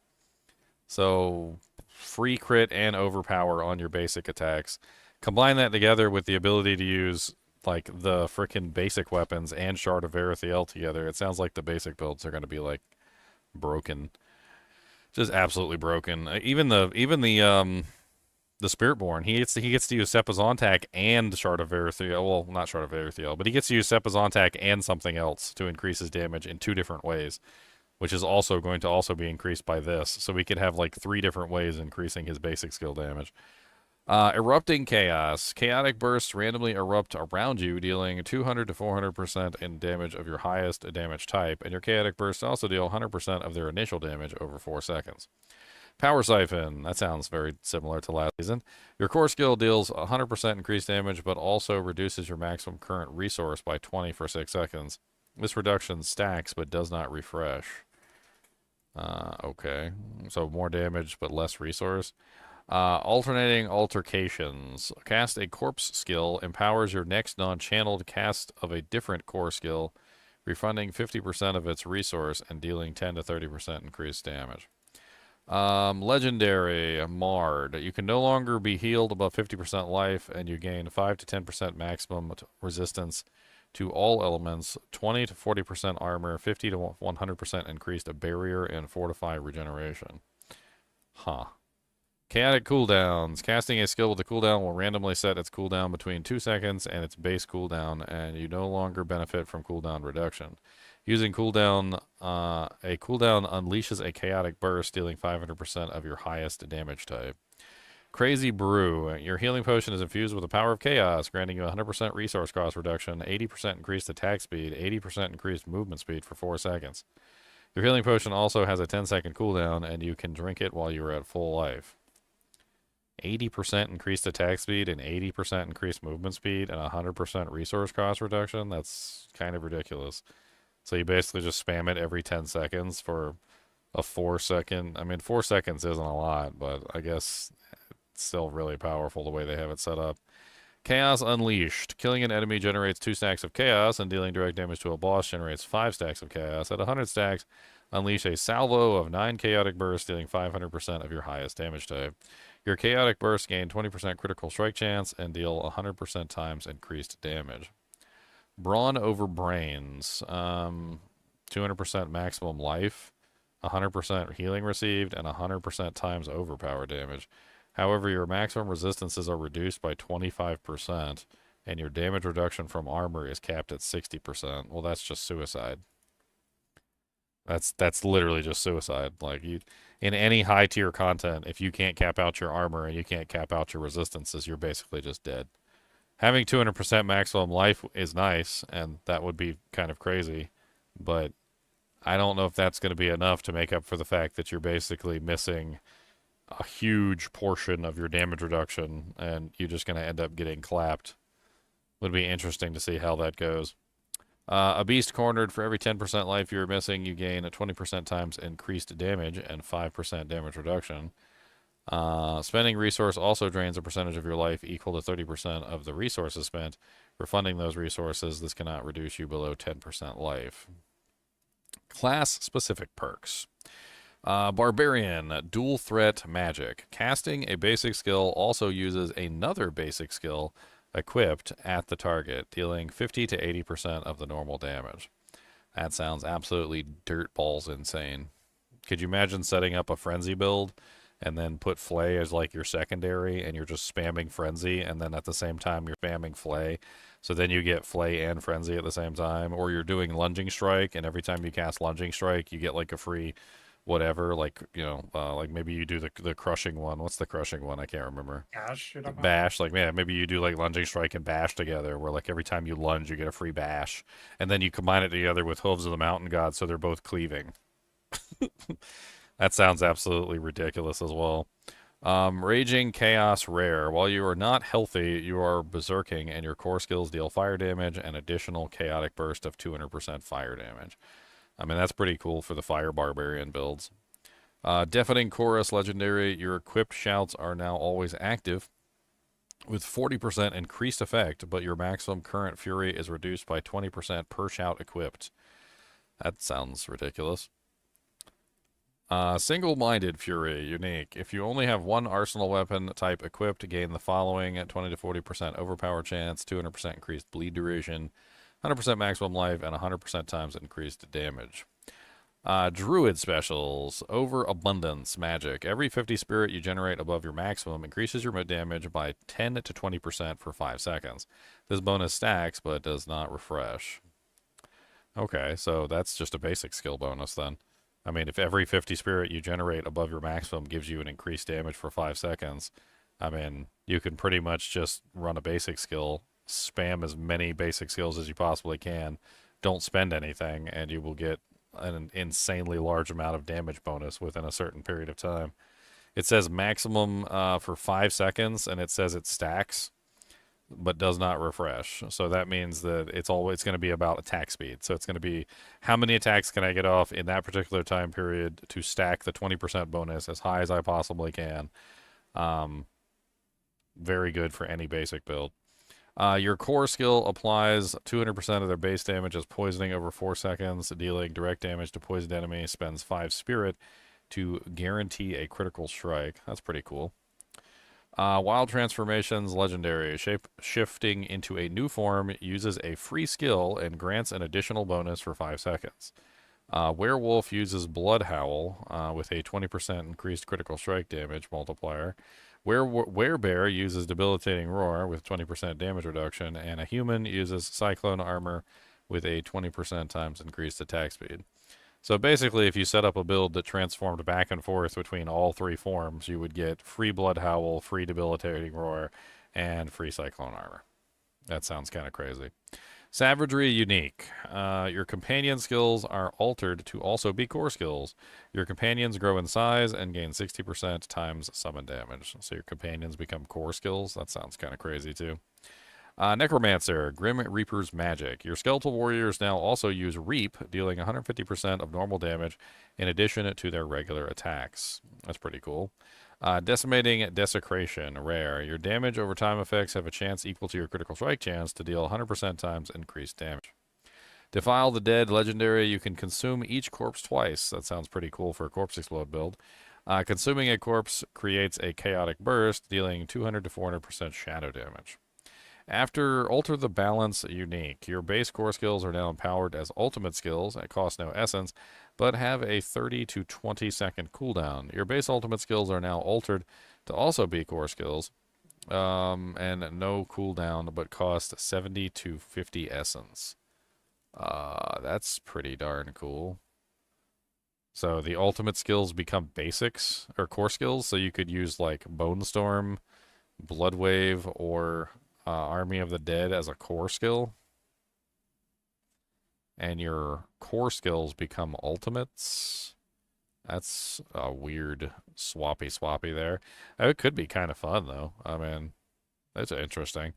So, free crit and overpower on your basic attacks. Combine that together with the ability to use like the frickin' basic weapons and Shard of Verithiel together. It sounds like the basic builds are going to be like broken, just absolutely broken. Even the Spiritborn, he gets to use Sepazontak and Shard of Verithiel. Well, not Shard of Verithiel, but he gets to use Sepazontak and something else to increase his damage in 2 different ways, which is also going to also be increased by this. So we could have like 3 different ways increasing his basic skill damage. Erupting Chaos. Chaotic bursts randomly erupt around you, dealing 200 to 400% in damage of your highest damage type, and your chaotic bursts also deal 100% of their initial damage over 4 seconds. Power Siphon. That sounds very similar to last season. Your core skill deals 100% increased damage, but also reduces your maximum current resource by 20 for 6 seconds. This reduction stacks, but does not refresh. Okay. So more damage, but less resource. Alternating Altercations. Cast a corpse skill empowers your next non-channeled cast of a different core skill, refunding 50% of its resource and dealing 10 to 30% increased damage. Legendary Marred. You can no longer be healed above 50% life, and you gain 5 to 10% maximum resistance to all elements, 20 to 40% armor, 50 to 100% increased barrier, and fortify regeneration. Huh. Chaotic cooldowns. Casting a skill with a cooldown will randomly set its cooldown between 2 seconds and its base cooldown, and you no longer benefit from cooldown reduction. Using cooldown, a cooldown unleashes a chaotic burst, dealing 500% of your highest damage type. Crazy Brew. Your healing potion is infused with the power of chaos, granting you 100% resource cost reduction, 80% increased attack speed, 80% increased movement speed for 4 seconds. Your healing potion also has a 10-second cooldown, and you can drink it while you are at full life. 80% increased attack speed and 80% increased movement speed and 100% resource cost reduction? That's kind of ridiculous. So you basically just spam it every 10 seconds for a 4-second. I mean, 4 seconds isn't a lot, but I guess it's still really powerful the way they have it set up. Chaos Unleashed. Killing an enemy generates 2 stacks of chaos, and dealing direct damage to a boss generates 5 stacks of chaos. At 100 stacks, unleash a salvo of 9 chaotic bursts, dealing 500% of your highest damage type. Your chaotic bursts gain 20% critical strike chance and deal 100% times increased damage. Brawn over Brains. 200% maximum life, 100% healing received, and 100% times overpower damage. However, your maximum resistances are reduced by 25%, and your damage reduction from armor is capped at 60%. Well, that's just suicide. That's literally just suicide. Like you, in any high tier content, if you can't cap out your armor and you can't cap out your resistances, you're basically just dead. Having 200% maximum life is nice, and that would be kind of crazy, but I don't know if that's going to be enough to make up for the fact that you're basically missing a huge portion of your damage reduction, and you're just going to end up getting clapped. Would be interesting to see how that goes. A beast cornered, for every 10% life you're missing, you gain a 20% times increased damage and 5% damage reduction. Spending resource also drains a percentage of your life equal to 30% of the resources spent. For funding those resources, this cannot reduce you below 10% life. Class-specific perks. Barbarian, dual threat magic. Casting a basic skill also uses another basic skill equipped at the target, dealing 50 to 80% of the normal damage. That sounds absolutely dirtballs insane. Could you imagine setting up a frenzy build and then put Flay as like your secondary, and you're just spamming Frenzy, and then at the same time you're spamming Flay, so then you get Flay and Frenzy at the same time, or you're doing Lunging Strike, and every time you cast Lunging Strike, you get like a free whatever, like, you know, like maybe you do the Crushing one. What's the Crushing one? I can't remember. Bash, like, yeah, maybe you do like Lunging Strike and Bash together, where like every time you lunge, you get a free Bash, and then you combine it together with Hooves of the Mountain God, so they're both cleaving. That sounds absolutely ridiculous as well. Raging Chaos Rare. While you are not healthy, you are berserking, and your core skills deal fire damage and additional chaotic burst of 200% fire damage. I mean, that's pretty cool for the Fire Barbarian builds. Deafening Chorus Legendary. Your equipped shouts are now always active with 40% increased effect, but your maximum current fury is reduced by 20% per shout equipped. That sounds ridiculous. Single-minded Fury, unique. If you only have one arsenal weapon type equipped, gain the following: at 20 to 40% overpower chance, 200% increased bleed duration, 100% maximum life, and 100% times increased damage. Druid specials. Overabundance magic. Every 50 spirit you generate above your maximum increases your damage by 10 to 20% for 5 seconds. This bonus stacks, but does not refresh. Okay, so that's just a basic skill bonus then. I mean, if every 50 spirit you generate above your maximum gives you an increased damage for 5 seconds, I mean, you can pretty much just run a basic skill, spam as many basic skills as you possibly can, don't spend anything, and you will get an insanely large amount of damage bonus within a certain period of time. It says maximum for 5 seconds, and it says it stacks, but does not refresh. So that means that it's always going to be about attack speed. So it's going to be how many attacks can I get off in that particular time period to stack the 20% bonus as high as I possibly can. Very good for any basic build. Your core skill applies 200% of their base damage as poisoning over 4 seconds, dealing direct damage to poisoned enemies, spends 5 spirit to guarantee a critical strike. That's pretty cool. Wild Transformations Legendary. Shifting into a new form uses a free skill and grants an additional bonus for 5 seconds. Werewolf uses Blood Howl with a 20% increased critical strike damage multiplier. Werebear uses Debilitating Roar with 20% damage reduction. And a human uses Cyclone Armor with a 20% times increased attack speed. So basically, if you set up a build that transformed back and forth between all 3 forms, you would get free Blood Howl, free Debilitating Roar, and free Cyclone Armor. That sounds kind of crazy. Savagery unique. Your companion skills are altered to also be core skills. Your companions grow in size and gain 60% times summon damage. So your companions become core skills. That sounds kind of crazy too. Necromancer, Grim Reaper's magic. Your skeletal warriors now also use Reap, dealing 150% of normal damage in addition to their regular attacks. That's pretty cool. Decimating Desecration, rare. Your damage over time effects have a chance equal to your critical strike chance to deal 100% times increased damage. Defile the Dead, legendary. You can consume each corpse twice. That sounds pretty cool for a corpse explode build. Consuming a corpse creates a chaotic burst, dealing 200 to 400% shadow damage. After Alter the Balance unique, your base core skills are now empowered as ultimate skills that cost no essence, but have a 30 to 20 second cooldown. Your base ultimate skills are now altered to also be core skills, and no cooldown, but cost 70 to 50 essence. That's pretty darn cool. So the ultimate skills become basics or core skills. So you could use like Bone Storm, Blood Wave, or Army of the Dead as a core skill. And your core skills become ultimates. That's a weird swappy there. It could be kind of fun though. I mean, that's interesting.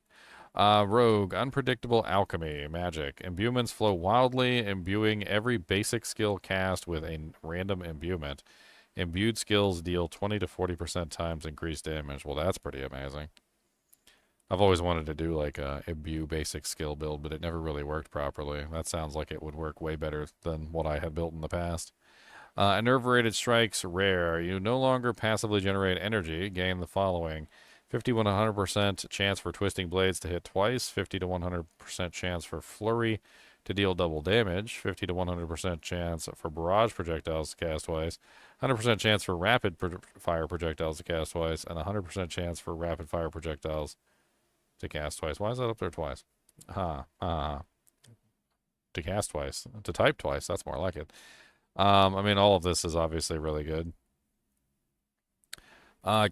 Rogue, unpredictable alchemy, magic. Imbuements flow wildly, imbuing every basic skill cast with a random imbuement. Imbued skills deal 20 to 40% times increased damage. Well, that's pretty amazing. I've always wanted to do like a imbue basic skill build, but it never really worked properly. That sounds like it would work way better than what I had built in the past. Enervated strikes, rare. You no longer passively generate energy. Gain the following. 50 to 100% chance for twisting blades to hit twice. 50 to 100% chance for flurry to deal double damage. 50 to 100% chance for barrage projectiles to cast twice. 100% chance for rapid fire projectiles to cast twice. And 100% chance for rapid fire projectiles to cast twice. Why is that up there twice? To cast twice. To type twice. That's more like it. I mean, all of this is obviously really good.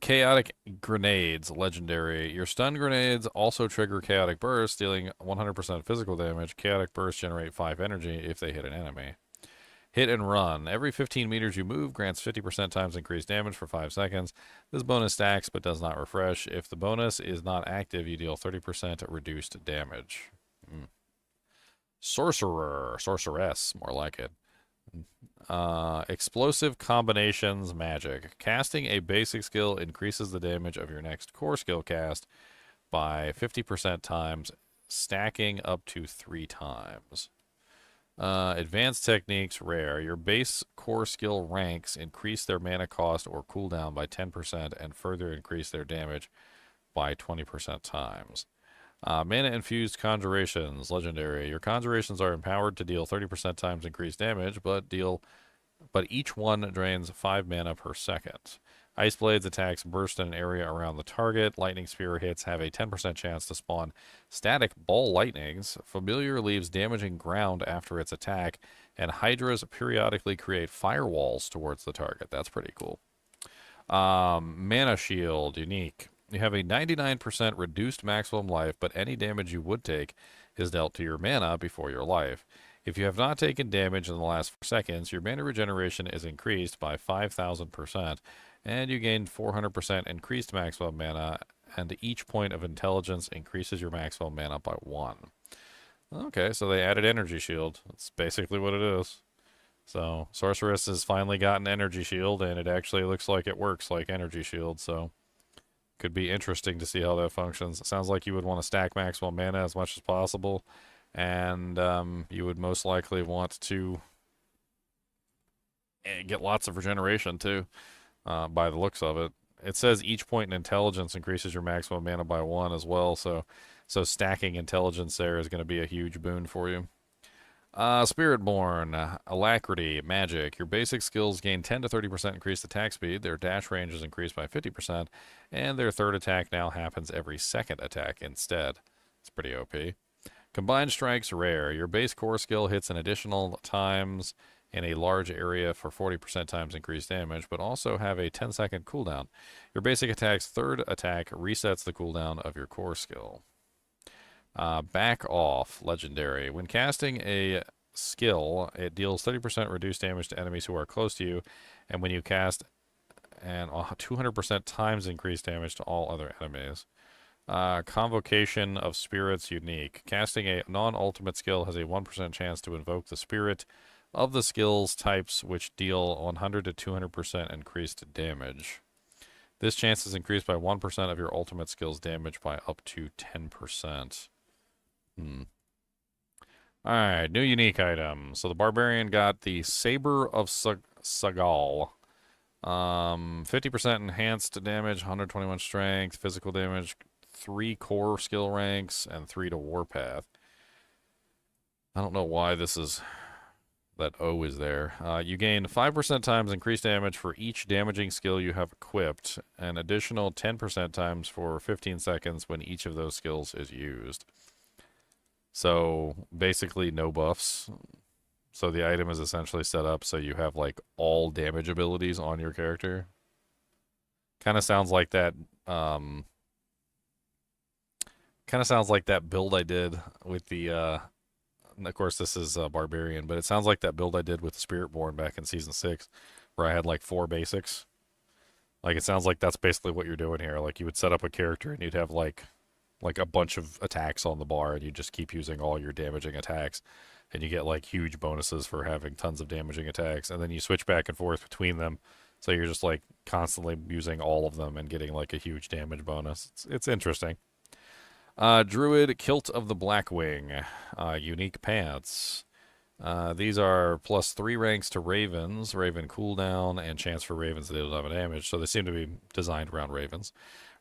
Chaotic grenades, legendary. Your stun grenades also trigger chaotic burst, dealing 100% physical damage. Chaotic bursts generate 5 energy if they hit an enemy. Hit and run. Every 15 meters you move grants 50% times increased damage for 5 seconds. This bonus stacks but does not refresh. If the bonus is not active, you deal 30% reduced damage. Sorcerer, sorceress, more like it. Explosive combinations magic. Casting a basic skill increases the damage of your next core skill cast by 50% times, stacking up to 3 times. Advanced techniques, rare. Your base core skill ranks increase their mana cost or cooldown by 10% and further increase their damage by 20% times. Mana infused conjurations, legendary. Your conjurations are empowered to deal 30% times increased damage, but each one drains 5 mana per second. Ice Blades attacks burst in an area around the target. Lightning Spear hits have a 10% chance to spawn static ball lightnings. Familiar leaves damaging ground after its attack, and Hydras periodically create firewalls towards the target. That's pretty cool. Mana Shield, unique. You have a 99% reduced maximum life, but any damage you would take is dealt to your mana before your life. If you have not taken damage in the last 4 seconds, your mana regeneration is increased by 5,000%, and you gain 400% increased maximum mana, and each point of intelligence increases your maximum mana by 1. Okay, so they added Energy Shield. That's basically what it is. So, Sorceress has finally gotten Energy Shield, and it actually looks like it works like Energy Shield, so could be interesting to see how that functions. It sounds like you would want to stack maximum mana as much as possible, and you would most likely want to get lots of regeneration too, by the looks of it. It says each point in intelligence increases your maximum mana by 1 as well, so stacking intelligence there is going to be a huge boon for you. Spiritborn, Alacrity, Magic. Your basic skills gain 10 to 30% increased attack speed. Their dash range is increased by 50%, and their third attack now happens every second attack instead. It's pretty OP. Combined Strikes, rare. Your base core skill hits an additional times in a large area for 40% times increased damage, but also have a 10-second cooldown. Your basic attack's third attack resets the cooldown of your core skill. Back Off, legendary. When casting a skill, it deals 30% reduced damage to enemies who are close to you, and when you cast, and 200% times increased damage to all other enemies. Convocation of Spirits, unique. Casting a non-ultimate skill has a 1% chance to invoke the spirit of the skills types which deal 100 to 200% increased damage. This chance is increased by 1% of your ultimate skill's damage by up to 10%. Alright, new unique item. So the Barbarian got the Saber of Sagal. 50% enhanced damage, 121 strength, physical damage, 3 core skill ranks, and 3 to Warpath. I don't know why this is... that O is there. You gain 5% times increased damage for each damaging skill you have equipped, an additional 10% times for 15 seconds when each of those skills is used. So, basically no buffs. So the item is essentially set up so you have like all damage abilities on your character. Kind of sounds like that. Kind of sounds like that build I did with the. Of course, this is Barbarian, but it sounds like that build I did with the Spiritborn back in Season 6, where I had like 4 basics. Like, it sounds like that's basically what you're doing here. Like, you would set up a character and you'd have like a bunch of attacks on the bar, and you just keep using all your damaging attacks, and you get like huge bonuses for having tons of damaging attacks, and then you switch back and forth between them, so you're just like constantly using all of them and getting like a huge damage bonus. It's interesting. Druid Kilt of the Blackwing, unique pants. These are +3 ranks to Ravens, Raven cooldown, and chance for Ravens to deal 11 damage, so they seem to be designed around Ravens.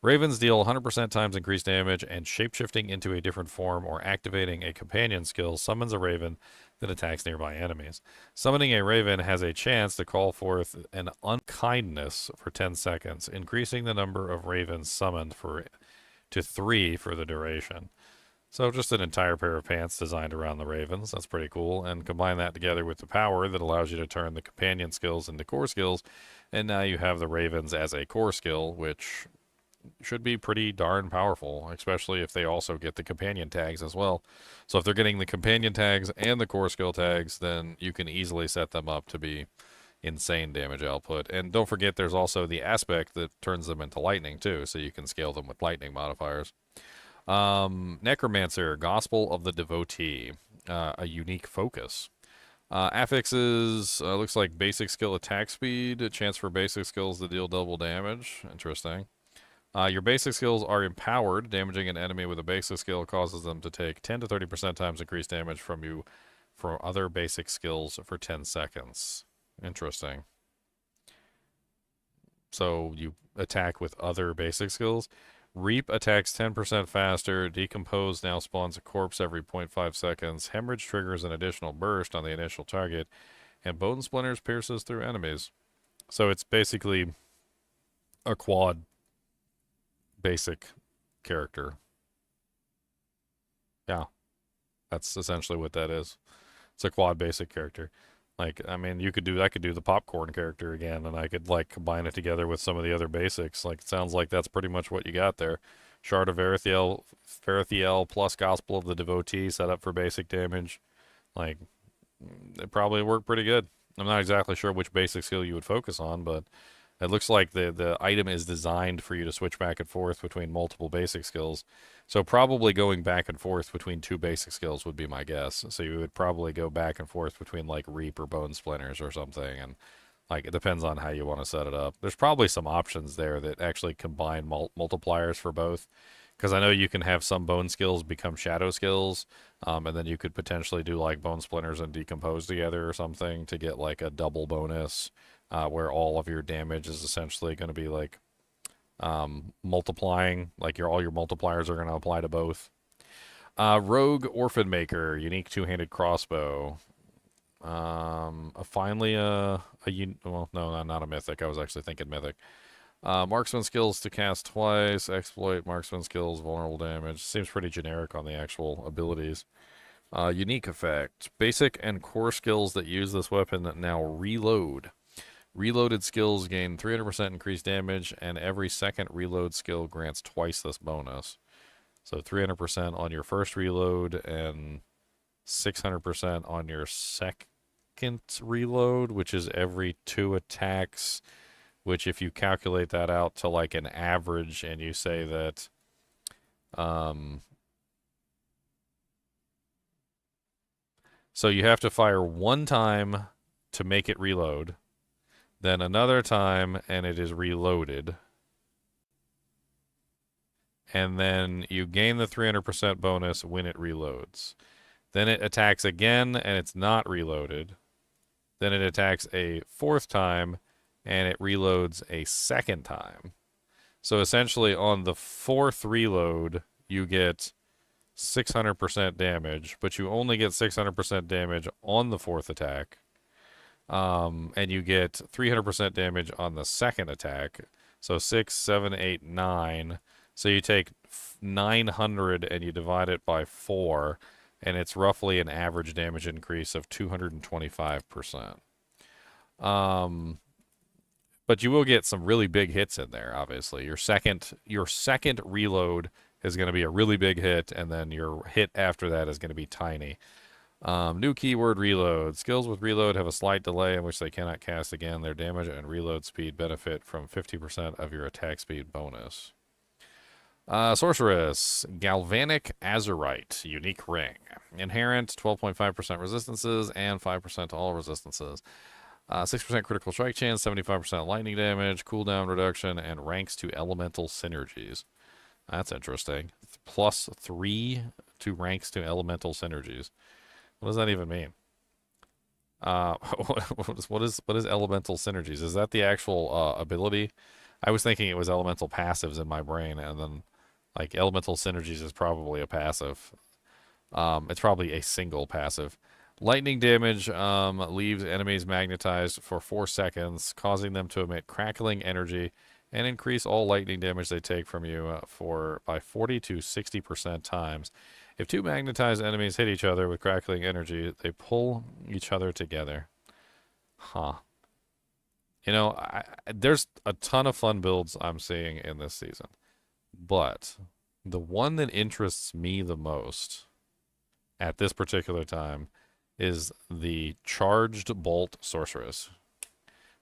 Ravens deal 100% times increased damage, and shapeshifting into a different form or activating a companion skill summons a Raven that attacks nearby enemies. Summoning a Raven has a chance to call forth an unkindness for 10 seconds, increasing the number of Ravens summoned to 3 for the duration. So just an entire pair of pants designed around the Ravens. That's pretty cool. And combine that together with the power that allows you to turn the companion skills into core skills. And now you have the Ravens as a core skill, which should be pretty darn powerful, especially if they also get the companion tags as well. So if they're getting the companion tags and the core skill tags, then you can easily set them up to be insane damage output. And don't forget, there's also the aspect that turns them into lightning too, so you can scale them with lightning modifiers. Necromancer, Gospel of the Devotee, a unique focus. Affixes, looks like basic skill attack speed, a chance for basic skills to deal double damage. Interesting. Your basic skills are empowered. Damaging an enemy with a basic skill causes them to take 10 to 30% times increased damage from you for other basic skills for 10 seconds. Interesting. So you attack with other basic skills. Reap attacks 10% faster. Decompose now spawns a corpse every 0.5 seconds. Hemorrhage triggers an additional burst on the initial target. And Bone Splinters pierces through enemies. So it's basically a quad basic character. Yeah. That's essentially what that is. It's a quad basic character. Like, I mean, I could do the popcorn character again, and I could, like, combine it together with some of the other basics. Like, it sounds like that's pretty much what you got there. Shard of Verithiel plus Gospel of the Devotee set up for basic damage. Like, it probably worked pretty good. I'm not exactly sure which basic skill you would focus on, but it looks like the item is designed for you to switch back and forth between multiple basic skills. So probably going back and forth between 2 basic skills would be my guess. So you would probably go back and forth between like Reap or Bone Splinters or something. And like, it depends on how you want to set it up. There's probably some options there that actually combine multipliers for both. Because I know you can have some bone skills become shadow skills. And then you could potentially do like Bone Splinters and Decompose together or something to get like a double bonus. Where all of your damage is essentially going to be like multiplying, like all your multipliers are going to apply to both. Rogue Orphan Maker, unique 2-handed crossbow. Finally well, no, not a mythic. I was actually thinking mythic. Marksman skills to cast twice. Exploit marksman skills, vulnerable damage. Seems pretty generic on the actual abilities. Unique effect. Basic and core skills that use this weapon now reload. Reloaded skills gain 300% increased damage, and every second reload skill grants twice this bonus. So 300% on your first reload and 600% on your second reload, which is every 2 attacks, which if you calculate that out to like an average and you say that so you have to fire 1 time to make it reload, then another time and it is reloaded, and then you gain the 300% bonus when it reloads. Then it attacks again and it's not reloaded. Then it attacks a 4th time and it reloads a 2nd time. So essentially on the 4th reload you get 600% damage, but you only get 600% damage on the 4th attack. And you get 300% damage on the 2nd attack. So 6, 7, 8, 9. So you take 900 and you divide it by 4, and it's roughly an average damage increase of 225%. But you will get some really big hits in there, obviously. Your second reload is going to be a really big hit, and then your hit after that is going to be tiny. New keyword, reload. Skills with reload have a slight delay in which they cannot cast again. Their damage and reload speed benefit from 50% of your attack speed bonus. Sorceress, Galvanic Azurite, unique ring. Inherent, 12.5% resistances and 5% to all resistances. 6% critical strike chance, 75% lightning damage, cooldown reduction, and ranks to elemental synergies. That's interesting. +3 to ranks to elemental synergies. What does that even mean? What is elemental synergies? Is that the actual ability? I was thinking it was elemental passives in my brain, and then like elemental synergies is probably a passive. It's probably a single passive. Lightning damage leaves enemies magnetized for 4 seconds, causing them to emit crackling energy and increase all lightning damage they take from you by 40 to 60% times. If two magnetized enemies hit each other with crackling energy, they pull each other together. Huh. You know, there's a ton of fun builds I'm seeing in this season. But the one that interests me the most at this particular time is the Charged Bolt Sorceress.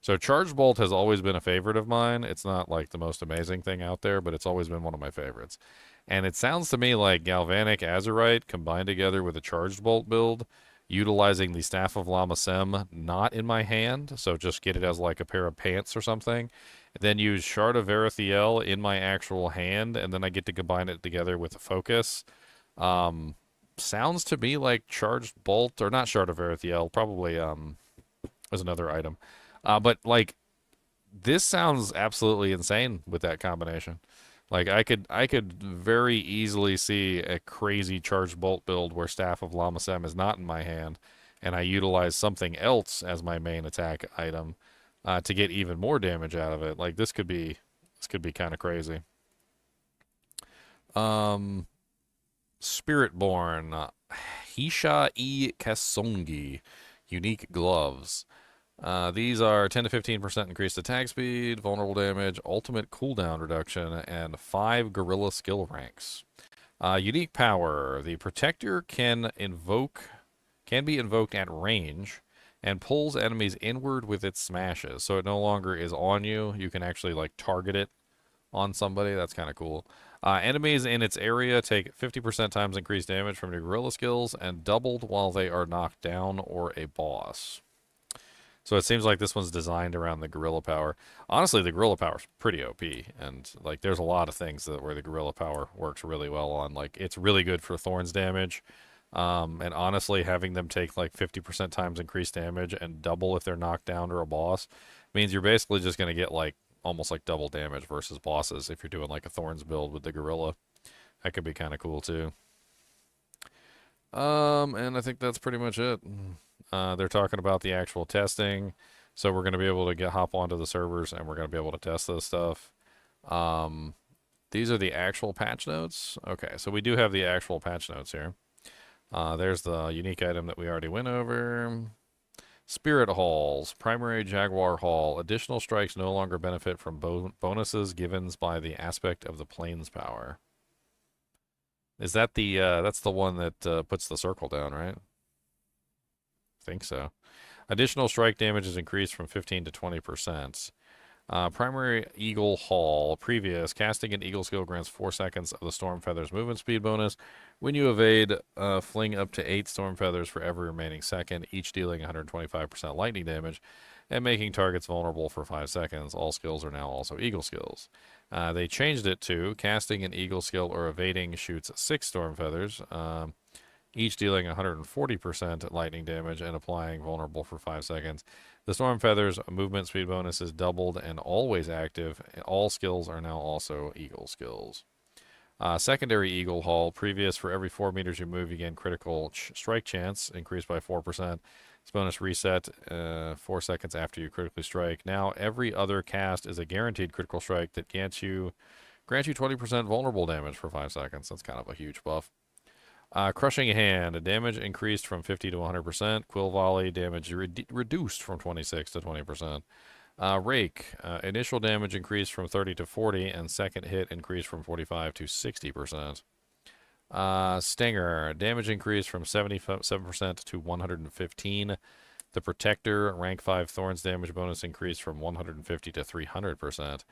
So Charged Bolt has always been a favorite of mine. It's not like the most amazing thing out there, but it's always been one of my favorites. And it sounds to me like Galvanic Azurite combined together with a Charged Bolt build, utilizing the Staff of Lama Sem not in my hand, so just get it as like a pair of pants or something. Then use Shard of Verithiel in my actual hand, and then I get to combine it together with a focus. Sounds to me like Charged Bolt, or not Shard of Verithiel, probably was another item. But like this sounds absolutely insane with that combination. Like I could very easily see a crazy Charged Bolt build where Staff of Lama Sem is not in my hand, and I utilize something else as my main attack item to get even more damage out of it. Like this could be kind of crazy. Spiritborn, Hisha E Kasongi, unique gloves. These are 10 to 15% increased attack speed, vulnerable damage, ultimate cooldown reduction, and 5 gorilla skill ranks. Unique power. The protector can be invoked at range and pulls enemies inward with its smashes. So it no longer is on you. You can actually like target it on somebody. That's kind of cool. Enemies in its area take 50% times increased damage from your gorilla skills and doubled while they are knocked down or a boss. So it seems like this one's designed around the gorilla power. Honestly, the gorilla power is pretty OP, and like there's a lot of things where the gorilla power works really well on. Like it's really good for thorns damage, and honestly, having them take like 50% times increased damage and double if they're knocked down or a boss means you're basically just going to get like almost like double damage versus bosses if you're doing like a thorns build with the gorilla. That could be kind of cool too. And I think that's pretty much it. They're talking about the actual testing, so we're going to be able to hop onto the servers and we're going to be able to test this stuff. These are the actual patch notes. Okay, so we do have the actual patch notes here. There's the unique item that we already went over. Spirit Halls, Primary Jaguar Hall. Additional strikes no longer benefit from bonuses given by the aspect of the planes power. Is that the, that's the one that puts the circle down, right? I think so. Additional strike damage is increased from 15 to 20%. Primary Eagle Hall. Previous. Casting an Eagle skill grants 4 seconds of the Storm Feather's movement speed bonus. When you evade, fling up to 8 Storm Feathers for every remaining second, each dealing 125% lightning damage and making targets vulnerable for 5 seconds. All skills are now also Eagle skills. They changed it to casting an Eagle skill or evading shoots 6 Storm Feathers, each dealing 140% lightning damage and applying vulnerable for 5 seconds. The Storm Feather's movement speed bonus is doubled and always active. All skills are now also Eagle skills. Secondary Eagle Hall. Previous, for every 4 meters you move, you gain critical strike chance, increased by 4%. This bonus reset 4 seconds after you critically strike. Now, every other cast is a guaranteed critical strike that grants you 20% vulnerable damage for 5 seconds. That's kind of a huge buff. Crushing Hand, damage increased from 50 to 100%. Quill Volley, damage reduced from 26 to 20%. Rake, initial damage increased from 30 to 40, and second hit increased from 45 to 60%. Stinger, damage increased from 77% to 115. The Protector, rank 5 Thorns damage bonus increased from 150 to 300%.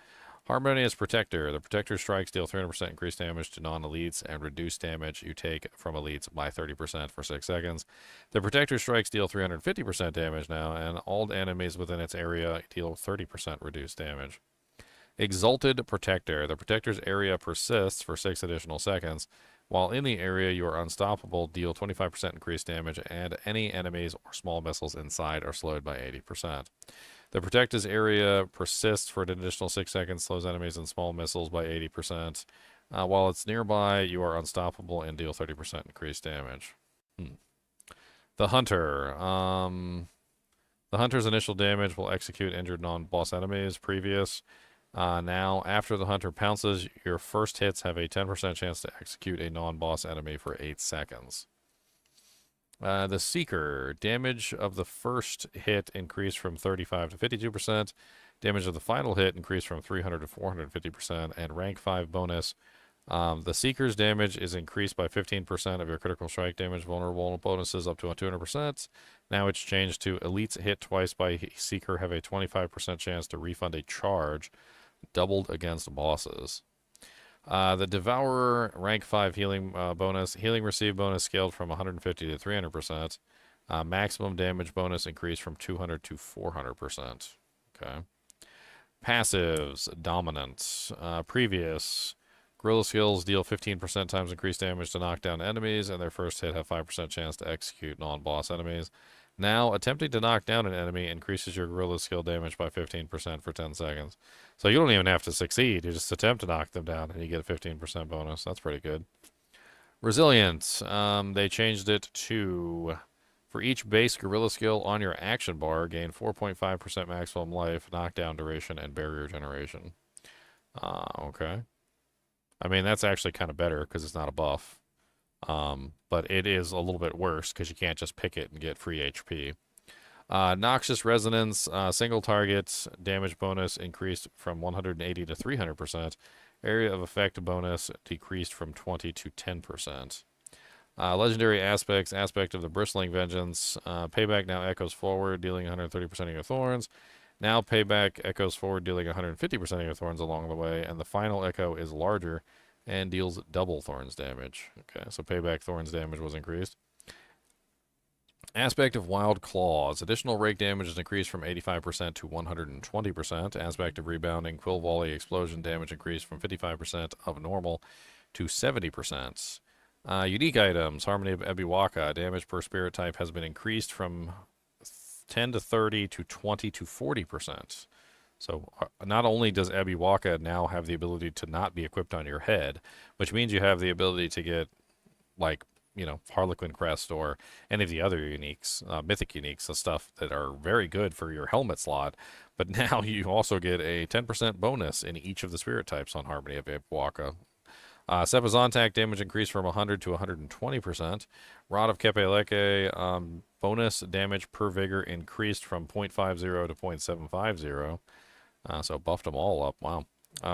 Harmonious Protector. The Protector strikes deal 300% increased damage to non-elites and reduce damage you take from elites by 30% for 6 seconds. The Protector strikes deal 350% damage now, and all enemies within its area deal 30% reduced damage. Exalted Protector. The Protector's area persists for 6 additional seconds. While in the area, you are unstoppable, deal 25% increased damage, and any enemies or small missiles inside are slowed by 80%. The Protector's area persists for an additional 6 seconds, slows enemies and small missiles by 80%. While it's nearby, you are unstoppable and deal 30% increased damage. The Hunter. The Hunter's initial damage will execute injured non-boss enemies. Previous. Now, after the Hunter pounces, your first hits have a 10% chance to execute a non-boss enemy for 8 seconds. The Seeker, damage of the first hit increased from 35 to 52%. Damage of the final hit increased from 300 to 450%. And rank 5 bonus. The Seeker's damage is increased by 15% of your critical strike damage. Vulnerable bonuses up to 200%. Now it's changed to elites hit twice by Seeker have a 25% chance to refund a charge, doubled against bosses. The Devourer, rank 5 healing bonus. Healing received bonus scaled from 150 to 300%. Maximum damage bonus increased from 200 to 400%. Okay. Passives, Dominance. Previous. Guerrilla skills deal 15% times increased damage to knock down enemies, and their first hit have 5% chance to execute non-boss enemies. Now, attempting to knock down an enemy increases your guerrilla skill damage by 15% for 10 seconds. So you don't even have to succeed. You just attempt to knock them down, and you get a 15% bonus. That's pretty good. Resilient. They changed it to, for each base guerrilla skill on your action bar, gain 4.5% maximum life, knockdown duration, and barrier generation. Okay. I mean, that's actually kind of better because it's not a buff. But it is a little bit worse because you can't just pick it and get free HP. Noxious Resonance, single target damage bonus increased from 180 to 300%. Area of effect bonus decreased from 20 to 10%. Legendary aspects, aspect of the Bristling Vengeance. Payback now echoes forward, dealing 130% of your thorns. Now payback echoes forward, dealing 150% of your thorns along the way, and the final echo is larger and deals double thorns damage. Okay, so payback thorns damage was increased. Aspect of Wild Claws. Additional rake damage is increased from 85% to 120%. Aspect of Rebounding. Quill Volley explosion damage increased from 55% of normal to 70%. Unique items. Harmony of Ebiwaka. Damage per spirit type has been increased from 10 to 30 to 20 to 40%. So not only does Ebiwaka now have the ability to not be equipped on your head, which means you have the ability to get, like, you know, Harlequin Crest or any of the other uniques, mythic uniques, the stuff that are very good for your helmet slot, but now you also get a 10% bonus in each of the spirit types on Harmony of Ebiwaka. Sepazontak damage increased from 100 to 120%. Rod of Kepeleke, bonus damage per vigor increased from 0.50 to 0.750. So buffed them all up. Wow.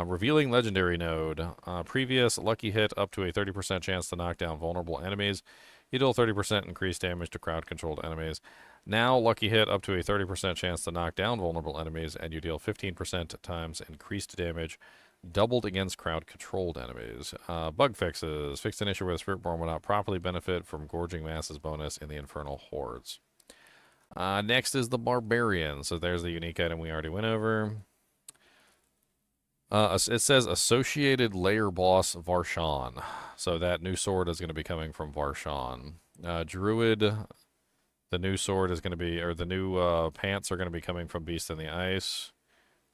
Revealing Legendary Node. Previous lucky hit up to a 30% chance to knock down vulnerable enemies. You deal 30% increased damage to crowd-controlled enemies. Now lucky hit up to a 30% chance to knock down vulnerable enemies, and you deal 15% times increased damage, doubled against crowd-controlled enemies. Bug fixes. Fixed an issue where the Spiritborn will not properly benefit from Gorging Masses bonus in the Infernal Hordes. Next is the Barbarian. So there's the unique item we already went over. It says Associated Layer Boss Varshan. So that new sword is going to be coming from Varshan. Druid, the new sword is going to be, or the new pants are going to be coming from Beast in the Ice.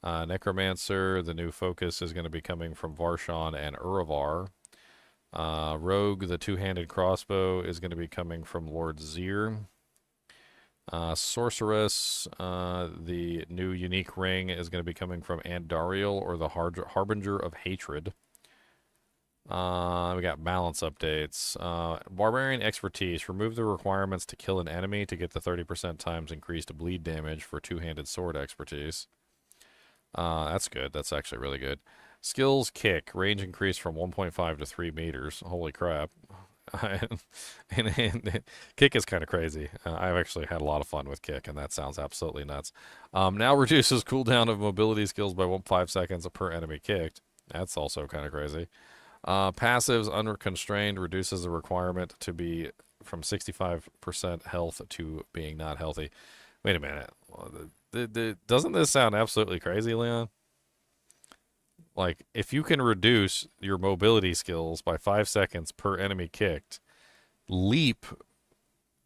Necromancer, the new focus is going to be coming from Varshan and Uravar. Rogue, the two-handed crossbow, is going to be coming from Lord Zir. Sorceress, the new unique ring is going to be coming from Andariel, or the Harbinger of Hatred. We got balance updates. Barbarian expertise. Remove the requirements to kill an enemy to get the 30% times increased bleed damage for two-handed sword expertise. That's good. That's actually really good. Skills kick. Range increased from 1.5 to 3 meters. Holy crap. and kick is kind of crazy. I've actually had a lot of fun with kick, and that sounds absolutely nuts. Now reduces cooldown of mobility skills by 5 seconds per enemy kicked. That's also kind of crazy. Passives unconstrained reduces the requirement to be from 65% health to being not healthy. Wait a minute. Doesn't this sound absolutely crazy, Leon? Like, if you can reduce your mobility skills by 5 seconds per enemy kicked, leap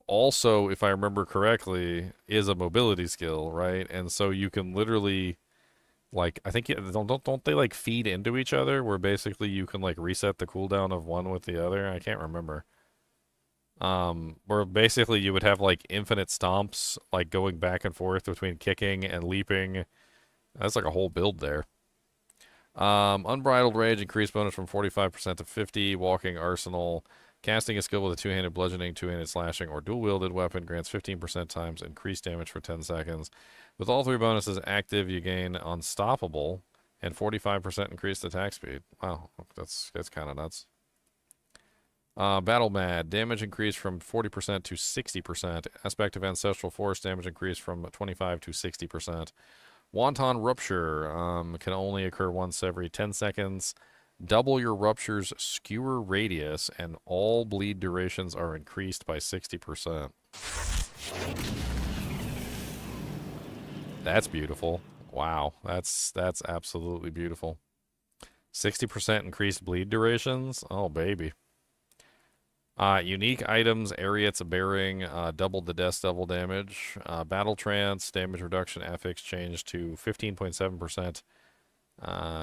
also, if I remember correctly, is a mobility skill, right? And so you can literally, like, I think don't they like feed into each other, where basically you can like reset the cooldown of one with the other? I can't remember. Where basically you would have like infinite stomps, like going back and forth between kicking and leaping. That's like a whole build there. Unbridled Rage, increased bonus from 45% to 50. Walking Arsenal. Casting a skill with a two-handed bludgeoning, two-handed slashing, or dual-wielded weapon grants 15% times increased damage for 10 seconds. With all 3 bonuses active, you gain Unstoppable and 45% increased attack speed. Wow, that's kind of nuts. Battle Mad. Damage increased from 40% to 60%. Aspect of Ancestral Force. Damage increased from 25 to 60%. Wanton Rupture can only occur once every 10 seconds. Double your rupture's skewer radius, and all bleed durations are increased by 60%. That's beautiful. Wow, that's absolutely beautiful. 60% increased bleed durations? Oh, baby. Unique items, Ariat's Bearing, doubled the Death Devil damage. Battle Trance, damage reduction affix changed to 15.7%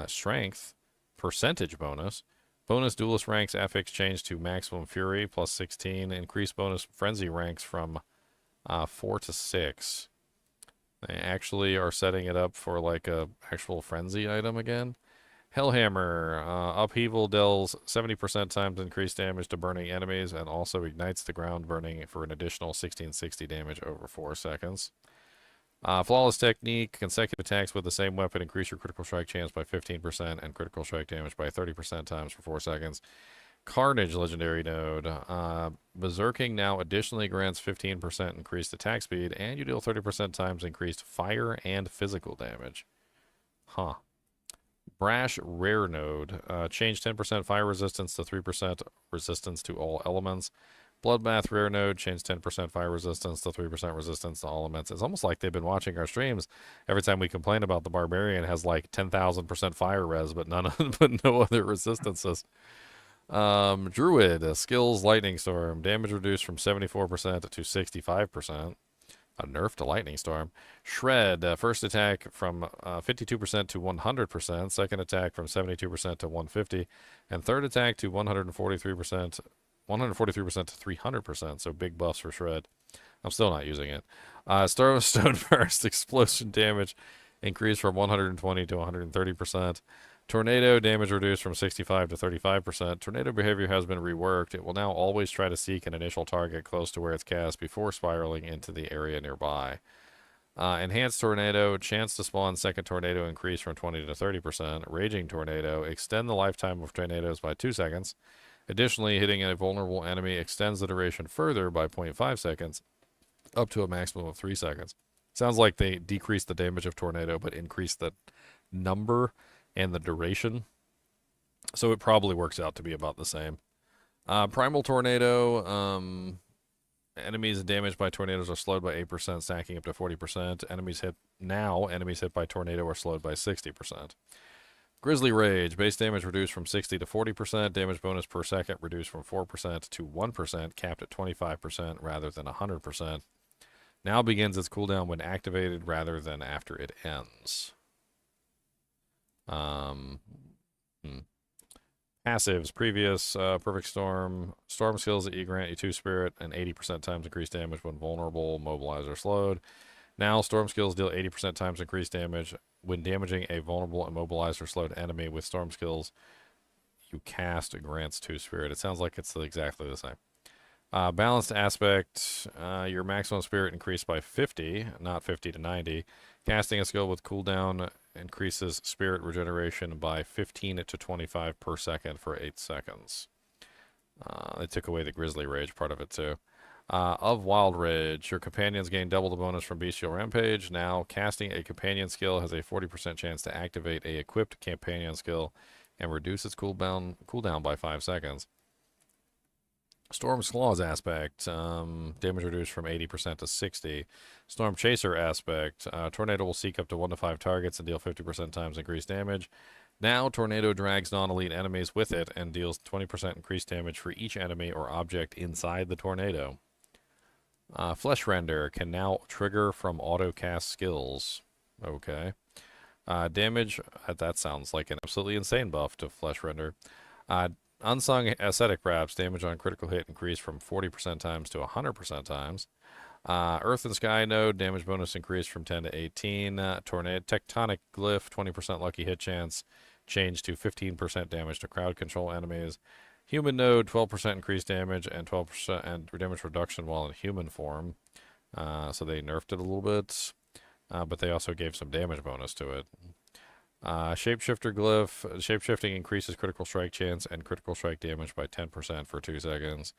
strength, percentage bonus. Bonus Duelist ranks affix changed to maximum fury, plus 16. Increased bonus frenzy ranks from 4 to 6. They actually are setting it up for like a actual frenzy item again. Hellhammer, Upheaval deals 70% times increased damage to burning enemies and also ignites the ground burning for an additional 1660 damage over 4 seconds. Flawless Technique, consecutive attacks with the same weapon increase your critical strike chance by 15% and critical strike damage by 30% times for 4 seconds. Carnage legendary node. Berserking now additionally grants 15% increased attack speed, and you deal 30% times increased fire and physical damage. Huh. Brash Rare Node. Change 10% fire resistance to 3% resistance to all elements. Bloodbath Rare Node. Change 10% fire resistance to 3% resistance to all elements. It's almost like they've been watching our streams. Every time we complain about the Barbarian has like 10,000% fire res, but but no other resistances. Druid. Skills Lightning Storm. Damage reduced from 74% to 65%. A nerf to Lightning Storm. Shred, first attack from 52% to 100%, second attack from 72% to 150, and third attack to 143% to 300%, so big buffs for Shred. I'm still not using it. Stoneburst, explosion damage increased from 120 to 130%. Tornado, damage reduced from 65 to 35%. Tornado behavior has been reworked. It will now always try to seek an initial target close to where it's cast before spiraling into the area nearby. Enhanced Tornado, chance to spawn second tornado increased from 20 to 30%. Raging Tornado, extend the lifetime of tornadoes by 2 seconds. Additionally, hitting a vulnerable enemy extends the duration further by 0.5 seconds, up to a maximum of 3 seconds. Sounds like they decreased the damage of tornado, but increased the number and the duration. So it probably works out to be about the same. Primal Tornado. Enemies damaged by tornadoes are slowed by 8%, stacking up to 40%. Enemies hit by tornado are slowed by 60%. Grizzly Rage. Base damage reduced from 60 to 40%. Damage bonus per second reduced from 4% to 1%, capped at 25% rather than 100%. Now begins its cooldown when activated rather than after it ends. Passives. Previous Perfect Storm. Storm skills that you grant you 2 spirit and 80% times increased damage when vulnerable, mobilized, or slowed. Now, Storm skills deal 80% times increased damage when damaging a vulnerable, immobilized, or slowed enemy with Storm skills. you cast grants 2 spirit. It sounds like it's exactly the same. Balanced aspect, your maximum spirit increased by 50, not 50 to 90. Casting a skill with cooldown increases spirit regeneration by 15 to 25 per second for 8 seconds. They took away the Grizzly Rage part of it too. Of Wild Rage, your companions gain double the bonus from Bestial Rampage. Now, casting a companion skill has a 40% chance to activate a equipped companion skill and reduce its cooldown by 5 seconds. Storm's Claws aspect, damage reduced from 80% to 60. Storm Chaser aspect, Tornado will seek up to 1 to 5 targets and deal 50% times increased damage. Now, Tornado drags non-elite enemies with it and deals 20% increased damage for each enemy or object inside the tornado. Flesh Render can now trigger from auto-cast skills. Okay. Damage, that sounds like an absolutely insane buff to Flesh Render. Unsung Ascetic Wraps, damage on critical hit increased from 40% times to 100% times. Earth and Sky Node, damage bonus increased from 10 to 18. Tornado Tectonic Glyph, 20% lucky hit chance, changed to 15% damage to crowd control enemies. Human Node, 12% increased damage and 12% and damage reduction while in human form. So they nerfed it a little bit, but they also gave some damage bonus to it. Shapeshifter Glyph, shapeshifting increases critical strike chance and critical strike damage by 10% for 2 seconds.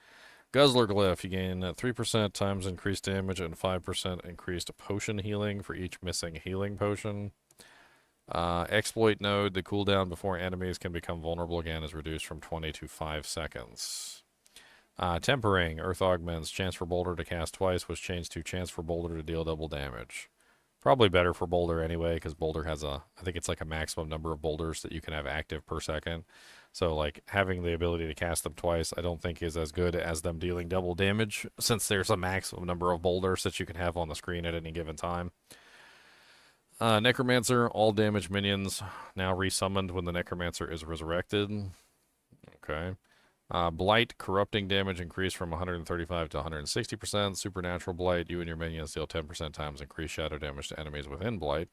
Guzzler Glyph, you gain 3% times increased damage and 5% increased potion healing for each missing healing potion. Exploit Node, the cooldown before enemies can become vulnerable again is reduced from 20 to 5 seconds. Tempering, Earth Augments, chance for Boulder to cast twice was changed to chance for Boulder to deal double damage. Probably better for Boulder anyway, because Boulder has I think it's like a maximum number of boulders that you can have active per second. So, like, having the ability to cast them twice, I don't think is as good as them dealing double damage, since there's a maximum number of boulders that you can have on the screen at any given time. Necromancer, all damage minions now resummoned when the Necromancer is resurrected. Okay. Blight, corrupting damage increased from 135 to 160%. Supernatural Blight, you and your minions deal 10% times increased shadow damage to enemies within Blight.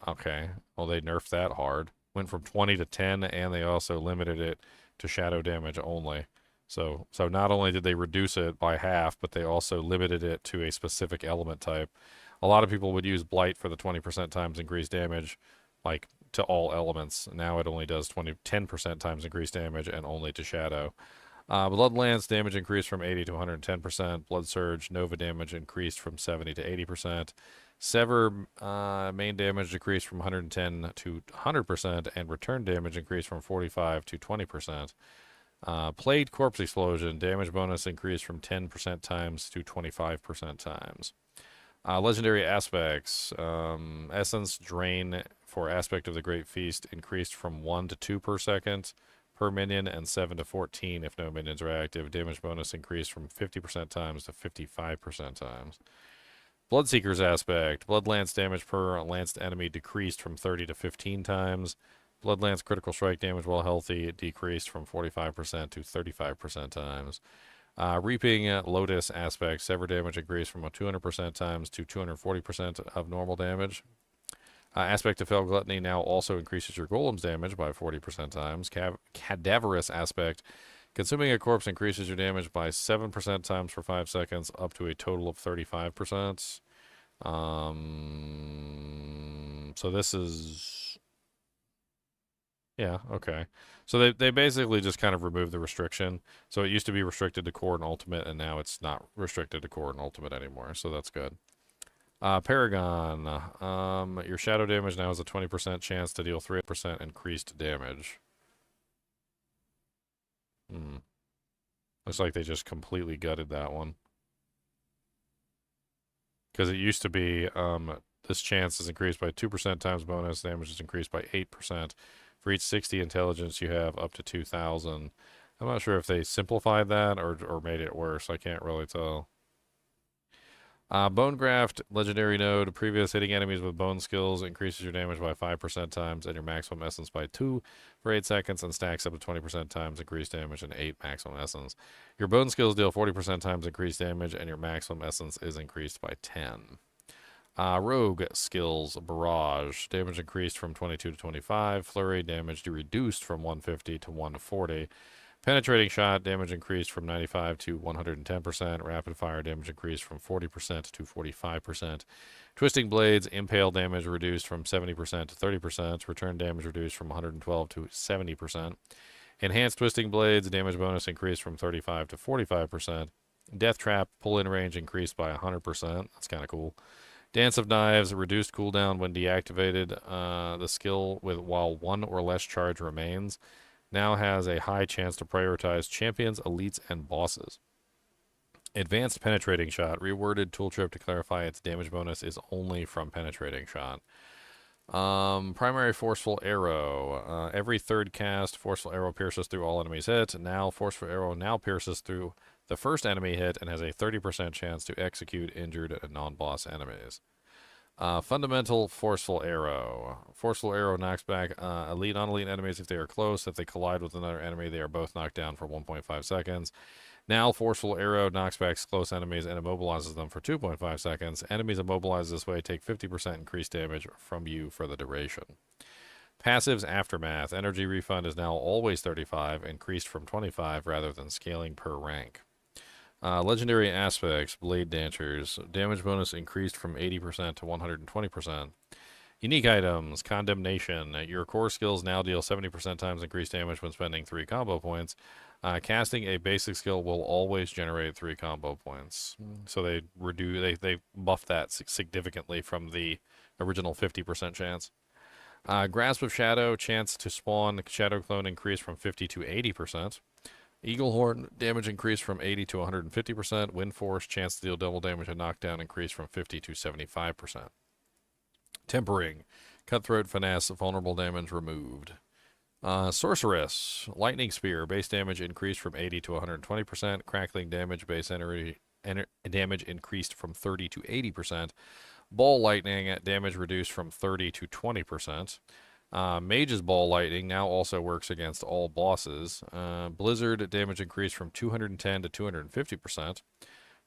Okay, well, they nerfed that hard. Went from 20 to 10, and they also limited it to shadow damage only. So not only did they reduce it by half, but they also limited it to a specific element type. A lot of people would use Blight for the 20% times increased damage, like, to all elements. Now it only does 10% times increased damage and only to shadow. Blood Lance damage increased from 80 to 110%. Blood Surge Nova damage increased from 70 to 80%. Sever main damage decreased from 110 to 100%, and return damage increased from 45 to 20%. Plagued Corpse Explosion damage bonus increased from 10% times to 25% times. Legendary Aspects, Essence Drain for Aspect of the Great Feast increased from 1 to 2 per second per minion, and 7 to 14 if no minions are active. Damage bonus increased from 50% times to 55% times. Bloodseeker's Aspect, Blood Lance damage per lanced enemy decreased from 30 to 15 times. Blood Lance critical strike damage while healthy decreased from 45% to 35% times. Reaping Lotus Aspect, Sever damage increased from 200% times to 240% of normal damage. Aspect of Fell Gluttony now also increases your golem's damage by 40% times. Cadaverous Aspect, consuming a corpse increases your damage by 7% times for 5 seconds, up to a total of 35%. So this is... Yeah, okay. So they basically just kind of removed the restriction. So it used to be restricted to core and ultimate, and now it's not restricted to core and ultimate anymore, so that's good. Paragon, your shadow damage now has a 20% chance to deal 3% increased damage. Looks like they just completely gutted that one. Because it used to be, this chance is increased by 2% times bonus, damage is increased by 8%. For each 60 intelligence, you have up to 2,000. I'm not sure if they simplified that or made it worse. I can't really tell. Bone Graft, Legendary Node. Previous hitting enemies with bone skills increases your damage by 5% times and your maximum essence by 2 for 8 seconds, and stacks up to 20% times increased damage and 8 maximum essence. Your bone skills deal 40% times increased damage, and your maximum essence is increased by 10. Rogue skills, Barrage. Damage increased from 22 to 25. Flurry, damage reduced from 150 to 140. Penetrating Shot, damage increased from 95 to 110%. Rapid Fire, damage increased from 40% to 45%. Twisting Blades, Impale, damage reduced from 70% to 30%. Return damage reduced from 112 to 70%. Enhanced Twisting Blades, damage bonus increased from 35 to 45%. Death Trap, pull-in range increased by 100%. That's kind of cool. Dance of Knives, reduced cooldown when deactivated. The skill while one or less charge remains. Now has a high chance to prioritize champions, elites, and bosses. Advanced Penetrating Shot, reworded tool trip to clarify its damage bonus is only from Penetrating Shot. Primary Forceful Arrow. Every third cast, Forceful Arrow pierces through all enemies hit. Now, Forceful Arrow now pierces through the first enemy hit and has a 30% chance to execute injured non-boss enemies. Fundamental Forceful Arrow. Forceful Arrow knocks back elite on elite enemies if they are close. If they collide with another enemy, they are both knocked down for 1.5 seconds. Now, Forceful Arrow knocks back close enemies and immobilizes them for 2.5 seconds. Enemies immobilized this way take 50% increased damage from you for the duration. Passives Aftermath. Energy Refund is now always 35, increased from 25 rather than scaling per rank. Legendary Aspects, Blade Dancers. Damage bonus increased from 80% to 120%. Unique items, Condemnation. Your core skills now deal 70% times increased damage when spending 3 combo points. Casting a basic skill will always generate 3 combo points. So they buff that significantly from the original 50% chance. Grasp of Shadow, chance to spawn Shadow Clone increased from 50 to 80%. Eaglehorn, damage increased from 80 to 150%. Wind Force, chance to deal double damage and knockdown increased from 50 to 75%. Tempering, Cutthroat Finesse, vulnerable damage removed. Sorceress, Lightning Spear, base damage increased from 80 to 120%. Crackling damage, base damage increased from 30 to 80%. Ball Lightning, damage reduced from 30 to 20%. Mage's Ball Lightning now also works against all bosses. Blizzard, damage increased from 210 to 250%.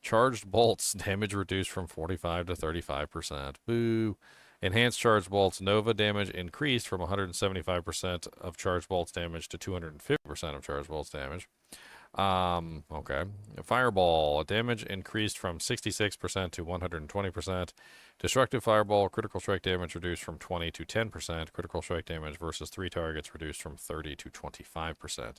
Charged Bolts, damage reduced from 45 to 35%. Boo. Enhanced Charged Bolts, Nova, damage increased from 175% of Charged Bolts damage to 250% of Charged Bolts damage. Okay. Fireball, damage increased from 66% to 120%. Destructive Fireball, critical strike damage reduced from 20 to 10%. Critical strike damage versus 3 targets reduced from 30 to 25%.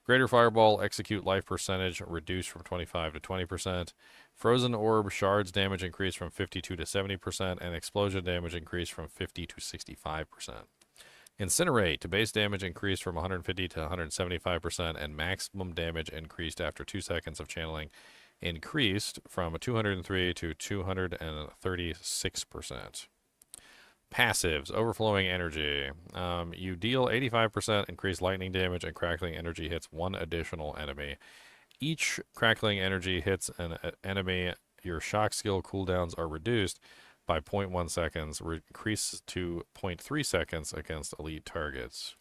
Greater Fireball, execute life percentage reduced from 25 to 20%. Frozen Orb, shards damage increased from 52 to 70%. And explosion damage increased from 50 to 65%. Incinerate, base damage increased from 150 to 175%, and maximum damage increased after 2 seconds of channeling increased from 203 to 236%. Passives, Overflowing Energy. You deal 85% increased lightning damage, and crackling energy hits 1 additional enemy. Each crackling energy hits an enemy, your shock skill cooldowns are reduced by 0.1 seconds, increase to 0.3 seconds against elite targets.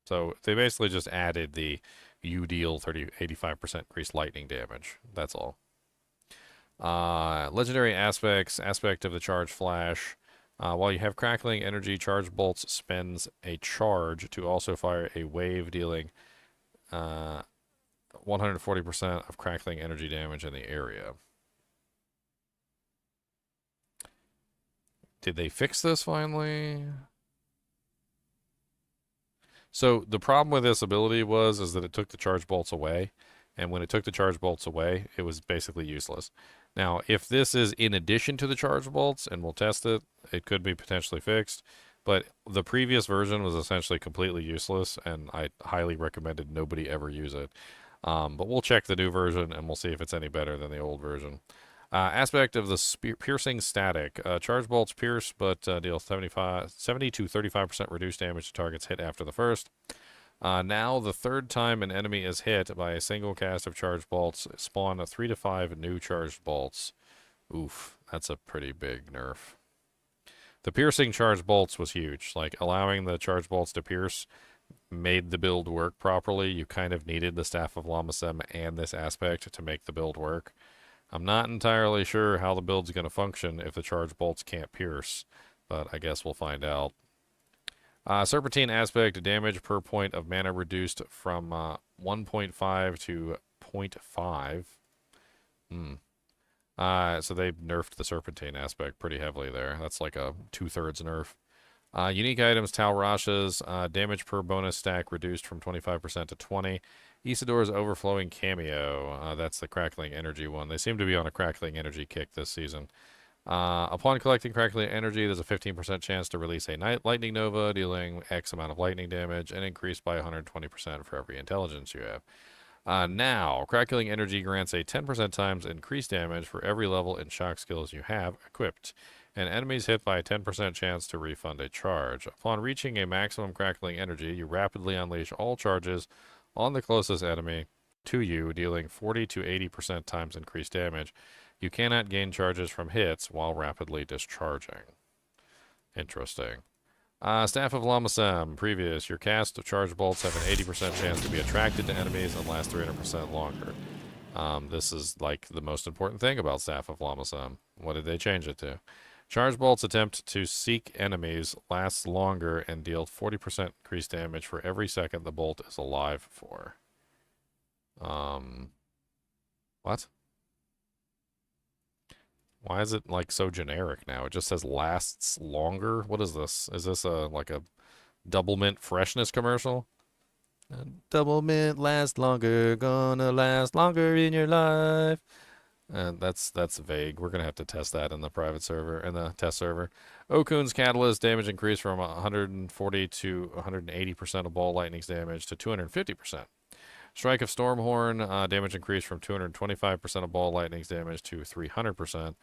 So they basically just added the you deal 85% increased lightning damage. That's all. Legendary Aspects, Aspect of the Charge Flash. While you have crackling energy, Charge Bolts spends a charge to also fire a wave dealing 140% of crackling energy damage in the area. Did they fix this finally? So the problem with this ability is that it took the charge bolts away, and when it took the charge bolts away, it was basically useless. Now, if this is in addition to the charge bolts, and we'll test it, it could be potentially fixed, but the previous version was essentially completely useless, and I highly recommended nobody ever use it. But we'll check the new version, and we'll see if it's any better than the old version. Aspect of the piercing static. Charge bolts pierce, but deal 70 to 35% reduced damage to targets hit after the first. Now, the third time an enemy is hit by a single cast of charged bolts, spawn 3 to 5 new charged bolts. Oof, that's a pretty big nerf. The piercing charged bolts was huge. Like, allowing the charged bolts to pierce made the build work properly. You kind of needed the Staff of Lamasem and this aspect to make the build work. I'm not entirely sure how the build's going to function if the charge bolts can't pierce, but I guess we'll find out. Serpentine aspect, damage per point of mana reduced from 1.5 to 0.5. So they nerfed the Serpentine aspect pretty heavily there. That's like a 2/3 nerf. Unique items, Tal Rasha's, damage per bonus stack reduced from 25% to 20. Isidor's Overflowing Cameo, that's the Crackling Energy one. They seem to be on a Crackling Energy kick this season. Upon collecting Crackling Energy, there's a 15% chance to release a Lightning Nova, dealing X amount of lightning damage, and increased by 120% for every intelligence you have. Now, Crackling Energy grants a 10% times increased damage for every level in shock skills you have equipped, and enemies hit by a 10% chance to refund a charge. Upon reaching a maximum Crackling Energy, you rapidly unleash all charges on the closest enemy to you, dealing 40 to 80% times increased damage. You cannot gain charges from hits while rapidly discharging. Interesting. Staff of Lamasam, previous. Your cast of charge bolts have an 80% chance to be attracted to enemies and last 300% longer. This is like the most important thing about Staff of Lamasam. What did they change it to? Charge bolts attempt to seek enemies, lasts longer, and deal 40% increased damage for every second the bolt is alive for. What? Why is it like so generic now? It just says lasts longer. What is this? Is this like a double mint freshness commercial? Double mint lasts longer, gonna last longer in your life. And that's vague. We're gonna have to test that in the private server, in the test server. Okun's Catalyst, damage increased from 140 to 180% of ball lightning's damage to 250%. Strike of Stormhorn, damage increased from 225% of ball lightning's damage to 300%.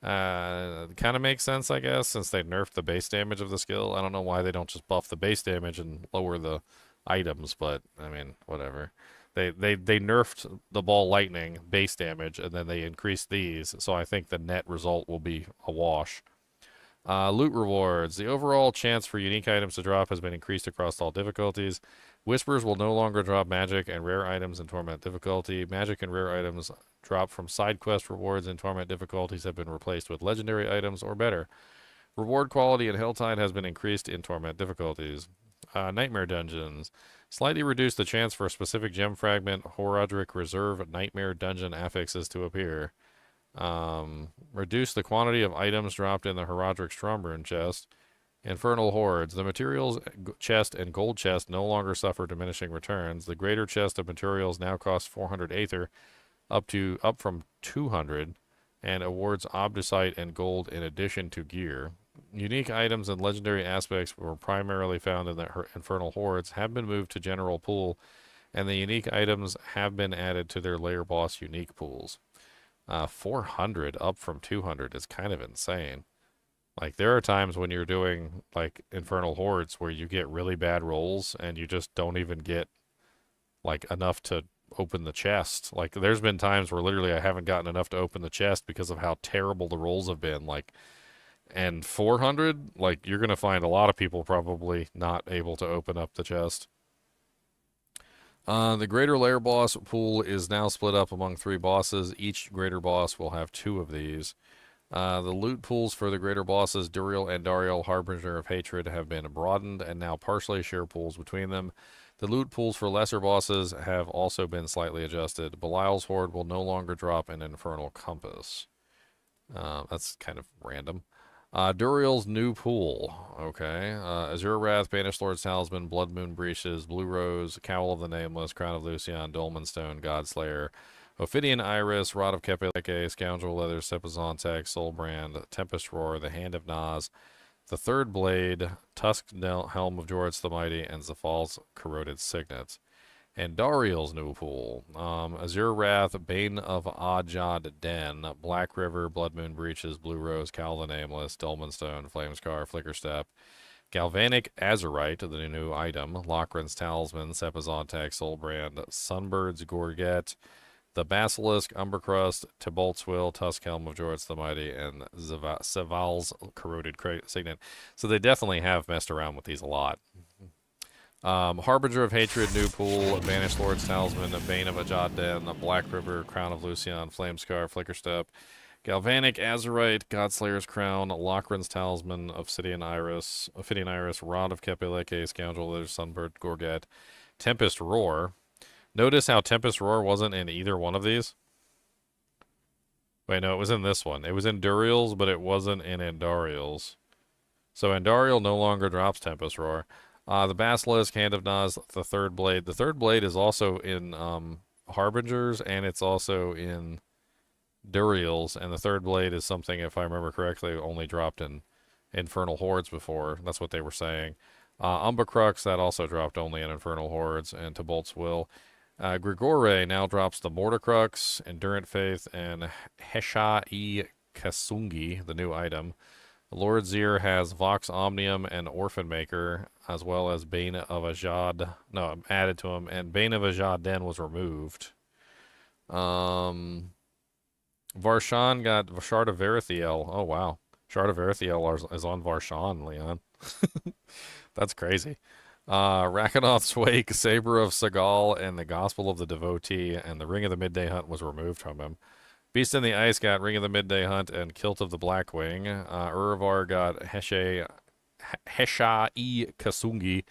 Kind of makes sense, I guess, since they nerfed the base damage of the skill. I don't know why they don't just buff the base damage and lower the items, but I mean, whatever. They nerfed the ball lightning base damage, and then they increased these, so I think the net result will be a wash. Loot rewards. The overall chance for unique items to drop has been increased across all difficulties. Whispers will no longer drop magic and rare items in torment difficulty. Magic and rare items dropped from side quest rewards in torment difficulties have been replaced with legendary items or better. Reward quality in Helltide has been increased in torment difficulties. Nightmare dungeons. Slightly reduced the chance for a specific gem fragment Horadric Reserve Nightmare dungeon affixes to appear. Reduce the quantity of items dropped in the Horadric Strombrune chest. Infernal Hordes. The materials chest and gold chest no longer suffer diminishing returns. The greater chest of materials now costs 400 Aether, up from 200, and awards Obdusite and gold in addition to gear. Unique items and legendary aspects were primarily found in the Infernal Hordes have been moved to general pool, and the unique items have been added to their layer boss unique pools. 400 up from 200 is kind of insane. Like, there are times when you're doing, like, Infernal Hordes where you get really bad rolls and you just don't even get, like, enough to open the chest. Like, there's been times where literally I haven't gotten enough to open the chest because of how terrible the rolls have been. Like, and 400, like, you're going to find a lot of people probably not able to open up the chest. The greater layer boss pool is now split up among 3 bosses. Each greater boss will have 2 of these. The loot pools for the greater bosses, Duriel and Dariel, Harbinger of Hatred, have been broadened and now partially share pools between them. The loot pools for lesser bosses have also been slightly adjusted. Belial's Horde will no longer drop an Infernal Compass. That's kind of random. Duriel's new pool. Okay. Azure Wrath, Banished Lord's Talisman, Blood Moon Breaches, Blue Rose, Cowl of the Nameless, Crown of Lucian, Dolmen Stone, Godslayer, Ophidian Iris, Rod of Kepeleke, Scoundrel Leather, Sepazontek, Soulbrand, Tempest Roar, the Hand of Naz, the Third Blade, Tusked Helm of Jorits the Mighty, and Zafal's Corroded Signet. And Dariel's new pool. Azure Wrath, Bane of Ajad Den, Black River, Blood Moon Breaches, Blue Rose, Cowl the Nameless, Dolmen Stone, Flamescar, Flickerstep, Galvanic Azurite, the new item, Lochran's Talisman, Sepazontek, Soulbrand, Sunbird's Gorget, the Basilisk, Umbercrust, Tibolt's Will, Tusk Helm of Jorits the Mighty, and Seval's Corroded Signet. So they definitely have messed around with these a lot. Harbinger of Hatred, New Pool, Banished Lord's Talisman, Bane of Ajad Den, Black River, Crown of Lucian, Flamescar, Flickerstep, Galvanic, Azurite, Godslayer's Crown, Lochran's Talisman, Ophidian Iris, Rod of Kepeleke, Scoundrel, there's Sunbird, Gorget, Tempest Roar. Notice how Tempest Roar wasn't in either one of these? Wait, no, it was in this one. It was in Duriel's, but it wasn't in Andariel's. So Andariel no longer drops Tempest Roar. The Basilisk, Hand of Naz, the Third Blade. The Third Blade is also in Harbingers, and it's also in Duriel's. And the Third Blade is something, if I remember correctly, only dropped in Infernal Hordes before. That's what they were saying. Umbacrux, that also dropped only in Infernal Hordes, and to Bolt's Will. Grigore now drops the Mortarcrux, Endurant Faith, and Hesha-i Kasungi, the new item. Lord Zir has Vox Omnium and Orphan Maker, as well as Bane of Ajad. No, added to him, and Bane of Ajad Den was removed. Varshan got Shard of Verithiel. Oh, wow. Shard of Verithiel is on Varshan, Leon. That's crazy. Rakanoth's Wake, Saber of Sagal, and the Gospel of the Devotee, and the Ring of the Midday Hunt was removed from him. Beast in the Ice got Ring of the Midday Hunt and Kilt of the Blackwing. Uravar got Hesha-i Kasungi,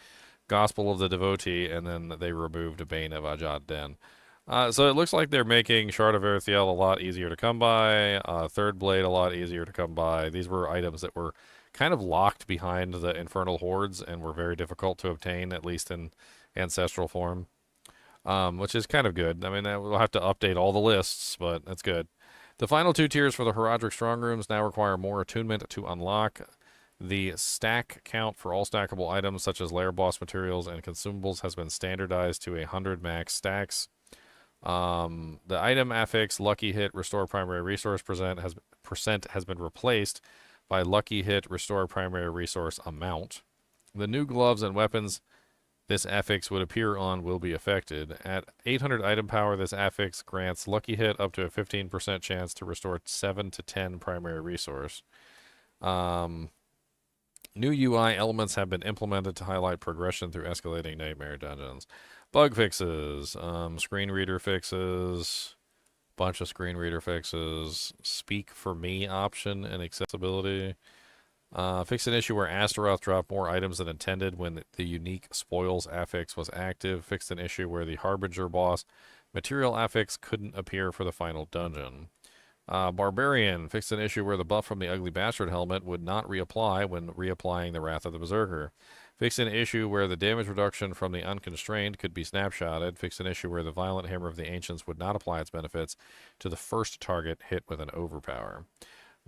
Gospel of the Devotee, and then they removed Bane of Ajad Den. So it looks like they're making Shard of Erithiel a lot easier to come by, Third Blade a lot easier to come by. These were items that were kind of locked behind the Infernal Hordes and were very difficult to obtain, at least in Ancestral form. Which is kind of good. I mean, we'll have to update all the lists, but that's good. The final two tiers for the Herodric Strongrooms now require more attunement to unlock. The stack count for all stackable items, such as lair boss materials and consumables, has been standardized to 100 max stacks. The item affix Lucky Hit Restore Primary Resource percent has been replaced by Lucky Hit Restore Primary Resource Amount. The new gloves and weapons this affix would appear on will be affected. At 800 item power, this affix grants Lucky Hit up to a 15% chance to restore 7 to 10 primary resource. New UI elements have been implemented to highlight progression through escalating nightmare dungeons. Bug fixes, screen reader fixes, bunch of screen reader fixes, speak for me option and accessibility. Fix an issue where Astaroth dropped more items than intended when the unique spoils affix was active. Fixed an issue where the Harbinger boss material affix couldn't appear for the final dungeon. Barbarian fixed an issue where the buff from the Ugly Bastard helmet would not reapply when reapplying the Wrath of the Berserker. Fixed an issue where the damage reduction from the Unconstrained could be snapshotted. Fixed an issue where the Violent Hammer of the Ancients would not apply its benefits to the first target hit with an overpower.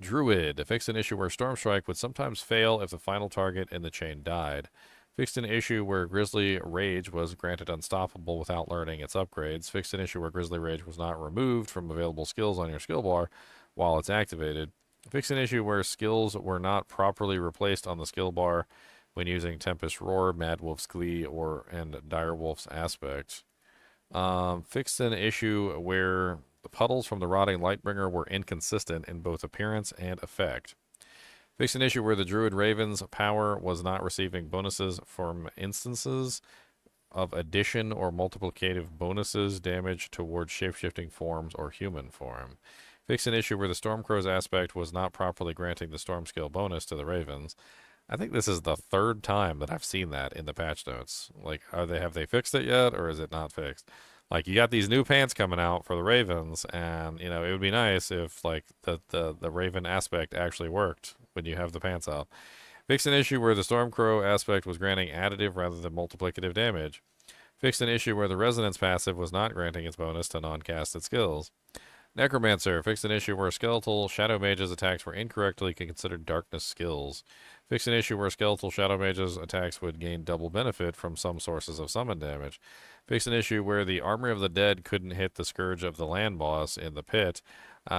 Druid fixed an issue where Storm Strike would sometimes fail if the final target in the chain died. Fixed an issue where Grizzly Rage was granted Unstoppable without learning its upgrades. Fixed an issue where Grizzly Rage was not removed from available skills on your skill bar while it's activated. Fixed an issue where skills were not properly replaced on the skill bar when using Tempest Roar, Mad Wolf's Glee, and Direwolf's Aspect. Fixed an issue where the puddles from the Rotting Lightbringer were inconsistent in both appearance and effect. Fixed an issue where the Druid Raven's power was not receiving bonuses from instances of addition or multiplicative bonuses damage towards shapeshifting forms or human form. Fixed an issue where the Stormcrow's aspect was not properly granting the Storm skill bonus to the Ravens. I think this is the third time that I've seen that in the patch notes. Like, have they fixed it yet, or is it not fixed? Like, you got these new pants coming out for the Ravens, and, you know, it would be nice if, like, the Raven aspect actually worked when you have the pants out. Fixed an issue where the Stormcrow aspect was granting additive rather than multiplicative damage. Fixed an issue where the Resonance passive was not granting its bonus to non-casted skills. Necromancer fixed an issue where skeletal Shadow Mage's attacks were incorrectly considered darkness skills. Fixed an issue where skeletal Shadow Mage's attacks would gain double benefit from some sources of summon damage. Fixed an issue where the Armory of the Dead couldn't hit the Scourge of the Land Boss in the pit.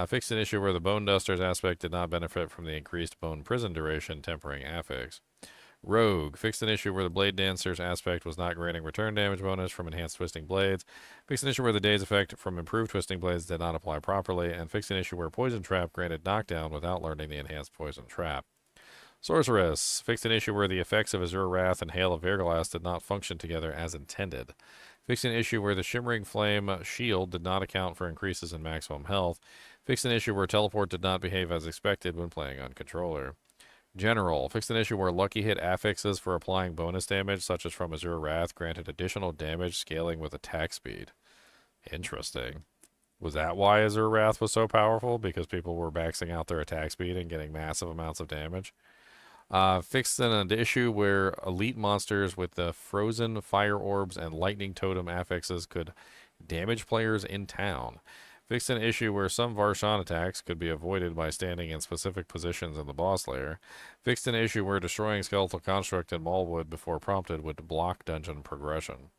Fixed an issue where the Bone Duster's aspect did not benefit from the increased Bone Prison duration tempering affix. Rogue fixed an issue where the Blade Dancer's aspect was not granting return damage bonus from enhanced Twisting Blades. Fixed an issue where the Daze effect from improved Twisting Blades did not apply properly. And fixed an issue where Poison Trap granted knockdown without learning the enhanced Poison Trap. Sorceress. Fixed an issue where the effects of Azure Wrath and Hail of Verglass did not function together as intended. Fixed an issue where the Shimmering Flame shield did not account for increases in maximum health. Fixed an issue where Teleport did not behave as expected when playing on Controller. General. Fixed an issue where Lucky Hit affixes for applying bonus damage, such as from Azure Wrath, granted additional damage scaling with attack speed. Interesting. Was that why Azure Wrath was so powerful? Because people were maxing out their attack speed and getting massive amounts of damage? Fixed an issue where elite monsters with the frozen fire orbs and lightning totem affixes could damage players in town. Fixed an issue where some Varshan attacks could be avoided by standing in specific positions in the boss lair. Fixed an issue where destroying Skeletal Construct and Mallwood before prompted would block dungeon progression.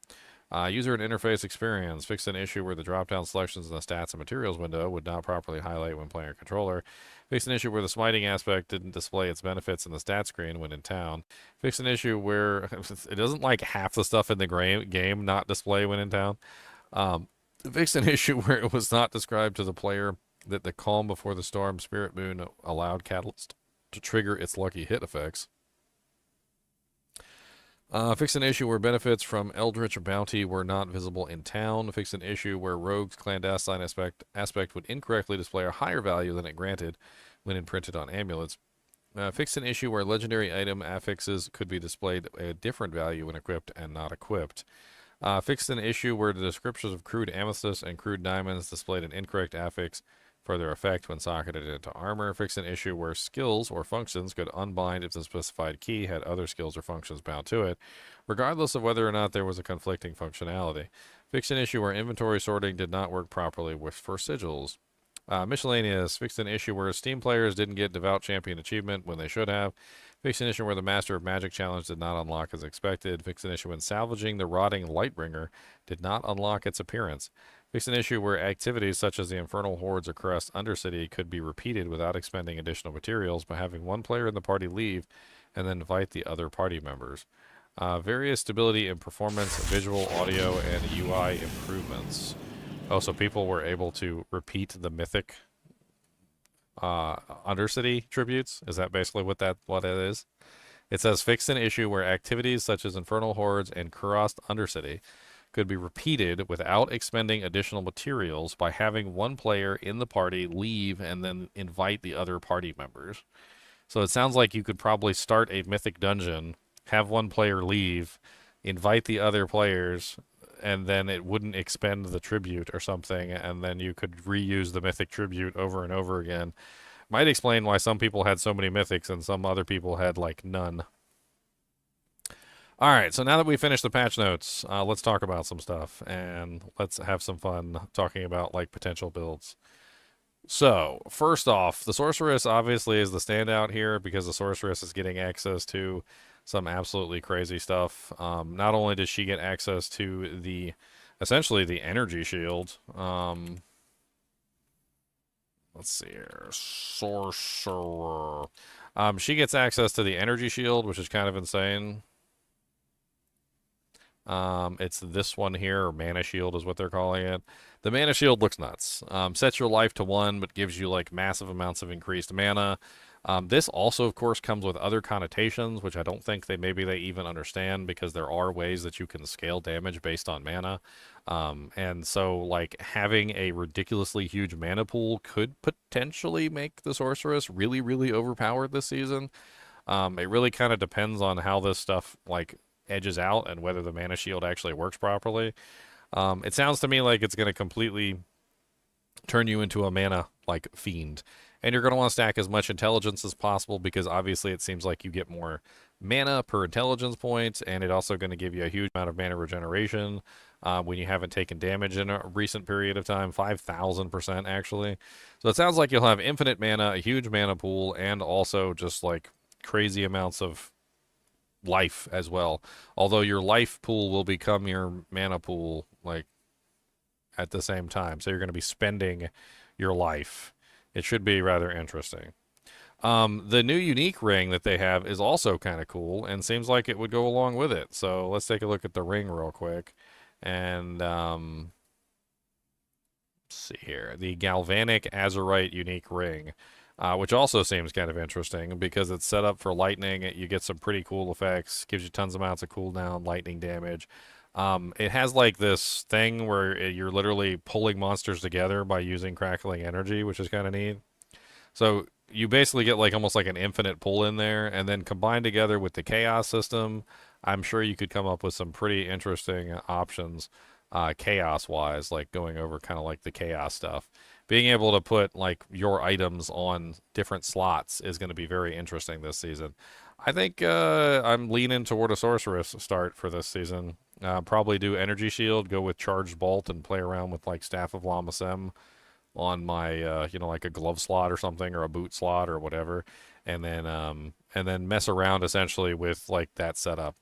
User and interface experience. Fixed an issue where the drop-down selections in the stats and materials window would not properly highlight when playing a controller. Fixed an issue where the smiting aspect didn't display its benefits in the stat screen when in town. Fixed an issue where it doesn't like half the stuff in the game not display when in town. Fixed an issue where it was not described to the player that the calm before the storm spirit moon allowed Catalyst to trigger its lucky hit effects. Fix an issue where benefits from Eldritch Bounty were not visible in town. Fix an issue where Rogue's Clandestine aspect would incorrectly display a higher value than it granted when imprinted on amulets. Fix an issue where legendary item affixes could be displayed a different value when equipped and not equipped. Fixed an issue where the descriptions of crude amethyst and crude diamonds displayed an incorrect affix for their effect when socketed into armor. Fixed an issue where skills or functions could unbind if the specified key had other skills or functions bound to it, regardless of whether or not there was a conflicting functionality. Fixed an issue where inventory sorting did not work properly for sigils. Miscellaneous. Fixed an issue where Steam players didn't get Devout Champion achievement when they should have. Fixed an issue where the Master of Magic challenge did not unlock as expected. Fixed an issue when salvaging the Rotting Lightbringer did not unlock its appearance. Fixed an issue where activities such as the Infernal Hordes across Undercity could be repeated without expending additional materials by having one player in the party leave and then invite the other party members. Various stability and performance, visual, audio, and UI improvements. Oh, so people were able to repeat the mythic Undercity tributes? Is that basically what it is? It says fix an issue where activities such as Infernal Hordes and Kurast Undercity could be repeated without expending additional materials by having one player in the party leave and then invite the other party members. So it sounds like you could probably start a mythic dungeon, have one player leave, invite the other players, and then it wouldn't expend the tribute or something, and then you could reuse the mythic tribute over and over again. Might explain why some people had so many mythics and some other people had, like, none. Alright, so now that we finished the patch notes, let's talk about some stuff, and let's have some fun talking about, like, potential builds. So, first off, the Sorceress obviously is the standout here, because the Sorceress is getting access to some absolutely crazy stuff. Not only does she get access to essentially the energy shield. Let's see here. Sorcerer. She gets access to the energy shield, which is kind of insane. It's this one here, or mana shield is what they're calling it. The mana shield looks nuts. Sets your life to 1, but gives you like massive amounts of increased mana. This also, of course, comes with other connotations, which I don't think they even understand, because there are ways that you can scale damage based on mana. And so, like, having a ridiculously huge mana pool could potentially make the Sorceress really, really overpowered this season. It really kind of depends on how this stuff, like, edges out and whether the mana shield actually works properly. It sounds to me like it's going to completely turn you into a mana, like, fiend. And you're going to want to stack as much intelligence as possible, because obviously it seems like you get more mana per intelligence point, and it's also going to give you a huge amount of mana regeneration when you haven't taken damage in a recent period of time, 5,000% actually. So it sounds like you'll have infinite mana, a huge mana pool, and also just like crazy amounts of life as well. Although your life pool will become your mana pool, like, at the same time. So you're going to be spending your life. It should be rather interesting. The new unique ring that they have is also kind of cool and seems like it would go along with it. So let's take a look at the ring real quick. And let's see here. The Galvanic Azurite unique ring. which also seems kind of interesting because it's set up for lightning. You get some pretty cool effects, gives you tons of amounts of cooldown, lightning damage. It has like this thing where you're literally pulling monsters together by using crackling energy, which is kind of neat. So you basically get like almost like an infinite pull in there, and then combined together with the chaos system, I'm sure you could come up with some pretty interesting options, chaos wise, like going over kind of like the chaos stuff. Being able to put like your items on different slots is going to be very interesting this season. I think I'm leaning toward a sorceress start for this season. Probably do energy shield, go with charged bolt, and play around with like staff of Lamasem on my like a glove slot or something, or a boot slot or whatever, and then mess around essentially with like that setup.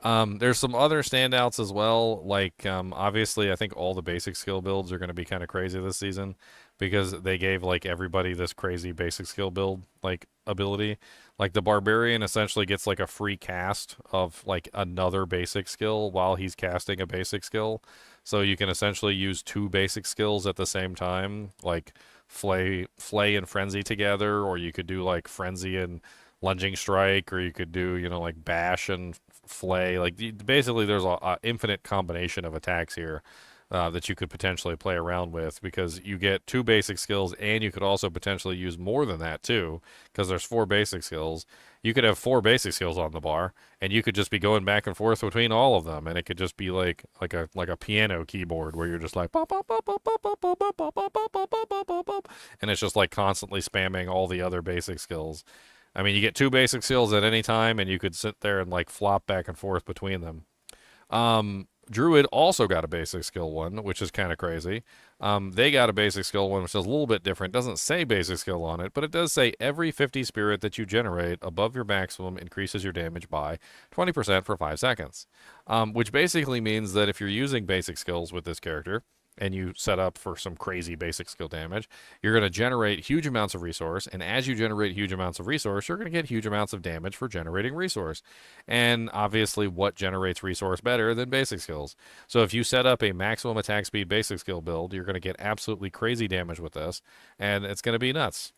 There's some other standouts as well, like obviously I think all the basic skill builds are going to be kind of crazy this season because they gave like everybody this crazy basic skill build like ability. Like the barbarian essentially gets like a free cast of like another basic skill while he's casting a basic skill. So you can essentially use two basic skills at the same time, like flay and frenzy together, or you could do like frenzy and lunging strike, or you could do like bash and flay. Like basically there's a infinite combination of attacks here that you could potentially play around with, because you get two basic skills and you could also potentially use more than that too, because there's four basic skills. You could have four basic skills on the bar and you could just be going back and forth between all of them, and it could just be like a piano keyboard where you're just like pop, pop, pop, pop, pop, pop, pop, pop, pop, pop, pop, pop, pop, pop, and it's just like constantly spamming all the other basic skills. I mean, you get two basic skills at any time, and you could sit there and like flop back and forth between them. Druid also got a basic skill one, which is kind of crazy. They got a basic skill one, which is a little bit different. Doesn't say basic skill on it, but it does say every 50 spirit that you generate above your maximum increases your damage by 20% for 5 seconds. Which basically means that if you're using basic skills with this character, and you set up for some crazy basic skill damage, you're going to generate huge amounts of resource, and as you generate huge amounts of resource, you're going to get huge amounts of damage for generating resource. And obviously, what generates resource better than basic skills? So if you set up a maximum attack speed basic skill build, you're going to get absolutely crazy damage with this, and it's going to be nuts.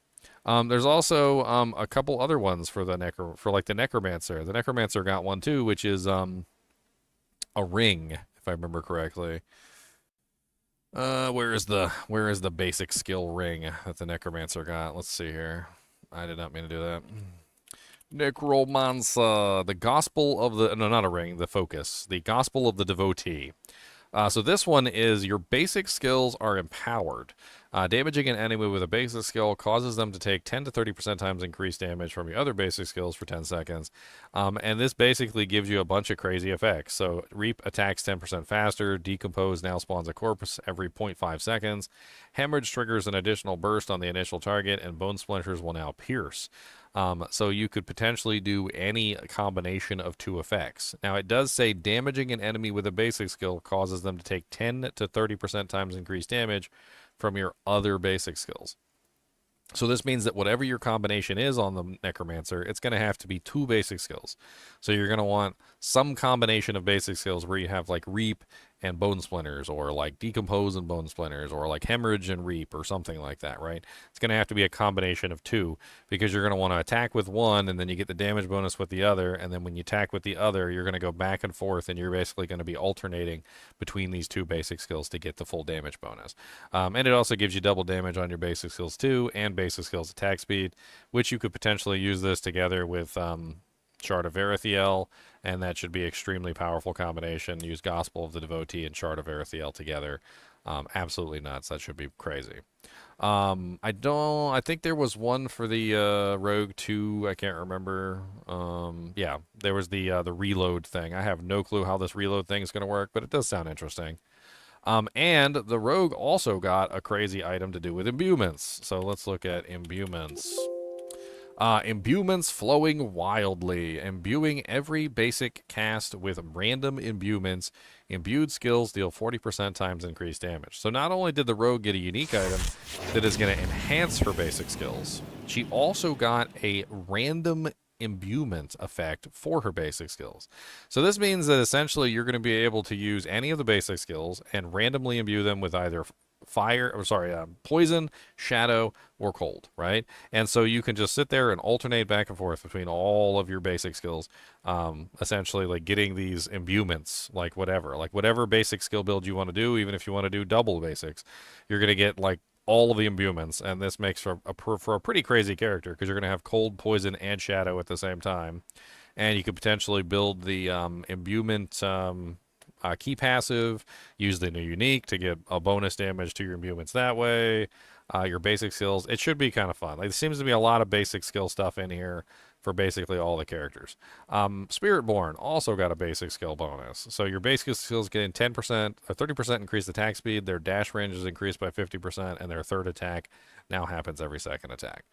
There's also a couple other ones for the the necromancer. The necromancer got one too, which is a ring, if I remember correctly. Where is the basic skill ring that the necromancer got? Let's see here. I did not mean to do that. Necromancer, the gospel of the, no, not a ring, the focus, the gospel of the devotee. So this one is your basic skills are empowered. Damaging an enemy with a basic skill causes them to take 10 to 30% times increased damage from your other basic skills for 10 seconds. And this basically gives you a bunch of crazy effects. So Reap attacks 10% faster, Decompose now spawns a corpse every 0.5 seconds, Hemorrhage triggers an additional burst on the initial target, and Bone Splinters will now pierce. So you could potentially do any combination of two effects. Now it does say damaging an enemy with a basic skill causes them to take 10 to 30% times increased damage from your other basic skills. So this means that whatever your combination is on the necromancer, it's going to have to be two basic skills. So you're going to want some combination of basic skills where you have like Reap and Bone Splinters, or like Decompose and Bone Splinters, or like Hemorrhage and Reap, or something like that, right? It's going to have to be a combination of two, because you're going to want to attack with one, and then you get the damage bonus with the other, and then when you attack with the other, you're going to go back and forth, and you're basically going to be alternating between these two basic skills to get the full damage bonus. And it also gives you double damage on your basic skills too, and basic skills attack speed, which you could potentially use this together with Shard of Verithiel, and that should be extremely powerful combination. Use Gospel of the Devotee and Shard of Verithiel together. Absolutely nuts. That should be crazy. I think there was one for the Rogue 2. I can't remember. Yeah, there was the reload thing. I have no clue how this reload thing is going to work, but it does sound interesting. And the Rogue also got a crazy item to do with imbuements. So let's look at imbuements. Imbuements flowing wildly. Imbuing every basic cast with random imbuements. Imbued skills deal 40% times increased damage. So not only did the Rogue get a unique item that is going to enhance her basic skills, she also got a random imbuement effect for her basic skills. So this means that essentially you're going to be able to use any of the basic skills and randomly imbue them with either poison, shadow, or cold, right? And so you can just sit there and alternate back and forth between all of your basic skills, essentially like getting these imbuements, like whatever basic skill build you want to do, even if you want to do double basics, you're going to get like all of the imbuements, and this makes for a pretty crazy character because you're going to have cold, poison, and shadow at the same time. And you could potentially build the imbuement key passive, use the new unique to get a bonus damage to your imbuements that way. Your basic skills. It should be kind of fun. Like, there seems to be a lot of basic skill stuff in here for basically all the characters. Spiritborn also got a basic skill bonus. So your basic skills getting 10% or 30% increased attack speed. Their dash range is increased by 50%, and their third attack now happens every second attack.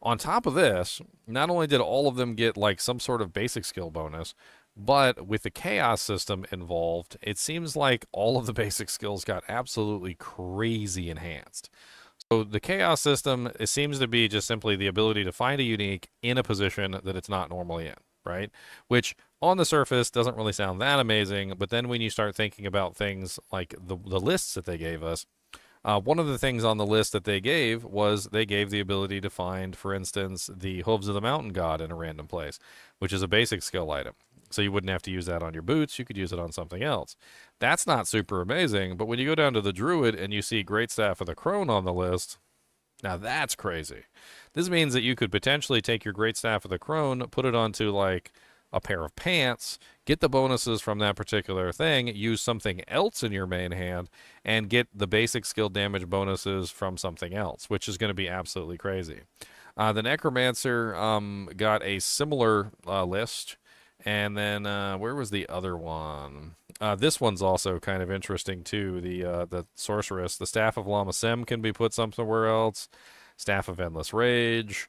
On top of this, not only did all of them get like some sort of basic skill bonus, but with the chaos system involved, it seems like all of the basic skills got absolutely crazy enhanced. So the chaos system, it seems to be just simply the ability to find a unique in a position that it's not normally in, right? Which on the surface doesn't really sound that amazing, but then when you start thinking about things like the lists that they gave us, one of the things on the list that they gave was they gave the ability to find, for instance, the hooves of the mountain god in a random place, which is a basic skill item. So you wouldn't have to use that on your boots. You could use it on something else. That's not super amazing, but when you go down to the druid and you see Great Staff of the Crone on the list, now that's crazy. This means that you could potentially take your Great Staff of the Crone, put it onto like a pair of pants, get the bonuses from that particular thing, use something else in your main hand, and get the basic skill damage bonuses from something else, which is going to be absolutely crazy. The Necromancer got a similar list. And then where was the other one? This one's also kind of interesting too. The sorceress, the Staff of Lama Sem can be put somewhere else. Staff of Endless Rage.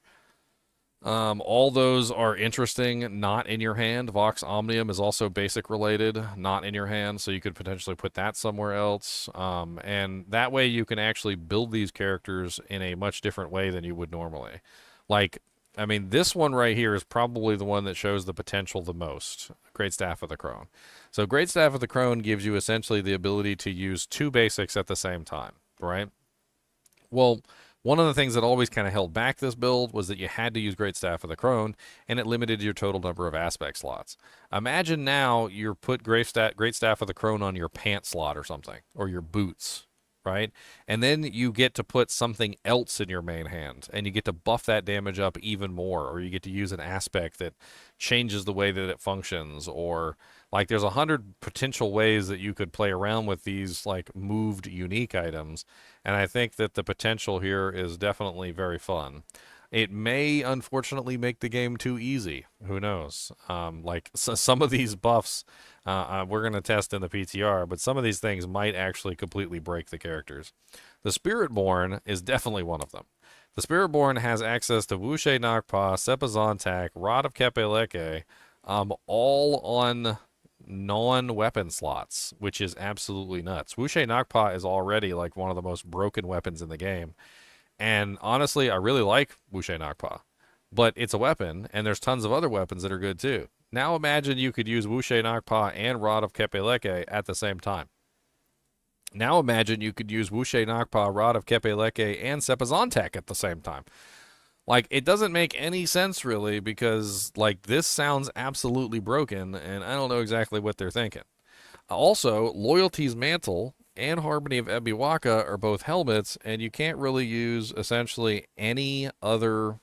All those are interesting, not in your hand. Vox Omnium is also basic related, not in your hand, so you could potentially put that somewhere else. And that way you can actually build these characters in a much different way than you would normally. Like, I mean, this one right here is probably the one that shows the potential the most. Great Staff of the Crone. So Great Staff of the Crone gives you essentially the ability to use two basics at the same time, right? Well, one of the things that always kind of held back this build was that you had to use Great Staff of the Crone, and it limited your total number of aspect slots. Imagine now you put Great Staff of the Crone on your pant slot or something, or your boots, right? And then you get to put something else in your main hand, and you get to buff that damage up even more, or you get to use an aspect that changes the way that it functions, or like there's 100 potential ways that you could play around with these like moved unique items, and I think that the potential here is definitely very fun. It may, unfortunately, make the game too easy. Who knows? Some of these buffs, we're going to test in the PTR, but some of these things might actually completely break the characters. The Spiritborn is definitely one of them. The Spiritborn has access to Wuxie Nakpa, Sepazontak, Rod of Kepeleke, all on non-weapon slots, which is absolutely nuts. Wuxie Nakpa is already like one of the most broken weapons in the game. And honestly, I really like Wuxie Nakpa, but it's a weapon, and there's tons of other weapons that are good too. Now imagine you could use Wuxie Nakpa and Rod of Kepeleke at the same time. Now imagine you could use Wuxie Nakpa, Rod of Kepeleke, and Sepazontak at the same time. Like, it doesn't make any sense really, because like this sounds absolutely broken, and I don't know exactly what they're thinking. Also, Loyalty's Mantle and Harmony of Ebiwaka are both helmets, and you can't really use essentially any other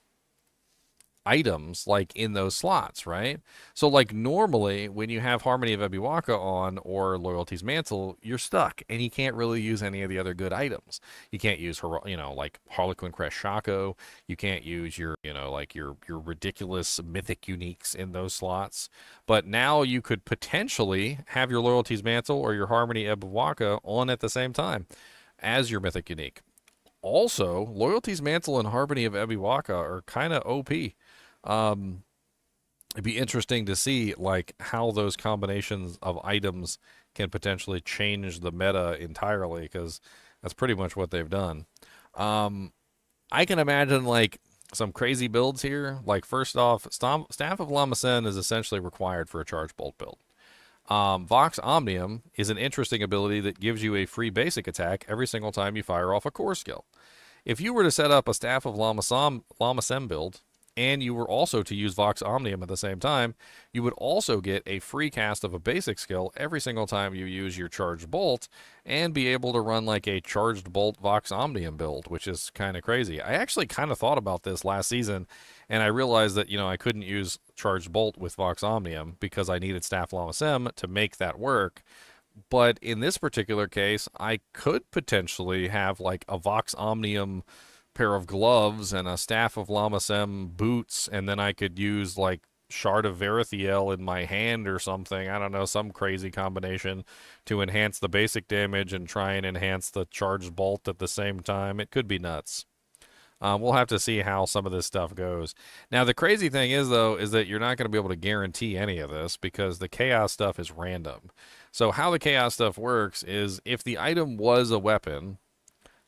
items like in those slots, right? So like normally when you have Harmony of Ebiwaka on or Loyalty's Mantle, you're stuck and you can't really use any of the other good items. You can't use like Harlequin Crest Shaco. You can't use your your ridiculous mythic uniques in those slots. But now you could potentially have your Loyalty's Mantle or your Harmony Ebiwaka on at the same time as your mythic unique. Also, Loyalty's Mantle and Harmony of Ebiwaka are kind of OP. It'd be interesting to see like how those combinations of items can potentially change the meta entirely, because that's pretty much what they've done. I can imagine like some crazy builds here. Like first off, Staff of Lama Sen is essentially required for a Charge Bolt build. Vox Omnium is an interesting ability that gives you a free basic attack every single time you fire off a core skill. If you were to set up a Staff of Lamasem build, and you were also to use Vox Omnium at the same time, you would also get a free cast of a basic skill every single time you use your Charged Bolt, and be able to run like a Charged Bolt Vox Omnium build, which is kind of crazy. I actually kind of thought about this last season, and I realized that, you know, I couldn't use Charged Bolt with Vox Omnium because I needed Staff Lamasem to make that work. But in this particular case, I could potentially have like a Vox Omnium pair of gloves and a Staff of Lamasem boots, and then I could use like Shard of Verithiel in my hand or something. I don't know, some crazy combination to enhance the basic damage and try and enhance the charged bolt at the same time. It could be nuts. We'll have to see how some of this stuff goes. Now, the crazy thing is, though, is that you're not going to be able to guarantee any of this because the chaos stuff is random. So how the chaos stuff works is if the item was a weapon,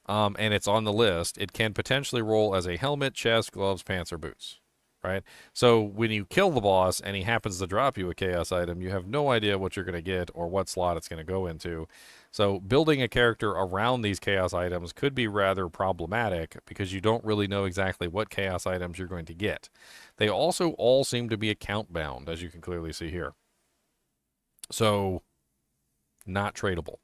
and it's on the list, it can potentially roll as a helmet, chest, gloves, pants, or boots, right? So when you kill the boss and he happens to drop you a chaos item, you have no idea what you're going to get or what slot it's going to go into. So building a character around these chaos items could be rather problematic because you don't really know exactly what chaos items you're going to get. They also all seem to be account bound, as you can clearly see here. So not tradable.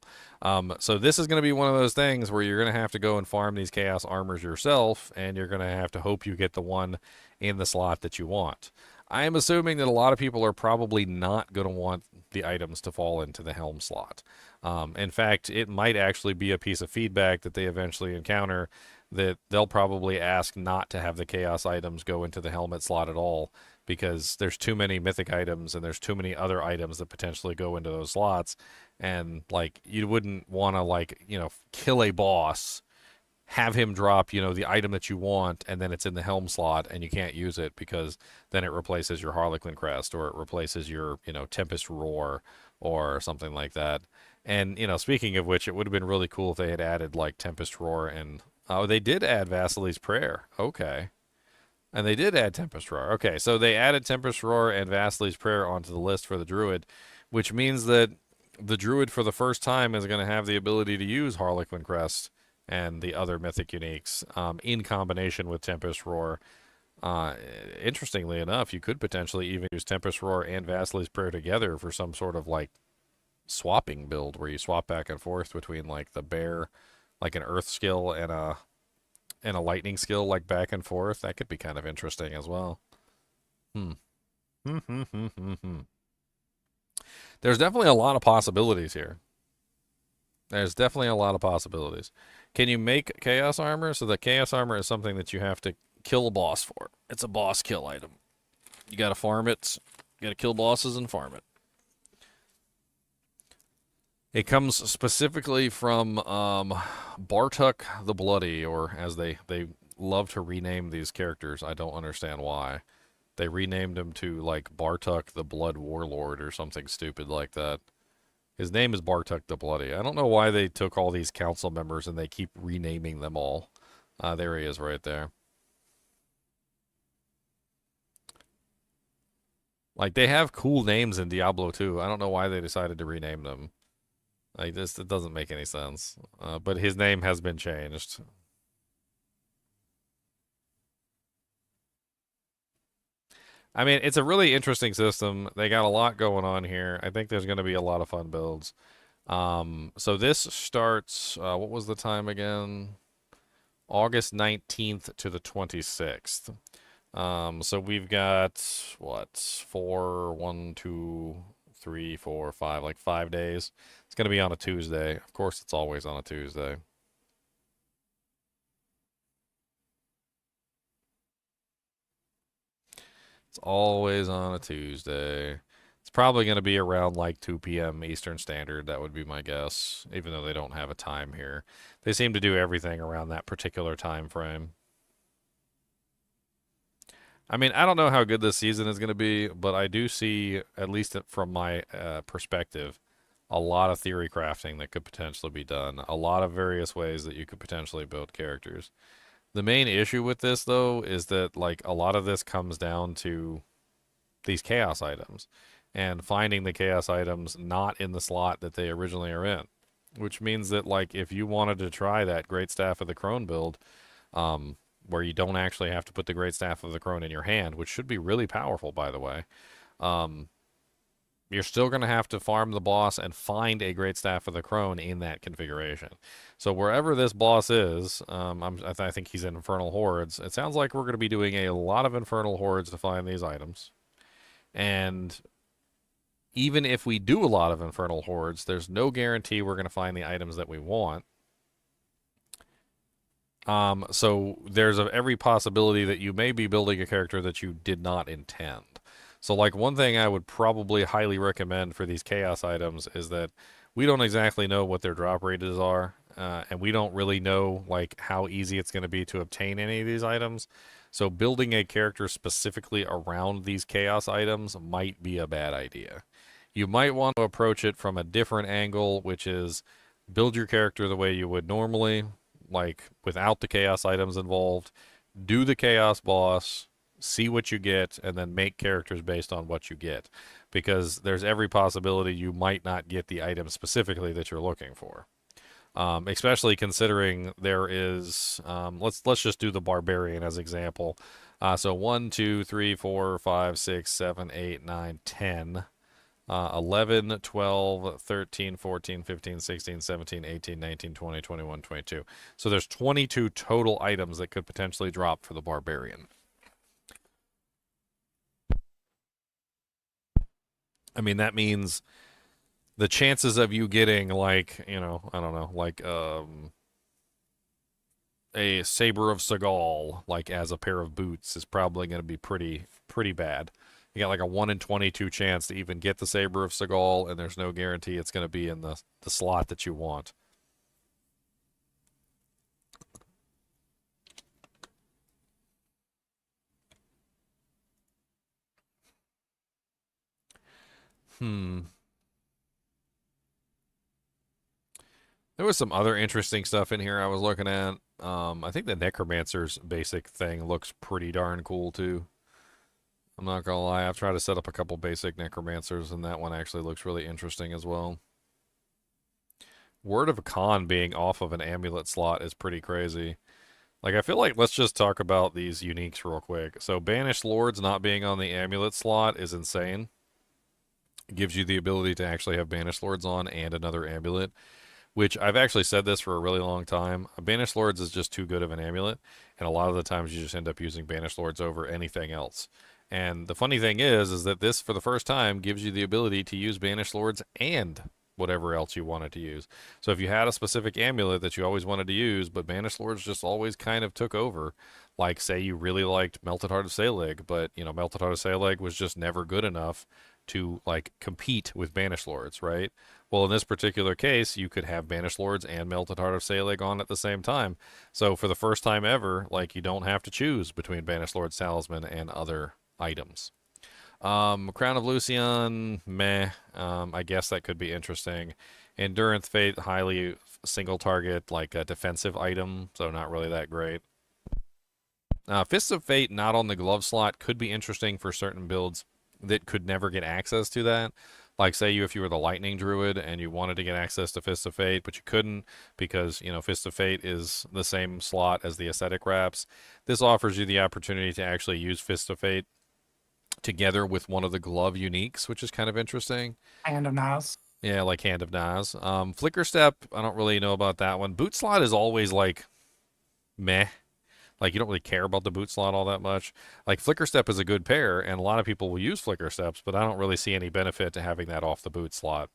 So this is going to be one of those things where you're going to have to go and farm these chaos armors yourself, and you're going to have to hope you get the one in the slot that you want. I am assuming that a lot of people are probably not going to want the items to fall into the helm slot. In fact, it might actually be a piece of feedback that they eventually encounter that they'll probably ask not to have the chaos items go into the helmet slot at all, because there's too many mythic items and there's too many other items that potentially go into those slots. And like, you wouldn't want to, like, you know, kill a boss, have him drop, you know, the item that you want, and then it's in the helm slot and you can't use it because then it replaces your Harlequin Crest or it replaces your, you know, Tempest Roar or something like that. And, you know, speaking of which, it would have been really cool if they had added like Tempest Roar and, oh, they did add Vasily's Prayer. Okay. And they did add Tempest Roar. Okay, so they added Tempest Roar and Vasily's Prayer onto the list for the Druid, which means that the Druid for the first time is going to have the ability to use Harlequin Crest and the other mythic uniques in combination with Tempest Roar. Interestingly enough, you could potentially even use Tempest Roar and Vasily's Prayer together for some sort of like swapping build where you swap back and forth between like the bear, like an earth skill and a lightning skill, like back and forth. That could be kind of interesting as well. There's definitely a lot of possibilities here. There's definitely a lot of possibilities. Can you make chaos armor? So the chaos armor is something that you have to kill a boss for. It's a boss kill item. You gotta farm it. You gotta kill bosses and farm it. It comes specifically from Bartuk the Bloody, or as they love to rename these characters. I don't understand why. They renamed him to like Bartuk the Blood Warlord or something stupid like that. His name is Bartuk the Bloody. I don't know why they took all these council members and they keep renaming them all. There he is right there. Like, they have cool names in Diablo 2. I don't know why they decided to rename them. Like, this, it doesn't make any sense. But his name has been changed. I mean, it's a really interesting system. They got a lot going on here. I think there's going to be a lot of fun builds. So this starts, what was the time again? August 19th to the 26th. So we've got, what, 1, 2, 3, 4, 5, like 5 days. It's going to be on a Tuesday. Of course, it's always on a Tuesday. It's always on a Tuesday. It's probably going to be around like 2 p.m. Eastern Standard. That would be my guess, even though they don't have a time here. They seem to do everything around that particular time frame. I mean, I don't know how good this season is going to be, but I do see, at least from my perspective, a lot of theory crafting that could potentially be done. A lot of various ways that you could potentially build characters. The main issue with this, though, is that like a lot of this comes down to these chaos items. and finding the chaos items not in the slot that they originally are in. Which means that, like, if you wanted to try that Great Staff of the Crone build, where you don't actually have to put the Great Staff of the Crone in your hand, which should be really powerful, by the way, you're still going to have to farm the boss and find a Great Staff of the Crone in that configuration. So wherever this boss is, I think he's in Infernal Hordes. It sounds like we're going to be doing a lot of Infernal Hordes to find these items. And even if we do a lot of Infernal Hordes, there's no guarantee we're going to find the items that we want. So there's every possibility that you may be building a character that you did not intend. So, like, one thing I would probably highly recommend for these chaos items is that we don't exactly know what their drop rates are, and we don't really know, like, how easy it's going to be to obtain any of these items. So building a character specifically around these chaos items might be a bad idea. You might want to approach it from a different angle, which is build your character the way you would normally, like, without the chaos items involved, do the chaos boss, see what you get, and then make characters based on what you get, because there's every possibility you might not get the item specifically that you're looking for. Especially considering there is, let's just do the barbarian as example. So 1, 2, 3, 4, 5, 6, 7, 8, 9, 10, 11, 12, 13, 14, 15, 16, 17, 18, 19, 20, 21, 22. So there's 22 total items that could potentially drop for the barbarian. I mean, that means the chances of you getting, like, you know, I don't know, like a Saber of Seagal, like, as a pair of boots is probably going to be pretty bad. You got like a 1 in 22 chance to even get the Saber of Seagal, and there's no guarantee it's going to be in the slot that you want. There was some other interesting stuff in here I was looking at. I think the necromancer's basic thing looks pretty darn cool too. I'm not gonna lie, I've tried to set up a couple basic necromancers, and that one actually looks really interesting as well. Word of Khan being off of an amulet slot is pretty crazy. Like, I feel like let's just talk about these uniques real quick. So Banished Lords not being on the amulet slot is insane. It gives you the ability to actually have Banished Lords on and another amulet, which I've actually said this for a really long time. Banished Lords is just too good of an amulet, and a lot of the times you just end up using Banished Lords over anything else. And the funny thing is that this, for the first time, gives you the ability to use Banished Lords and whatever else you wanted to use. So if you had a specific amulet that you always wanted to use, but Banished Lords just always kind of took over, like, say you really liked Melted Heart of Saleg, but, you know, Melted Heart of Saleg was just never good enough to, like, compete with Banished Lords, right? Well, in this particular case, you could have Banished Lords and Melted Heart of Saleg on at the same time. So for the first time ever, like, you don't have to choose between Banished Lord's Talisman and other items. Crown of Lucian, meh. I guess that could be interesting. Endurance Fate, highly single target, like a defensive item, so not really that great. Fists of Fate, not on the glove slot, could be interesting for certain builds that could never get access to that. Like, say if you were the Lightning Druid and you wanted to get access to Fists of Fate, but you couldn't because, you know, Fists of Fate is the same slot as the Ascetic Wraps. This offers you the opportunity to actually use Fists of Fate together with one of the glove uniques, which is kind of interesting. Hand of Nas. Yeah, like Hand of Nas. Flicker Step, I don't really know about that one. Boot Slot is always, like, meh. Like, you don't really care about the boot slot all that much. Like, Flicker Step is a good pair, and a lot of people will use Flicker Steps, but I don't really see any benefit to having that off the boot slot.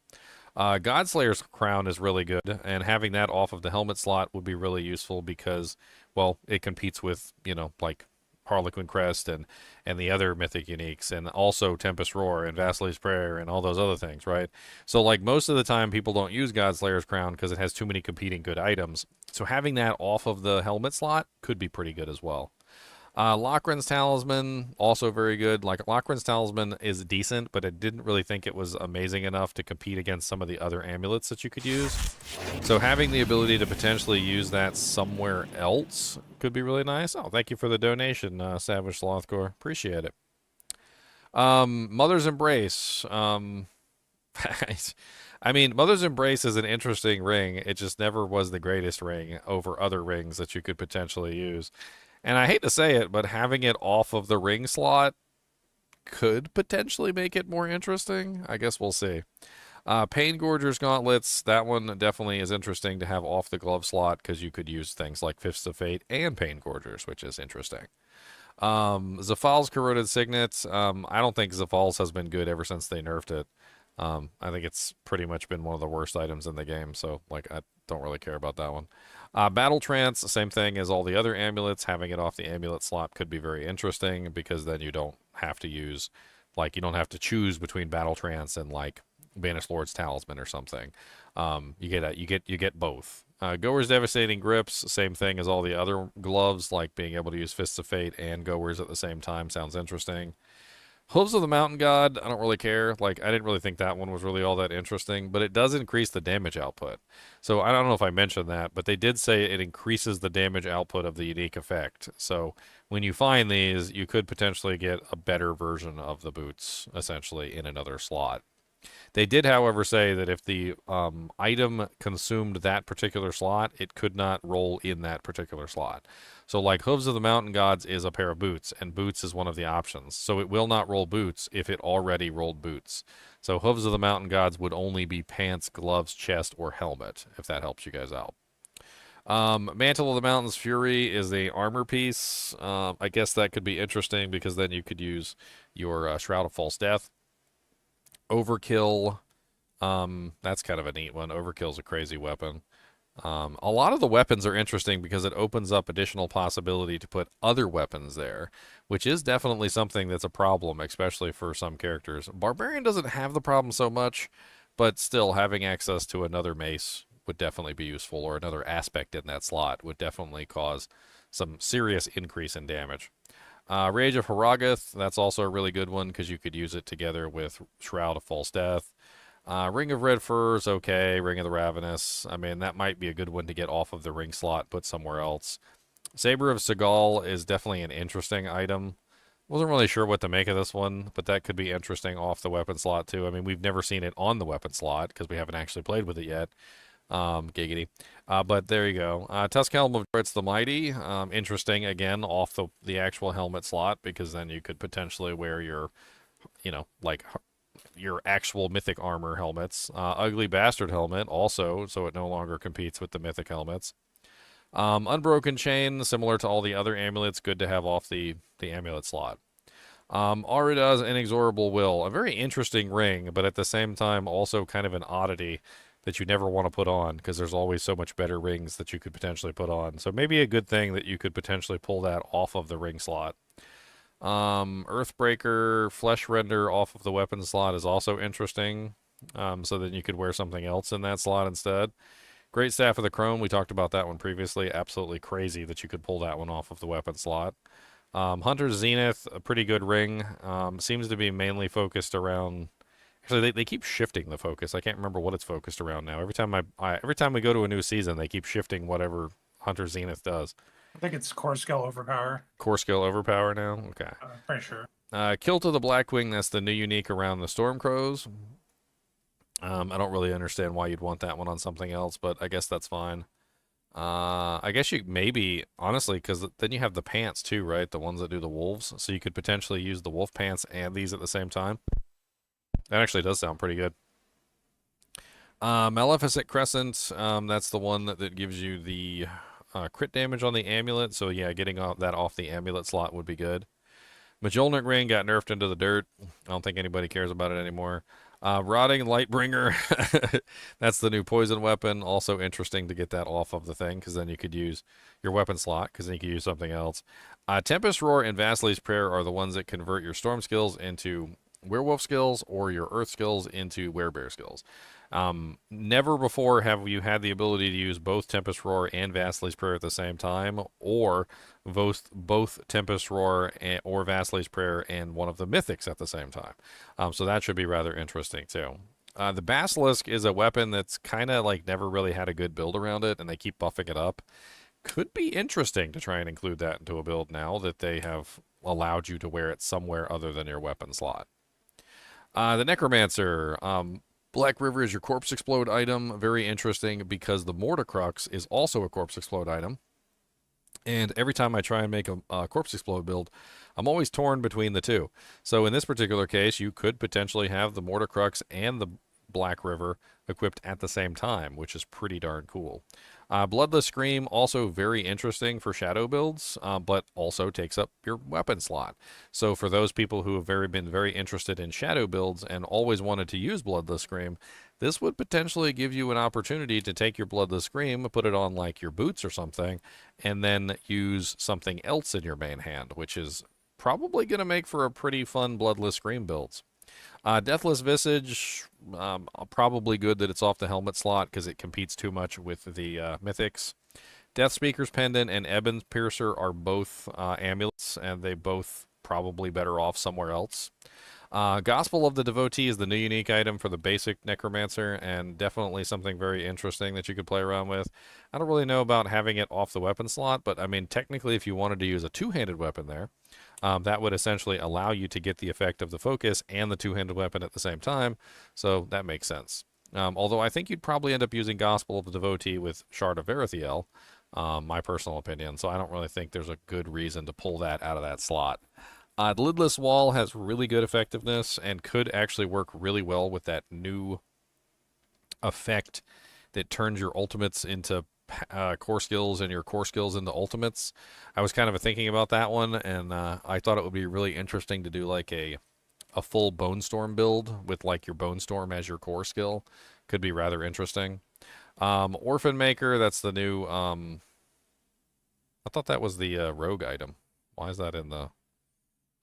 Godslayer's Crown is really good, and having that off of the helmet slot would be really useful because, well, it competes with, you know, like, Harlequin Crest and the other mythic uniques, and also Tempest Roar and Vasily's Prayer and all those other things, right? So, like, most of the time people don't use Godslayer's Crown because it has too many competing good items. So having that off of the helmet slot could be pretty good as well. Lochran's Talisman, also very good. Like, Lochran's Talisman is decent, but I didn't really think it was amazing enough to compete against some of the other amulets that you could use. So having the ability to potentially use that somewhere else could be really nice. Oh, thank you for the donation, Savage Slothcore. Appreciate it. Mother's Embrace. I mean, Mother's Embrace is an interesting ring. It just never was the greatest ring over other rings that you could potentially use. And I hate to say it, but having it off of the ring slot could potentially make it more interesting. I guess we'll see. Pain Gorger's Gauntlets, that one definitely is interesting to have off the glove slot because you could use things like Fists of Fate and Pain Gorgers, which is interesting. Zafal's Corroded Signet, I don't think Zafal's has been good ever since they nerfed it. I think it's pretty much been one of the worst items in the game, so like I don't really care about that one. Battle Trance, same thing as all the other amulets. Having it off the amulet slot could be very interesting because then you don't have to use, like, you don't have to choose between Battle Trance and like Banished Lord's Talisman or something. You get both. Goer's Devastating Grips, same thing as all the other gloves, like being able to use Fists of Fate and Goer's at the same time sounds interesting. Hooves of the Mountain God, I don't really care. Like, I didn't really think that one was really all that interesting, but it does increase the damage output. So I don't know if I mentioned that, but they did say it increases the damage output of the unique effect. So when you find these, you could potentially get a better version of the boots, essentially, in another slot. They did, however, say that if the item consumed that particular slot, it could not roll in that particular slot. So like Hooves of the Mountain Gods is a pair of boots, and boots is one of the options. So it will not roll boots if it already rolled boots. So Hooves of the Mountain Gods would only be pants, gloves, chest, or helmet, if that helps you guys out. Mantle of the Mountain's Fury is a armor piece. I guess that could be interesting because then you could use your Shroud of False Death. Overkill, that's kind of a neat one. Overkill's a crazy weapon. A lot of the weapons are interesting because it opens up additional possibility to put other weapons there, which is definitely something that's a problem, especially for some characters. Barbarian doesn't have the problem so much, but still having access to another mace would definitely be useful, or another aspect in that slot would definitely cause some serious increase in damage. Rage of Haragath, that's also a really good one because you could use it together with Shroud of False Death. Ring of Red Fur is okay. Ring of the Ravenous, I mean, that might be a good one to get off of the ring slot, put somewhere else. Saber of Seagal is definitely an interesting item. Wasn't really sure what to make of this one, but that could be interesting off the weapon slot too. I mean, we've never seen it on the weapon slot because we haven't actually played with it yet. Giggity. But there you go. Tusk Helm of Dritz the Mighty. Interesting, again, off the actual helmet slot, because then you could potentially wear your, like your actual mythic armor helmets. Ugly Bastard helmet also, so it no longer competes with the mythic helmets. Unbroken Chain, similar to all the other amulets, good to have off the amulet slot. Arida's Inexorable Will, a very interesting ring, but at the same time also kind of an oddity that you never want to put on because there's always so much better rings that you could potentially put on. So maybe a good thing that you could potentially pull that off of the ring slot. Earthbreaker, Flesh Render off of the weapon slot is also interesting. So then you could wear something else in that slot instead. Great Staff of the Crone, we talked about that one previously. Absolutely crazy that you could pull that one off of the weapon slot. Hunter's Zenith, a pretty good ring. Seems to be mainly focused around... Actually, they keep shifting the focus. I can't remember what it's focused around now. Every time we go to a new season, they keep shifting whatever Hunter's Zenith does. I think it's core skill overpower. Core skill overpower now? Okay. Pretty sure. Kill to the Blackwing, that's the new unique around the Stormcrows. I don't really understand why you'd want that one on something else, but I guess that's fine. I guess you maybe, honestly, because then you have the pants too, right? The ones that do the wolves. So you could potentially use the wolf pants and these at the same time. That actually does sound pretty good. Maleficent Crescent, that's the one that gives you the crit damage on the amulet. So yeah, getting that off the amulet slot would be good. Majolnik Ring got nerfed into the dirt. I don't think anybody cares about it anymore. Rotting Lightbringer, that's the new poison weapon. Also interesting to get that off of the thing, because then you could use your weapon slot, because then you could use something else. Tempest Roar and Vasili's Prayer are the ones that convert your storm skills into werewolf skills or your earth skills into werebear skills. Never before have you had the ability to use both Tempest Roar and Vasili's Prayer at the same time, or both Tempest Roar or Vasili's Prayer and one of the mythics at the same time. So that should be rather interesting too. The Basilisk is a weapon that's kind of like never really had a good build around it, and they keep buffing it up. Could be interesting to try and include that into a build now that they have allowed you to wear it somewhere other than your weapon slot. The necromancer. Black River is your corpse explode item. Very interesting because the mortar crux is also a corpse explode item. And every time I try and make a corpse explode build, I'm always torn between the two. So in this particular case, you could potentially have the mortar crux and the Black River equipped at the same time, which is pretty darn cool. Bloodless Scream, also very interesting for shadow builds, but also takes up your weapon slot. So for those people who have been very interested in shadow builds and always wanted to use Bloodless Scream, this would potentially give you an opportunity to take your Bloodless Scream, put it on like your boots or something, and then use something else in your main hand, which is probably going to make for a pretty fun Bloodless Scream builds. Deathless Visage, probably good that it's off the helmet slot because it competes too much with the mythics. Death Speaker's Pendant and Ebon's Piercer are both amulets, and they both probably better off somewhere else. Gospel of the Devotee is the new unique item for the basic Necromancer, and definitely something very interesting that you could play around with. I don't really know about having it off the weapon slot, but I mean, technically, if you wanted to use a two-handed weapon there, that would essentially allow you to get the effect of the focus and the two-handed weapon at the same time, so that makes sense. Although I think you'd probably end up using Gospel of the Devotee with Shard of Verithiel, my personal opinion, so I don't really think there's a good reason to pull that out of that slot. The Lidless Wall has really good effectiveness and could actually work really well with that new effect that turns your ultimates into core skills and your core skills into ultimates. I was kind of thinking about that one, and I thought it would be really interesting to do like a full Bone Storm build with like your Bone Storm as your core skill. Could be rather interesting. Orphan Maker, that's the new... I thought that was the rogue item. Why is that in the...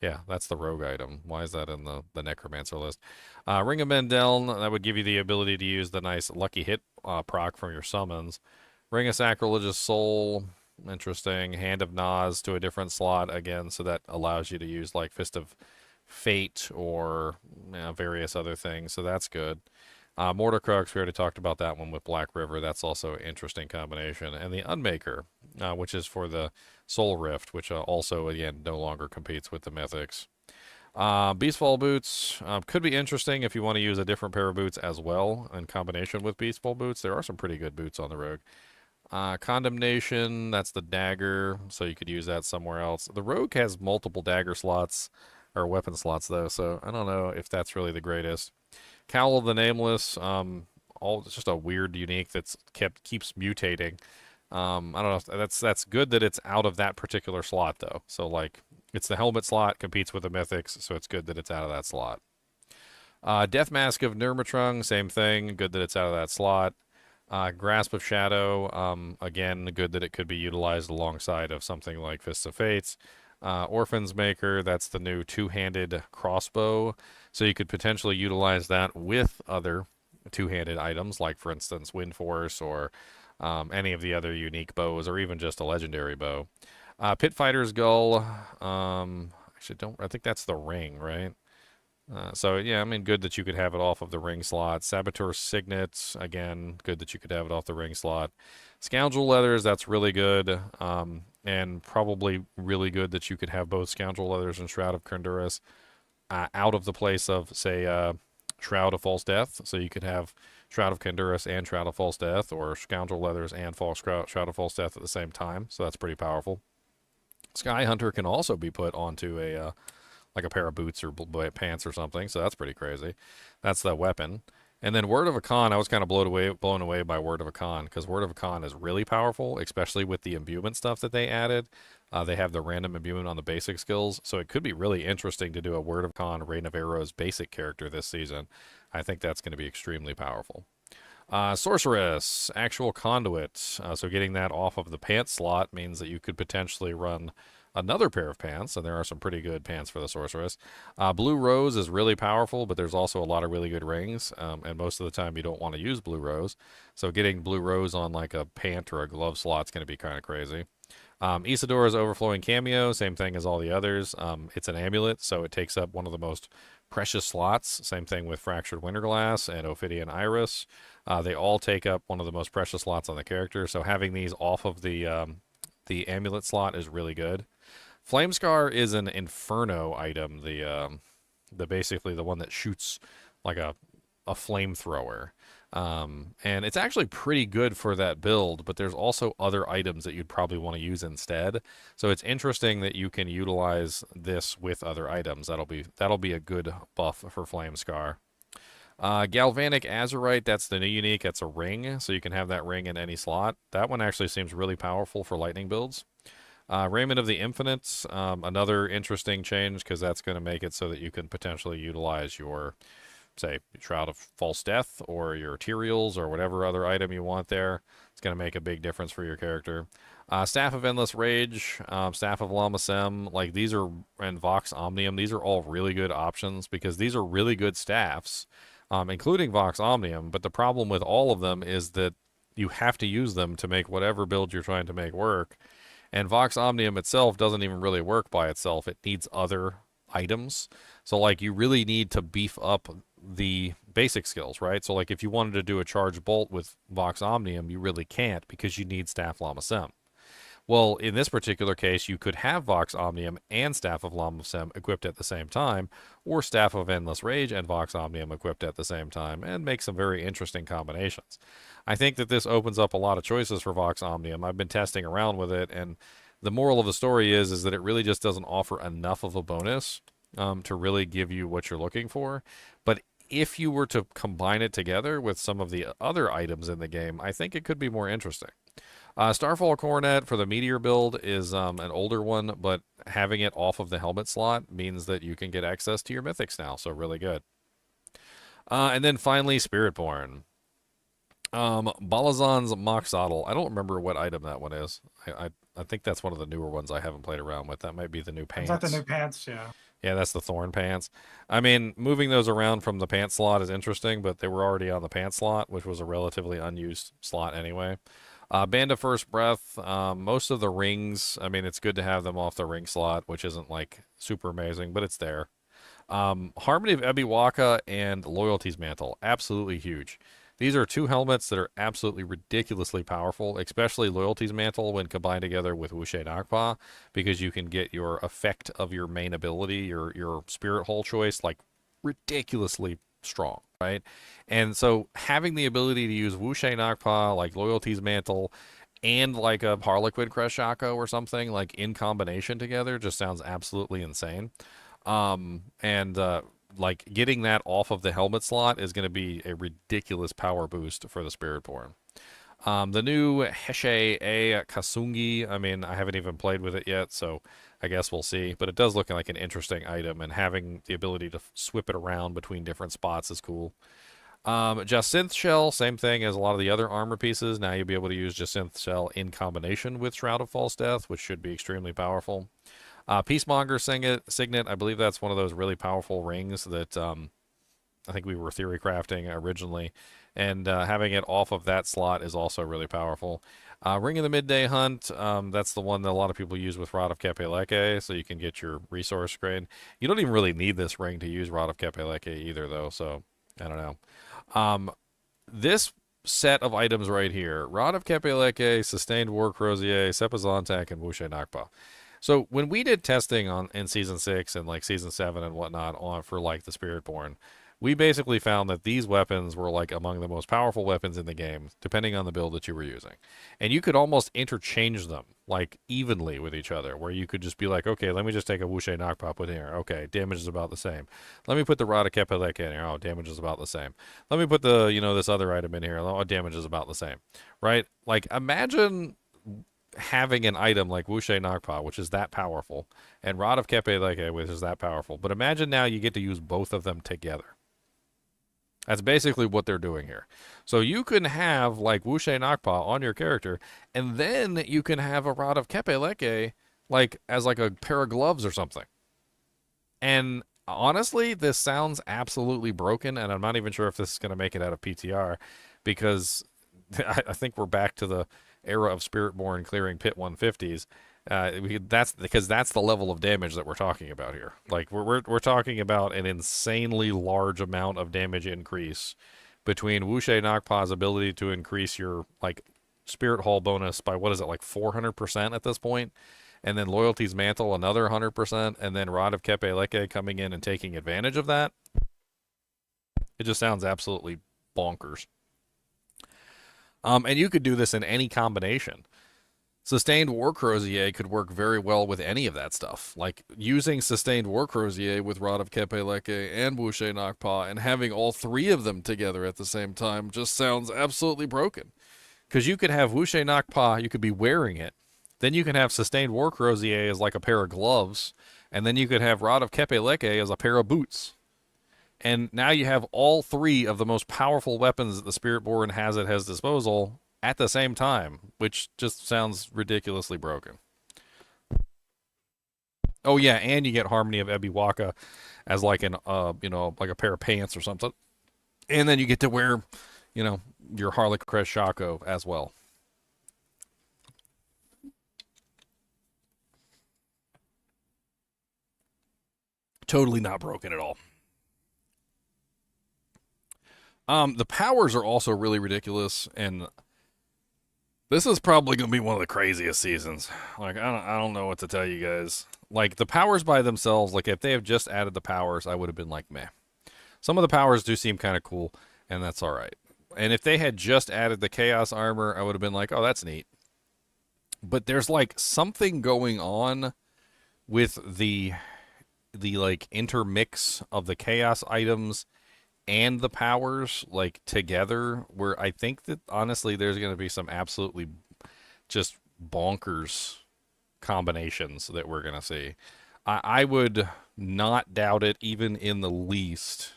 Yeah, that's the rogue item. Why is that in the Necromancer list? Ring of Mendeln, that would give you the ability to use the nice lucky hit proc from your summons. Ring of Sacrilegious Soul, interesting. Hand of Nas to a different slot again, so that allows you to use like Fist of Fate or various other things, so that's good. Mortar Crux, we already talked about that one with Black River. That's also an interesting combination. And the Unmaker, which is for the Soul Rift, which also, again, no longer competes with the Mythics. Beastfall Boots could be interesting if you want to use a different pair of boots as well in combination with Beastfall Boots. There are some pretty good boots on the Rogue. Condemnation, that's the dagger, so you could use that somewhere else. The Rogue has multiple dagger slots, or weapon slots, though, so I don't know if that's really the greatest. Cowl of the Nameless, it's just a weird unique that's keeps mutating. I don't know. That's good that it's out of that particular slot though. So like it's the helmet slot, competes with the mythics, so it's good that it's out of that slot. Death Mask of Nurmatrung, same thing. Good that it's out of that slot. Grasp of Shadow, again, good that it could be utilized alongside of something like Fists of Fates. Orphan's Maker, that's the new two-handed crossbow. So you could potentially utilize that with other two-handed items, like, for instance, Wind Force or any of the other unique bows, or even just a legendary bow. Pit Fighter's Gull, I think that's the ring, right? So, yeah, I mean, good that you could have it off of the ring slot. Saboteur's Signet, again, good that you could have it off the ring slot. Scoundrel Leathers, that's really good. And probably really good that you could have both Scoundrel Leathers and Shroud of Kundurus out of the place of, say, Shroud of False Death. So you could have Shroud of Kundurus and Shroud of False Death, or Scoundrel Leathers and Shroud of False Death at the same time. So that's pretty powerful. Sky Hunter can also be put onto a like a pair of boots or pants or something. So that's pretty crazy. That's the weapon. And then Word of Akan, I was kind of blown away by Word of Akan, because Word of Akan is really powerful, especially with the imbuement stuff that they added. They have the random imbuement on the basic skills, so it could be really interesting to do a Word of Akan Rain of Arrows basic character this season. I think that's going to be extremely powerful. Sorceress, Actual Conduit. So getting that off of the pants slot means that you could potentially run another pair of pants, and there are some pretty good pants for the Sorceress. Blue Rose is really powerful, but there's also a lot of really good rings, and most of the time you don't want to use Blue Rose. So getting Blue Rose on like a pant or a glove slot is going to be kind of crazy. Isidora's Overflowing Cameo, same thing as all the others. It's an amulet, so it takes up one of the most precious slots. Same thing with Fractured Winterglass and Ophidian Iris. They all take up one of the most precious slots on the character, so having these off of the amulet slot is really good. Flamescar is an Inferno item, the basically the one that shoots like a flamethrower. And it's actually pretty good for that build, but there's also other items that you'd probably want to use instead. So it's interesting that you can utilize this with other items. That'll be a good buff for Flamescar. Galvanic Azurite, that's the new unique. That's a ring, so you can have that ring in any slot. That one actually seems really powerful for lightning builds. Raiment of the Infinite, another interesting change because that's going to make it so that you can potentially utilize your, say, Shroud of False Death or your Ethereals or whatever other item you want there. It's going to make a big difference for your character. Staff of Endless Rage, Staff of Lamasem, like these are, and Vox Omnium, these are all really good options because these are really good staffs, including Vox Omnium, but the problem with all of them is that you have to use them to make whatever build you're trying to make work. And Vox Omnium itself doesn't even really work by itself. It needs other items. So, like, you really need to beef up the basic skills, right? So, like, if you wanted to do a charge bolt with Vox Omnium, you really can't because you need Staff Lamasem. Well, in this particular case, you could have Vox Omnium and Staff of Lamasem equipped at the same time, or Staff of Endless Rage and Vox Omnium equipped at the same time, and make some very interesting combinations. I think that this opens up a lot of choices for Vox Omnium. I've been testing around with it, and the moral of the story is that it really just doesn't offer enough of a bonus to really give you what you're looking for. But if you were to combine it together with some of the other items in the game, I think it could be more interesting. Starfall Coronet for the Meteor build is an older one, but having it off of the helmet slot means that you can get access to your mythics now, so really good. And then finally, Spiritborn. Balazan's Moxodal. I don't remember what item that one is. I think that's one of the newer ones I haven't played around with. That might be the new pants. Is that the new pants? Yeah. Yeah, that's the Thorn pants. I mean, moving those around from the pants slot is interesting, but they were already on the pants slot, which was a relatively unused slot anyway. Band of First Breath, most of the rings, I mean, it's good to have them off the ring slot, which isn't, like, super amazing, but it's there. Harmony of Ebiwaka and Loyalty's Mantle, absolutely huge. These are two helmets that are absolutely ridiculously powerful, especially Loyalty's Mantle when combined together with Wuxie Nakpa, because you can get your effect of your main ability, your Spirit Hole choice, like, ridiculously strong, right? And so having the ability to use Wuxie Nakpa, like Loyalty's Mantle, and like a Harlequin Creshako or something, like in combination together, just sounds absolutely insane. Like getting that off of the helmet slot is going to be a ridiculous power boost for the Spiritborn. The new Heshe A Kasungi, I mean, I haven't even played with it yet, so I guess we'll see. But it does look like an interesting item, and having the ability to swip it around between different spots is cool. Jacinth Shell, same thing as a lot of the other armor pieces. Now you'll be able to use Jacinth Shell in combination with Shroud of False Death, which should be extremely powerful. Peacemonger Signet, I believe that's one of those really powerful rings that I think we were theory crafting originally, and having it off of that slot is also really powerful. Ring of the Midday Hunt, that's the one that a lot of people use with Rod of Kepeleke, so you can get your resource grade. You don't even really need this ring to use Rod of Kepeleke either, though, so I don't know. This set of items right here, Rod of Kepeleke, Sustained War Crozier, Sepazantak, and Wuxie Nakpa. So when we did testing in Season 6 and like Season 7 and whatnot for like the Spiritborn, we basically found that these weapons were like among the most powerful weapons in the game, depending on the build that you were using. And you could almost interchange them like evenly with each other, where you could just be like, okay, let me just take a Wuxie Nakpa in here. Okay, damage is about the same. Let me put the Rod of Kepeleke in here. Oh, damage is about the same. Let me put the, this other item in here. Oh, damage is about the same. Right? Like, imagine having an item like Wuxie Nakpa, which is that powerful, and Rod of Kepeleke, which is that powerful. But imagine now you get to use both of them together. That's basically what they're doing here. So you can have like Wuxie Nakpa on your character, and then you can have a Rod of Kepeleke like as like a pair of gloves or something. And honestly, this sounds absolutely broken, and I'm not even sure if this is going to make it out of PTR, because I think we're back to the era of Spiritborn clearing pit 150s. That's because that's the level of damage that we're talking about here. Like we're talking about an insanely large amount of damage increase between Wuxie Nakpa's ability to increase your like Spirit Hall bonus by what is it, like 400% at this point, and then Loyalty's Mantle another 100%, and then Rod of Kepe-Leke coming in and taking advantage of that. It just sounds absolutely bonkers. And you could do this in any combination. Sustained War Crozier could work very well with any of that stuff. Like using Sustained War Crozier with Rod of Kepe-Leke and Wuxie Nakpa and having all three of them together at the same time just sounds absolutely broken. Because you could have Wuxie Nakpa, you could be wearing it. Then you can have Sustained War Crozier as like a pair of gloves. And then you could have Rod of Kepe-Leke as a pair of boots. And now you have all three of the most powerful weapons that the Spiritborn has at his disposal at the same time, which just sounds ridiculously broken. Oh yeah, and you get Harmony of Ebiwaka as like an like a pair of pants or something. And then you get to wear, your Harlech Crest Shaco as well. Totally not broken at all. The powers are also really ridiculous, and this is probably going to be one of the craziest seasons. Like, I don't know what to tell you guys. Like, the powers by themselves, like, if they have just added the powers, I would have been like, meh. Some of the powers do seem kind of cool, and that's all right. And if they had just added the Chaos Armor, I would have been like, oh, that's neat. But there's, like, something going on with the like, intermix of the Chaos items and the powers, like, together, where I think that, honestly, there's going to be some absolutely just bonkers combinations that we're going to see. I would not doubt it, even in the least,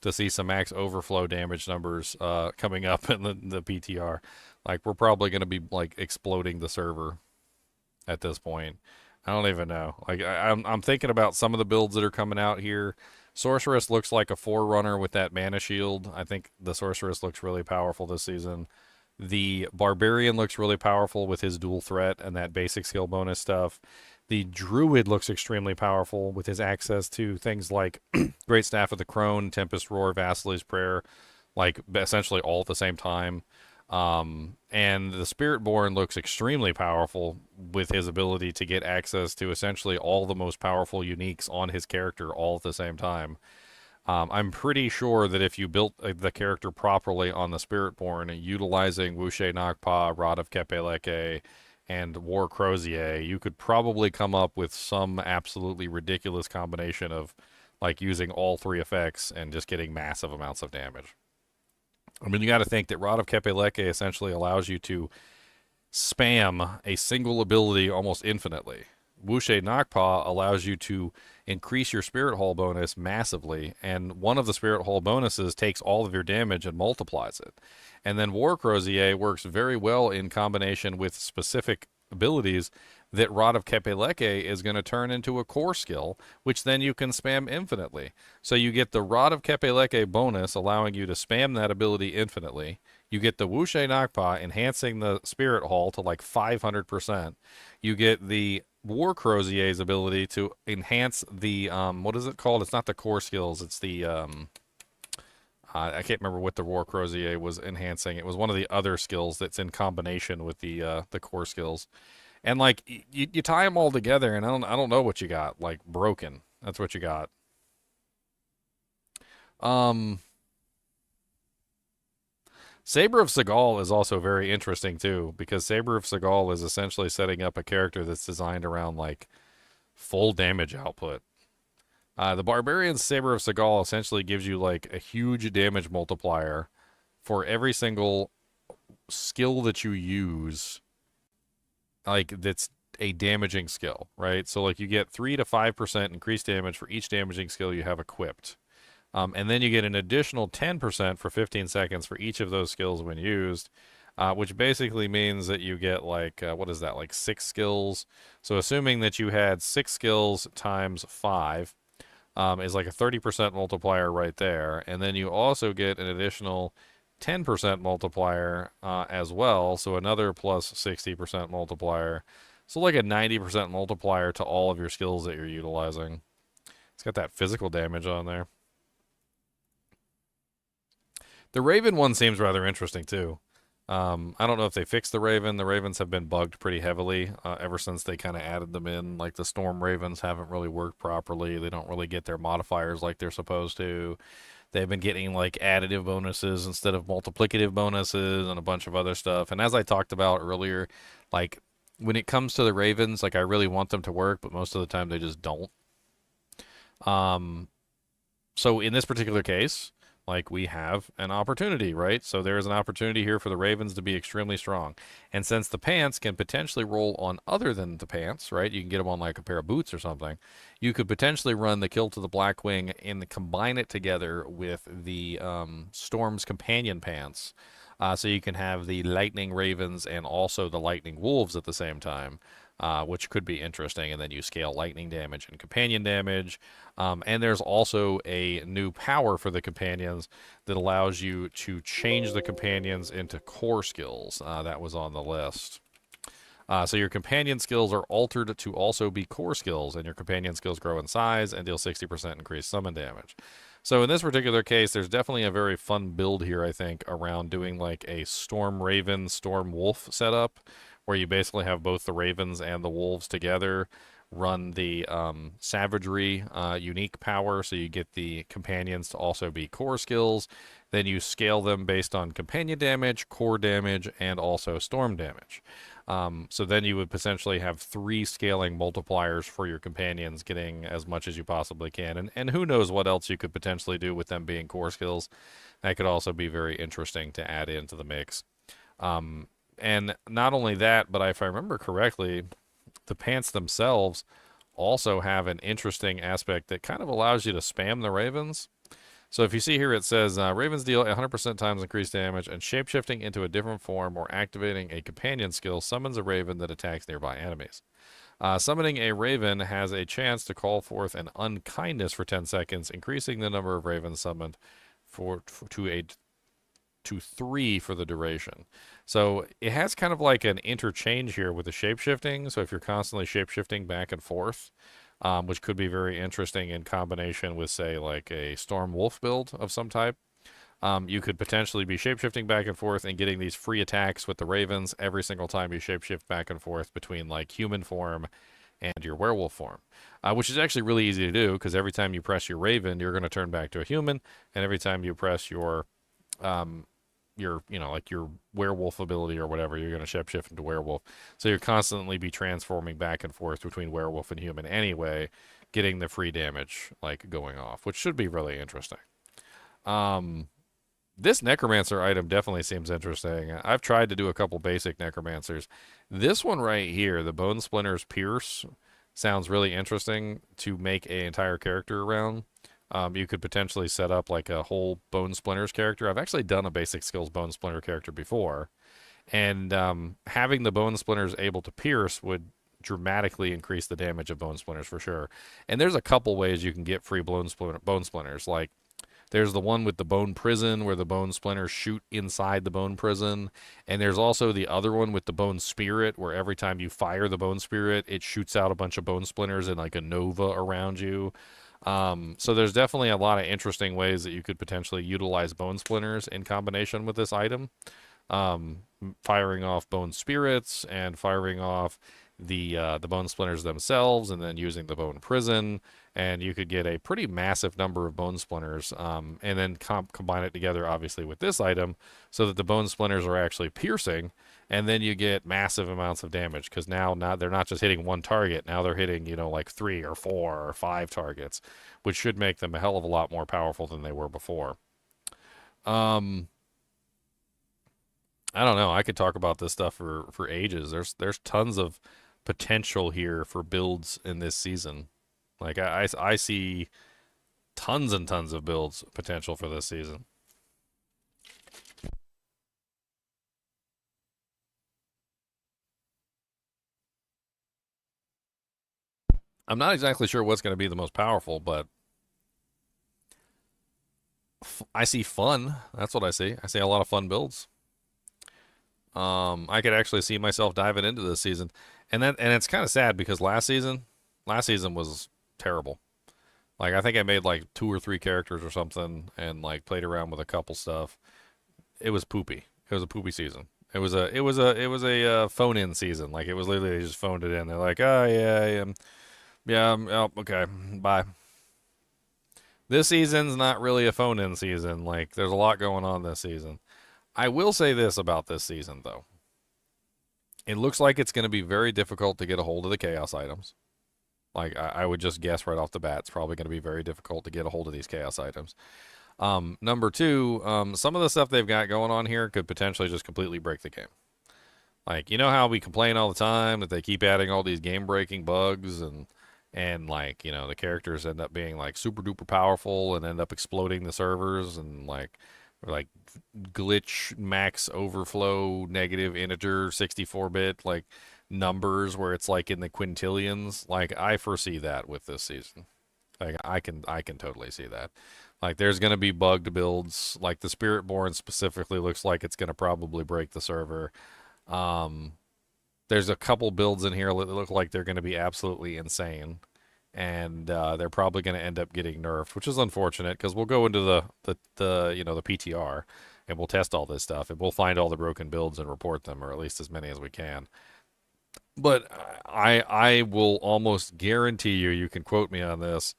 to see some max overflow damage numbers coming up in the PTR. Like, we're probably going to be, like, exploding the server at this point. I don't even know. Like, I'm thinking about some of the builds that are coming out here. Sorceress looks like a Forerunner with that mana shield. I think the Sorceress looks really powerful this season. The Barbarian looks really powerful with his dual threat and that basic skill bonus stuff. The Druid looks extremely powerful with his access to things like Great Staff of the Crone, Tempest Roar, Vassal's Prayer, like essentially all at the same time. And the Spiritborn looks extremely powerful with his ability to get access to essentially all the most powerful uniques on his character all at the same time. I'm pretty sure that if you built the character properly on the Spiritborn, utilizing Wuxie Nakpa, Rod of Kepe-Leke, and War Crozier, you could probably come up with some absolutely ridiculous combination of like using all three effects and just getting massive amounts of damage. I mean, you got to think that Rod of Kepe-Leke essentially allows you to spam a single ability almost infinitely. Wuxie Nakpa allows you to increase your Spirit Hole bonus massively, and one of the Spirit Hole bonuses takes all of your damage and multiplies it. And then War Crozier works very well in combination with specific abilities that Rod of Kepe-Leke is going to turn into a core skill, which then you can spam infinitely. So you get the Rod of Kepe-Leke bonus, allowing you to spam that ability infinitely. You get the Wuxie Nakpa, enhancing the Spirit Hall to like 500%. You get the War Crozier's ability to enhance the, what is it called? It's not the core skills, it's the, I can't remember what the War Crozier was enhancing. It was one of the other skills that's in combination with the core skills. And like you tie them all together, and I don't know what you got. Like broken. That's what you got. Saber of Seagal is also very interesting too, because Saber of Seagal is essentially setting up a character that's designed around like full damage output. The Barbarian Saber of Seagal essentially gives you like a huge damage multiplier for every single skill that you use. Like that's a damaging skill, right? So like you get 3 to 5% increased damage for each damaging skill you have equipped. And then you get an additional 10% for 15 seconds for each of those skills when used, which basically means that you get like, what is that, like 6 skills? So assuming that you had 6 skills times 5 is like a 30% multiplier right there. And then you also get an additional 10% multiplier as well, so another plus 60% multiplier. So like a 90% multiplier to all of your skills that you're utilizing. It's got that physical damage on there. The Raven one seems rather interesting too. I don't know if they fixed the Raven. The Ravens have been bugged pretty heavily ever since they kind of added them in. Like the Storm Ravens haven't really worked properly. They don't really get their modifiers like they're supposed to. They've been getting like additive bonuses instead of multiplicative bonuses and a bunch of other stuff. And as I talked about earlier, like when it comes to the Ravens, like I really want them to work, but most of the time they just don't. So in this particular case, like we have an opportunity, right? So there's an opportunity here for the Ravens to be extremely strong. And since the pants can potentially roll on other than the pants, right? You can get them on like a pair of boots or something. You could potentially run the Kill to the Blackwing and combine it together with the Storm's companion pants. So you can have the Lightning Ravens and also the Lightning Wolves at the same time. Which could be interesting, and then you scale lightning damage and companion damage. And there's also a new power for the companions that allows you to change the companions into core skills. That was on the list. So your companion skills are altered to also be core skills, and your companion skills grow in size and deal 60% increased summon damage. So in this particular case, there's definitely a very fun build here, I think, around doing like a Storm Raven, Storm Wolf setup, where you basically have both the Ravens and the Wolves together, run the Savagery unique power, so you get the companions to also be core skills. Then you scale them based on companion damage, core damage, and also storm damage. So then you would potentially have 3 scaling multipliers for your companions, getting as much as you possibly can. And who knows what else you could potentially do with them being core skills. That could also be very interesting to add into the mix. And not only that, but if I remember correctly, the pants themselves also have an interesting aspect that kind of allows you to spam the Ravens. So if you see here, it says Ravens deal 100% times increased damage, and shapeshifting into a different form or activating a companion skill summons a Raven that attacks nearby enemies. Summoning a Raven has a chance to call forth an unkindness for 10 seconds, increasing the number of Ravens summoned to 3 for the duration. So it has kind of like an interchange here with the shapeshifting. So if you're constantly shapeshifting back and forth, which could be very interesting in combination with, say, like a Storm Wolf build of some type, you could potentially be shapeshifting back and forth and getting these free attacks with the Ravens every single time you shapeshift back and forth between like human form and your werewolf form, which is actually really easy to do because every time you press your Raven, you're going to turn back to a human, and every time you press your like your werewolf ability or whatever, you're going to shapeshift into werewolf. So you'll constantly be transforming back and forth between werewolf and human anyway, getting the free damage like going off, which should be really interesting. This necromancer item definitely seems interesting. I've tried to do a couple basic necromancers. This one right here, the Bone Splinters Pierce, sounds really interesting to make an entire character around. You could potentially set up like a whole Bone Splinters character. I've actually done a basic skills Bone Splinter character before, and having the Bone Splinters able to pierce would dramatically increase the damage of Bone Splinters for sure. And there's a couple ways you can get free Bone Splinters. Like there's the one with the Bone Prison where the Bone Splinters shoot inside the Bone Prison, and there's also the other one with the Bone Spirit where every time you fire the Bone Spirit, it shoots out a bunch of Bone Splinters in like a nova around you. So there's definitely a lot of interesting ways that you could potentially utilize Bone Splinters in combination with this item. Firing off Bone Spirits and firing off the Bone Splinters themselves, and then using the Bone Prison, and you could get a pretty massive number of Bone Splinters, and then combine it together, obviously, with this item, so that the Bone Splinters are actually piercing, and then you get massive amounts of damage, because now they're not just hitting one target, now they're hitting, like 3 or 4 or 5 targets, which should make them a hell of a lot more powerful than they were before. I don't know. I could talk about this stuff for ages. There's tons of potential here for builds in this season. Like I see tons and tons of builds potential for this season. I'm not exactly sure what's going to be the most powerful, but I see fun. That's what I see. I see a lot of fun builds. I could actually see myself diving into this season, and it's kind of sad because last season was terrible. Like I think I made like 2 or 3 characters or something, and like played around with a couple stuff. It was poopy. It was a poopy season. It was a phone in season. Like it was literally they just phoned it in. They're like, oh yeah, oh, okay, bye. This season's not really a phone in season. Like there's a lot going on this season. I will say this about this season though. It looks like it's going to be very difficult to get a hold of the chaos items. Like I would just guess right off the bat, it's probably going to be very difficult to get a hold of these chaos items. Number two, some of the stuff they've got going on here could potentially just completely break the game. Like, you know how we complain all the time that they keep adding all these game-breaking bugs and like, you know, the characters end up being like super duper powerful and end up exploding the servers and like glitch max overflow negative integer 64-bit like numbers where it's like in the quintillions. Like I foresee that with this season. Like I can totally see that. Like there's going to be bugged builds. Like the Spiritborn specifically looks like it's going to probably break the server. There's a couple builds in here that look like they're going to be absolutely insane, and they're probably going to end up getting nerfed, which is unfortunate because we'll go into the you know the PTR and we'll test all this stuff and we'll find all the broken builds and report them, or at least as many as we can. But I will almost guarantee you can quote me on this.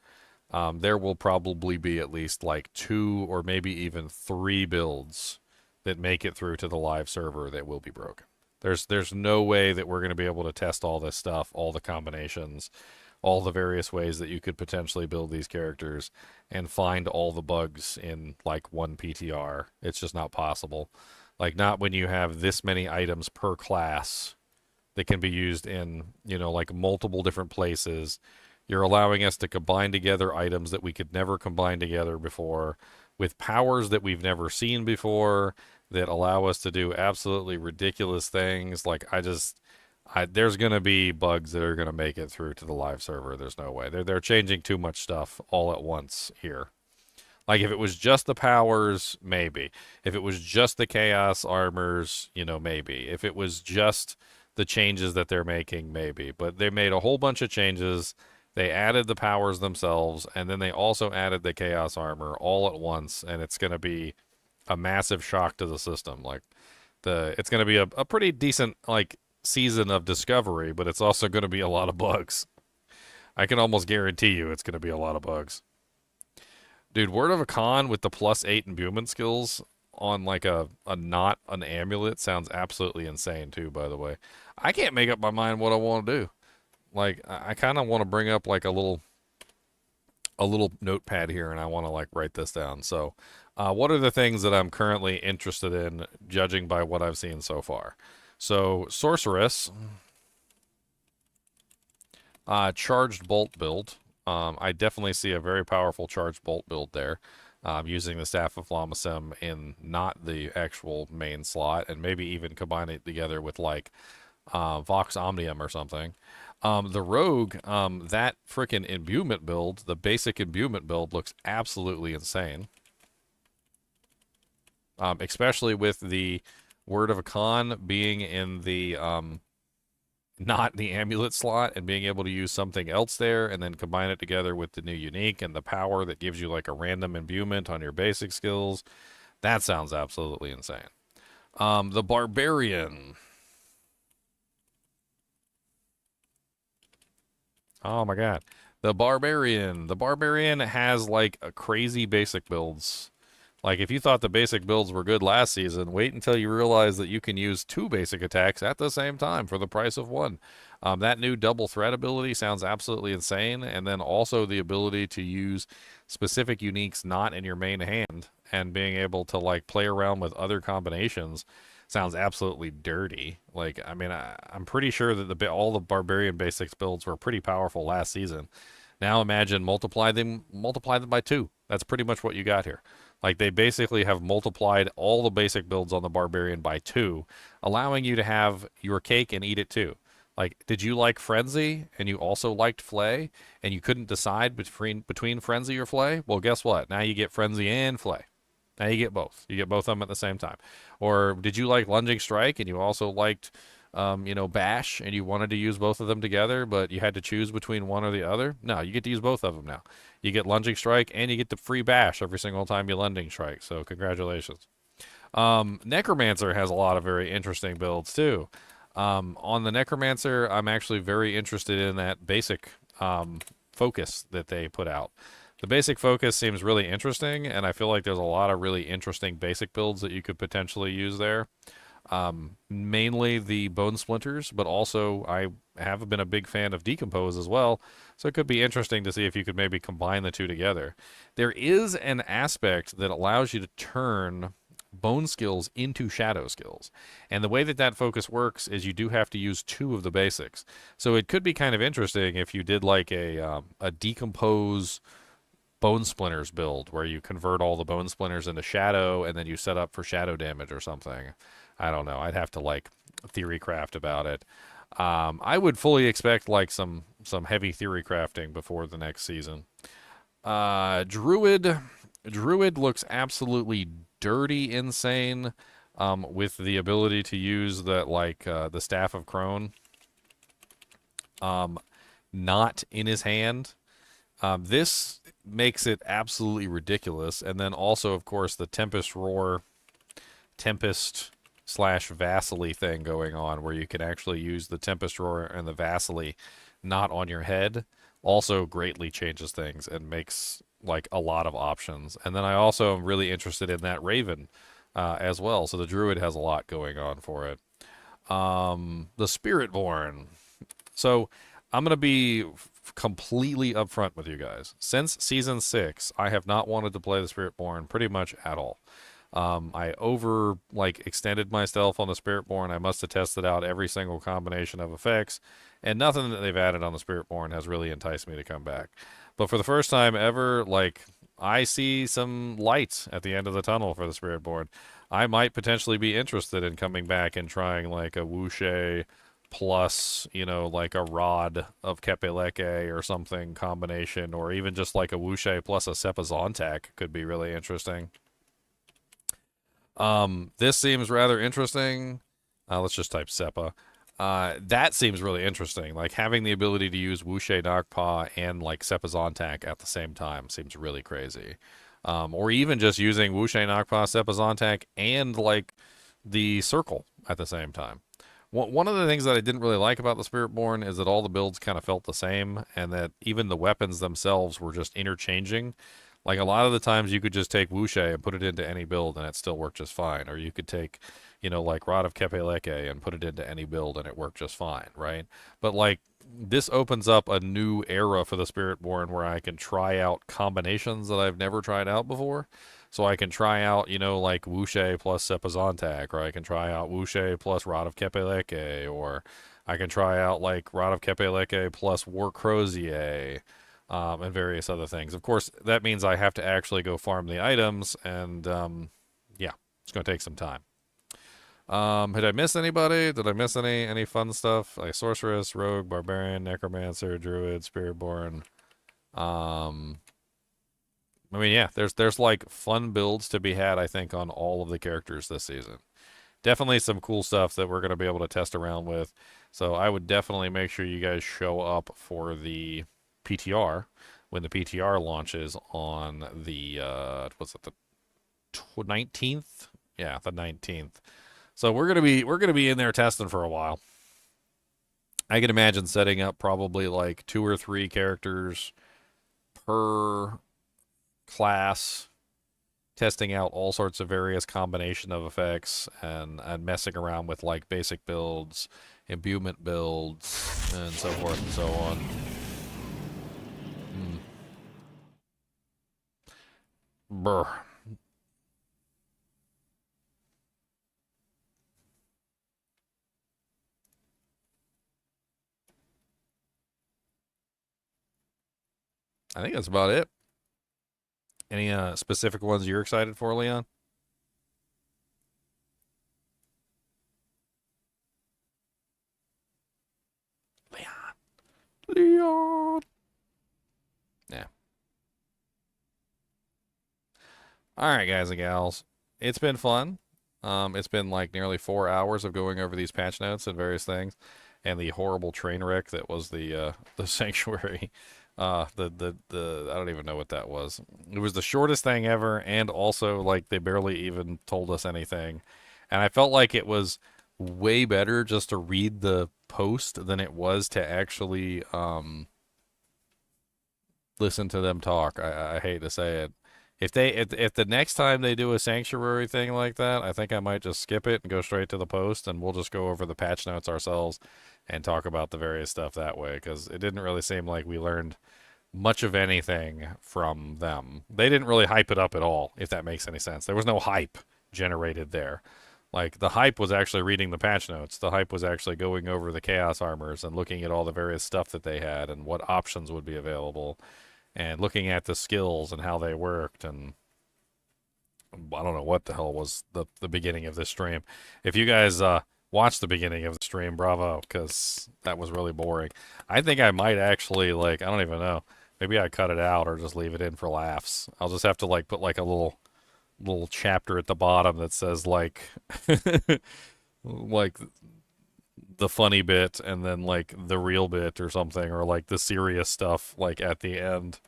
There will probably be at least like 2 or maybe even 3 builds that make it through to the live server that will be broken. There's no way that we're going to be able to test all this stuff, all the combinations, all the various ways that you could potentially build these characters and find all the bugs in like one PTR. It's just not possible. Like not when you have this many items per class that can be used in, you know, like multiple different places. You're allowing us to combine together items that we could never combine together before with powers that we've never seen before that allow us to do absolutely ridiculous things. Like there's going to be bugs that are going to make it through to the live server. There's no way. They're changing too much stuff all at once here. Like if it was just the powers, maybe. If it was just the chaos armors, you know, maybe. If it was just the changes that they're making, maybe. But they made a whole bunch of changes. They added the powers themselves, and then they also added the chaos armor all at once, and it's going to be a massive shock to the system. Like it's going to be a pretty decent like season of discovery, but it's also going to be a lot of bugs. I can almost guarantee you it's going to be a lot of bugs. Dude, Word of a Con with the +8 imbuement skills on like a not an amulet sounds absolutely insane too, by the way. I can't make up my mind what I want to do. Like I kind of want to bring up like a little notepad here and I want to like write this down. So what are the things that I'm currently interested in judging by what I've seen so far? So Sorceress, charged bolt build. I definitely see a very powerful charged bolt build there. Using the Staff of Lamasim in not the actual main slot, and maybe even combine it together with like Vox Omnium or something. The Rogue, that frickin' imbuement build, the basic imbuement build looks absolutely insane. Especially with the Word of a Con being in the not the amulet slot and being able to use something else there and then combine it together with the new unique and the power that gives you like a random imbuement on your basic skills. That sounds absolutely insane. The Barbarian. Oh my god. The Barbarian. The Barbarian has like a crazy basic builds. Like if you thought the basic builds were good last season, wait until you realize that you can use 2 basic attacks at the same time for the price of 1. That new double threat ability sounds absolutely insane. And then also the ability to use specific uniques not in your main hand and being able to like play around with other combinations sounds absolutely dirty. Like, I mean, I'm pretty sure that all the Barbarian basics builds were pretty powerful last season. Now imagine multiply them by 2. That's pretty much what you got here. Like they basically have multiplied all the basic builds on the Barbarian by 2, allowing you to have your cake and eat it too. Like, did you like Frenzy and you also liked Flay and you couldn't decide between Frenzy or Flay? Well, guess what? Now you get Frenzy and Flay. Now you get both. You get both of them at the same time. Or did you like Lunging Strike and you also liked Bash and you wanted to use both of them together, but you had to choose between one or the other? No, you get to use both of them now. You get Lunging Strike and you get the free Bash every single time you Lunging Strike. So congratulations. Necromancer has a lot of very interesting builds too. On the Necromancer, I'm actually very interested in that basic focus that they put out. The basic focus seems really interesting, and I feel like there's a lot of really interesting basic builds that you could potentially use there. Mainly the bone splinters, but also I have been a big fan of decompose as well, so it could be interesting to see if you could maybe combine the two together. There is an aspect that allows you to turn bone skills into shadow skills, and the way that that focus works is you do have to use two of the basics. So it could be kind of interesting if you did like a decompose bone splinters build where you convert all the bone splinters into shadow and then you set up for shadow damage or something. I don't know. I'd have to like Theorycraft about it. I would fully expect like some heavy theory crafting before the next season. Druid looks absolutely dirty insane, with the ability to use that like the Staff of Crone, not in his hand. This makes it absolutely ridiculous, and then also of course the Tempest Roar, Tempest / Vasily thing going on where you can actually use the Tempest Roar and the Vasily not on your head also greatly changes things and makes like a lot of options. And then I also am really interested in that Raven as well. So the Druid has a lot going on for it. The Spiritborn. So I'm going to be completely upfront with you guys. Since Season 6, I have not wanted to play the Spiritborn pretty much at all. I extended myself on the Spiritborn. I must have tested out every single combination of effects, and nothing that they've added on the Spiritborn has really enticed me to come back. But for the first time ever, like, I see some lights at the end of the tunnel for the Spiritborn. I might potentially be interested in coming back and trying like a Wuxie plus, like a Rod of Kepeleke or something combination, or even just like a Wuxie plus a Sepazontak could be really interesting. This seems rather interesting. Let's just type Seppa. That seems really interesting. Like having the ability to use Wuxie Nagpa and like Sepazontak at the same time seems really crazy. Or even just using Wuxie Nagpa, Sepazontak, and like the circle at the same time. One of the things that I didn't really like about the Spiritborn is that all the builds kind of felt the same, and that even the weapons themselves were just interchanging. Like a lot of the times you could just take Wuxie and put it into any build and it still worked just fine. Or you could take, like Rod of Kepeleke and put it into any build and it worked just fine, right? But like this opens up a new era for the Spiritborn where I can try out combinations that I've never tried out before. So I can try out, like Wuxie plus Sepazontak, or I can try out Wuxie plus Rod of Kepeleke, or I can try out like Rod of Kepeleke plus War Crozier. And various other things. Of course, that means I have to actually go farm the items, and yeah, it's going to take some time. Did I miss anybody? Did I miss any fun stuff? Like Sorceress, Rogue, Barbarian, Necromancer, Druid, Spiritborn. I mean, yeah, there's like fun builds to be had, I think, on all of the characters this season. Definitely some cool stuff that we're going to be able to test around with. So I would definitely make sure you guys show up for the PTR when the PTR launches on the the 19th? Yeah, the 19th. So we're gonna be in there testing for a while. I can imagine setting up probably like 2 or 3 characters per class, testing out all sorts of various combination of effects and messing around with like basic builds, imbuement builds, and so forth and so on. Brr. I think that's about it. Any specific ones you're excited for, Leon? Leon. Yeah. All right, guys and gals. It's been fun. It's been like nearly 4 hours of going over these patch notes and various things, and the horrible train wreck that was the sanctuary I don't even know what that was. It was the shortest thing ever, and also like they barely even told us anything. And I felt like it was way better just to read the post than it was to actually listen to them talk. I hate to say it. If the next time they do a sanctuary thing like that, I think I might just skip it and go straight to the post, and we'll just go over the patch notes ourselves and talk about the various stuff that way, because it didn't really seem like we learned much of anything from them. They didn't really hype it up at all, if that makes any sense. There was no hype generated there. Like, the hype was actually reading the patch notes. The hype was actually going over the Chaos Armors and looking at all the various stuff that they had and what options would be available, and looking at the skills and how they worked. And I don't know what the hell was the beginning of this stream. If you guys watched the beginning of the stream, bravo, because that was really boring. I think I might actually, like, I don't even know. Maybe I cut it out or just leave it in for laughs. I'll just have to, like, put, like, a little chapter at the bottom that says, like, like, the funny bit and then, like, the real bit or something, or, like, the serious stuff, like, at the end.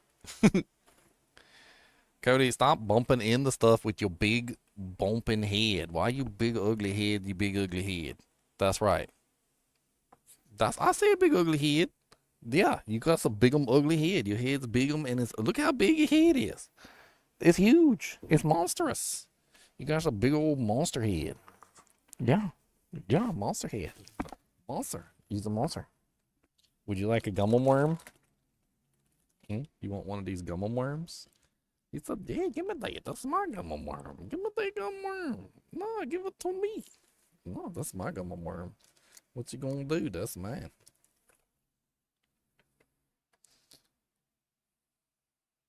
Cody, stop bumping into stuff with your big bumping head. Why you big ugly head, you big ugly head? That's right. I say a big ugly head. Yeah, you got some big ugly head. Your head's big and it's, look how big your head is. It's huge. It's monstrous. You got a big old monster head. Yeah. Yeah, monster head. Monster. He's a monster. Would you like a gummel worm? You want one of these gummel worms? He said, yeah, give me that. That's my gummel worm. Give me that gummel worm. No, give it to me. No, that's my gummel worm. What you gonna do? That's mine.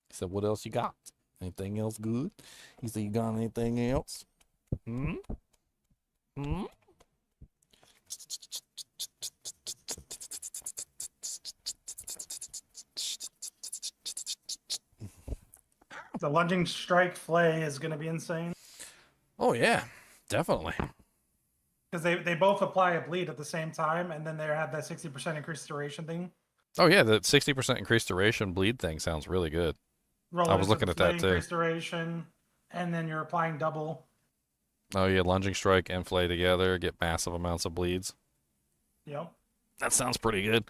He said, what else you got? Anything else good? He said, you got anything else? The lunging strike flay is going to be insane. Oh, yeah, definitely. Because they both apply a bleed at the same time, and then they have that 60% increased duration thing. Oh, yeah, the 60% increased duration bleed thing sounds really good. I was looking at that, too. Increased duration, and then you're applying double. Oh, yeah, lunging strike and flay together, get massive amounts of bleeds. Yep. That sounds pretty good.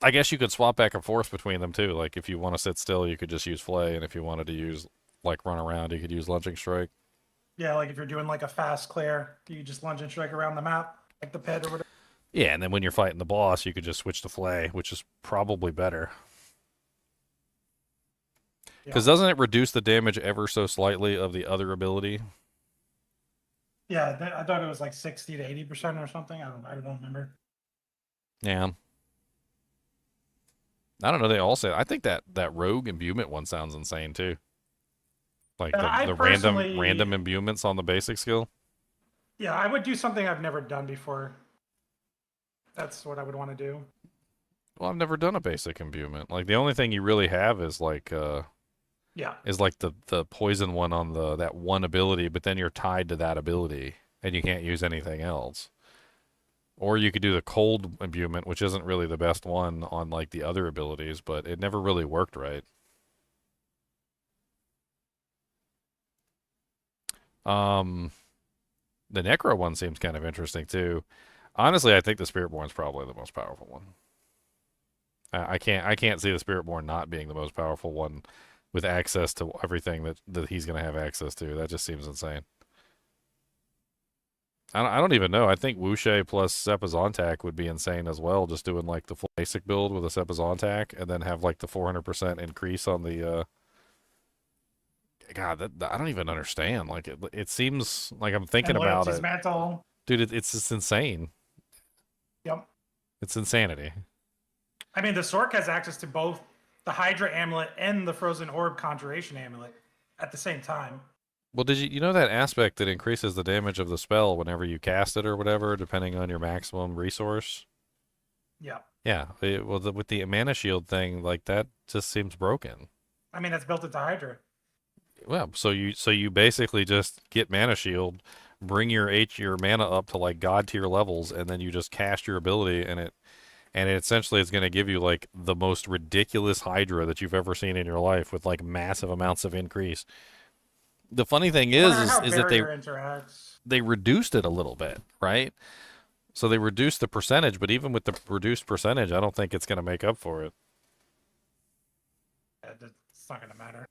I guess you could swap back and forth between them, too. Like, if you want to sit still, you could just use flay, and if you wanted to use, like, run around, you could use lunging strike. Yeah, like if you're doing, like, a fast clear, you just lunge and strike around the map, like the pit or whatever. Yeah, and then when you're fighting the boss, you could just switch to flay, which is probably better. Because doesn't it reduce the damage ever so slightly of the other ability? Yeah, I thought it was like 60 to 80% or something. I don't remember. Yeah. I don't know. They all say. I think that rogue imbuement one sounds insane too. Like the random imbuements on the basic skill. Yeah, I would do something I've never done before. That's what I would want to do. Well, I've never done a basic imbuement. Like the only thing you really have is like is like the poison one on that one ability, but then you're tied to that ability and you can't use anything else. Or you could do the cold imbuement, which isn't really the best one on like the other abilities, but it never really worked right. The Necro one seems kind of interesting too. Honestly, I think the Spiritborn's probably the most powerful one. I can't see the Spiritborn not being the most powerful one with access to everything that he's going to have access to. That just seems insane. I don't even know. I think Wuxia plus Sepazontak would be insane as well, just doing like the full basic build with a Sepazontak and then have like the 400% increase on the God, I don't even understand. Like it seems like I'm thinking about it. Mantle. Dude, it's just insane. Yep. It's insanity. I mean, the Sork has access to both the Hydra Amulet and the Frozen Orb Conjuration Amulet at the same time. Well, did you know that aspect that increases the damage of the spell whenever you cast it or whatever, depending on your maximum resource? Yeah. Yeah. With the mana shield thing, like that just seems broken. I mean, that's built into Hydra. Well, so you basically just get mana shield, bring your mana up to like god tier levels, and then you just cast your ability, and and it essentially is going to give you like the most ridiculous Hydra that you've ever seen in your life with like massive amounts of increase. The funny thing I wonder how is that barrier interacts. they reduced it a little bit, right? So they reduced the percentage, but even with the reduced percentage, I don't think it's going to make up for it. Yeah, it's not gonna matter.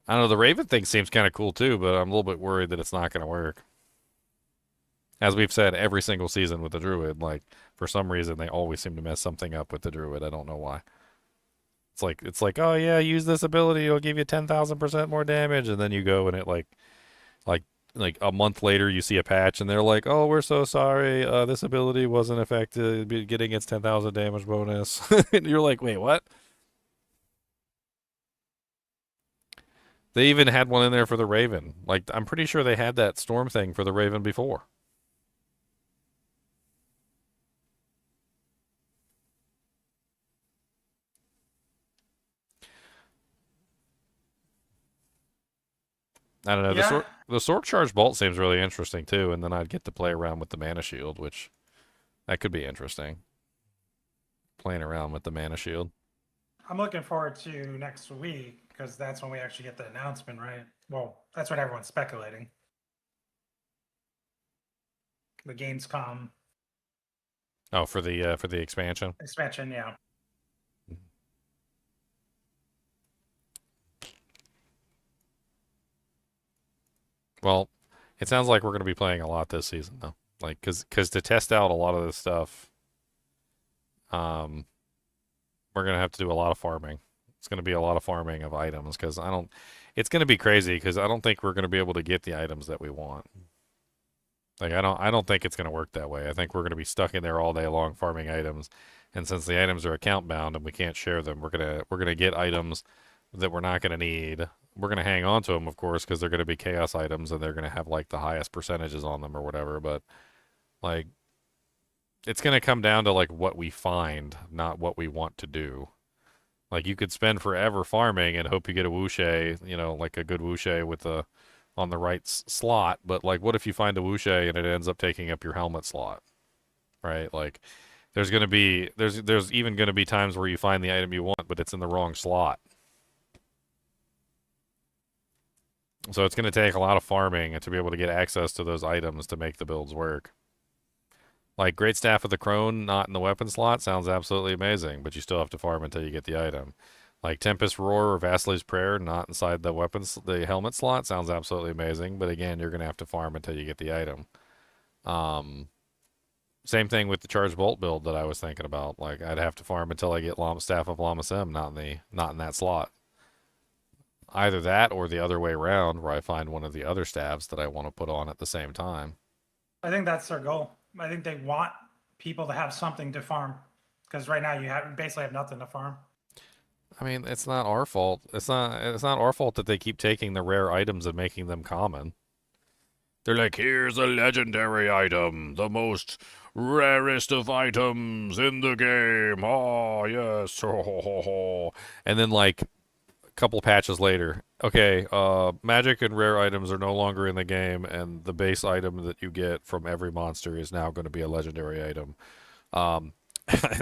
I don't know, the Raven thing seems kind of cool too, but I'm a little bit worried that it's not going to work. As we've said every single season with the Druid, like, for some reason, they always seem to mess something up with the Druid. I don't know why. It's like, oh yeah, use this ability, it'll give you 10,000% more damage, and then you go and it like a month later you see a patch and they're like, oh, we're so sorry, this ability wasn't effective, getting its 10,000 damage bonus. And you're like, wait, what? They even had one in there for the Raven. Like, I'm pretty sure they had that storm thing for the Raven before. I don't know. Yeah. The Sork Charge Bolt seems really interesting too, and then I'd get to play around with the Mana Shield, which that could be interesting. Playing around with the Mana Shield. I'm looking forward to next week because that's when we actually get the announcement, right? Well, that's what everyone's speculating. The Gamescom Oh, for the expansion. expansion, yeah. Well, it sounds like we're going to be playing a lot this season, though. Like, cause to test out a lot of this stuff, we're going to have to do a lot of farming. It's going to be a lot of farming of items, because it's going to be crazy, because I don't think we're going to be able to get the items that we want. Like, I don't think it's going to work that way. I think we're going to be stuck in there all day long farming items, and since the items are account bound and we can't share them, we're gonna get items that we're not going to need. We're going to hang on to them, of course, because they're going to be chaos items and they're going to have like the highest percentages on them or whatever. But like, it's going to come down to like what we find, not what we want to do. Like, you could spend forever farming and hope you get a Wuxie, like a good Wuxie with on the right slot. But like, what if you find a Wuxie and it ends up taking up your helmet slot, right? Like, there's even going to be times where you find the item you want, but it's in the wrong slot. So it's going to take a lot of farming to be able to get access to those items to make the builds work. Like, Great Staff of the Crone, not in the weapon slot, sounds absolutely amazing, but you still have to farm until you get the item. Like, Tempest Roar or Vassal's Prayer, not inside the helmet slot, sounds absolutely amazing, but again, you're going to have to farm until you get the item. Same thing with the Charge Bolt build that I was thinking about. Like, I'd have to farm until I get Staff of Lama Sem, not in that slot. Either that or the other way around, where I find one of the other staffs that I want to put on at the same time. I think that's their goal. I think they want people to have something to farm because right now you basically have nothing to farm. I mean, it's not our fault. It's not our fault that they keep taking the rare items and making them common. They're like, here's a legendary item, the most rarest of items in the game. Oh, yes. And then, like, couple patches later, okay, magic and rare items are no longer in the game, and the base item that you get from every monster is now going to be a legendary item. And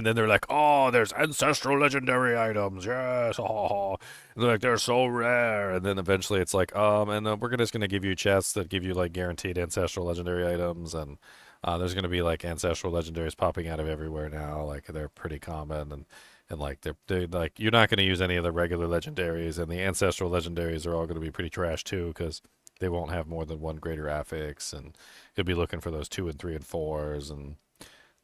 then they're like, oh, there's ancestral legendary items, yes. Oh. And they're like, they're so rare. And then eventually it's like, and we're just going to give you chests that give you like guaranteed ancestral legendary items, and there's going to be like ancestral legendaries popping out of everywhere now. Like, they're pretty common, and like they're like, you're not going to use any of the regular legendaries, and the ancestral legendaries are all going to be pretty trash too, because they won't have more than one greater affix, and you'll be looking for those 2 and 3 and 4s, and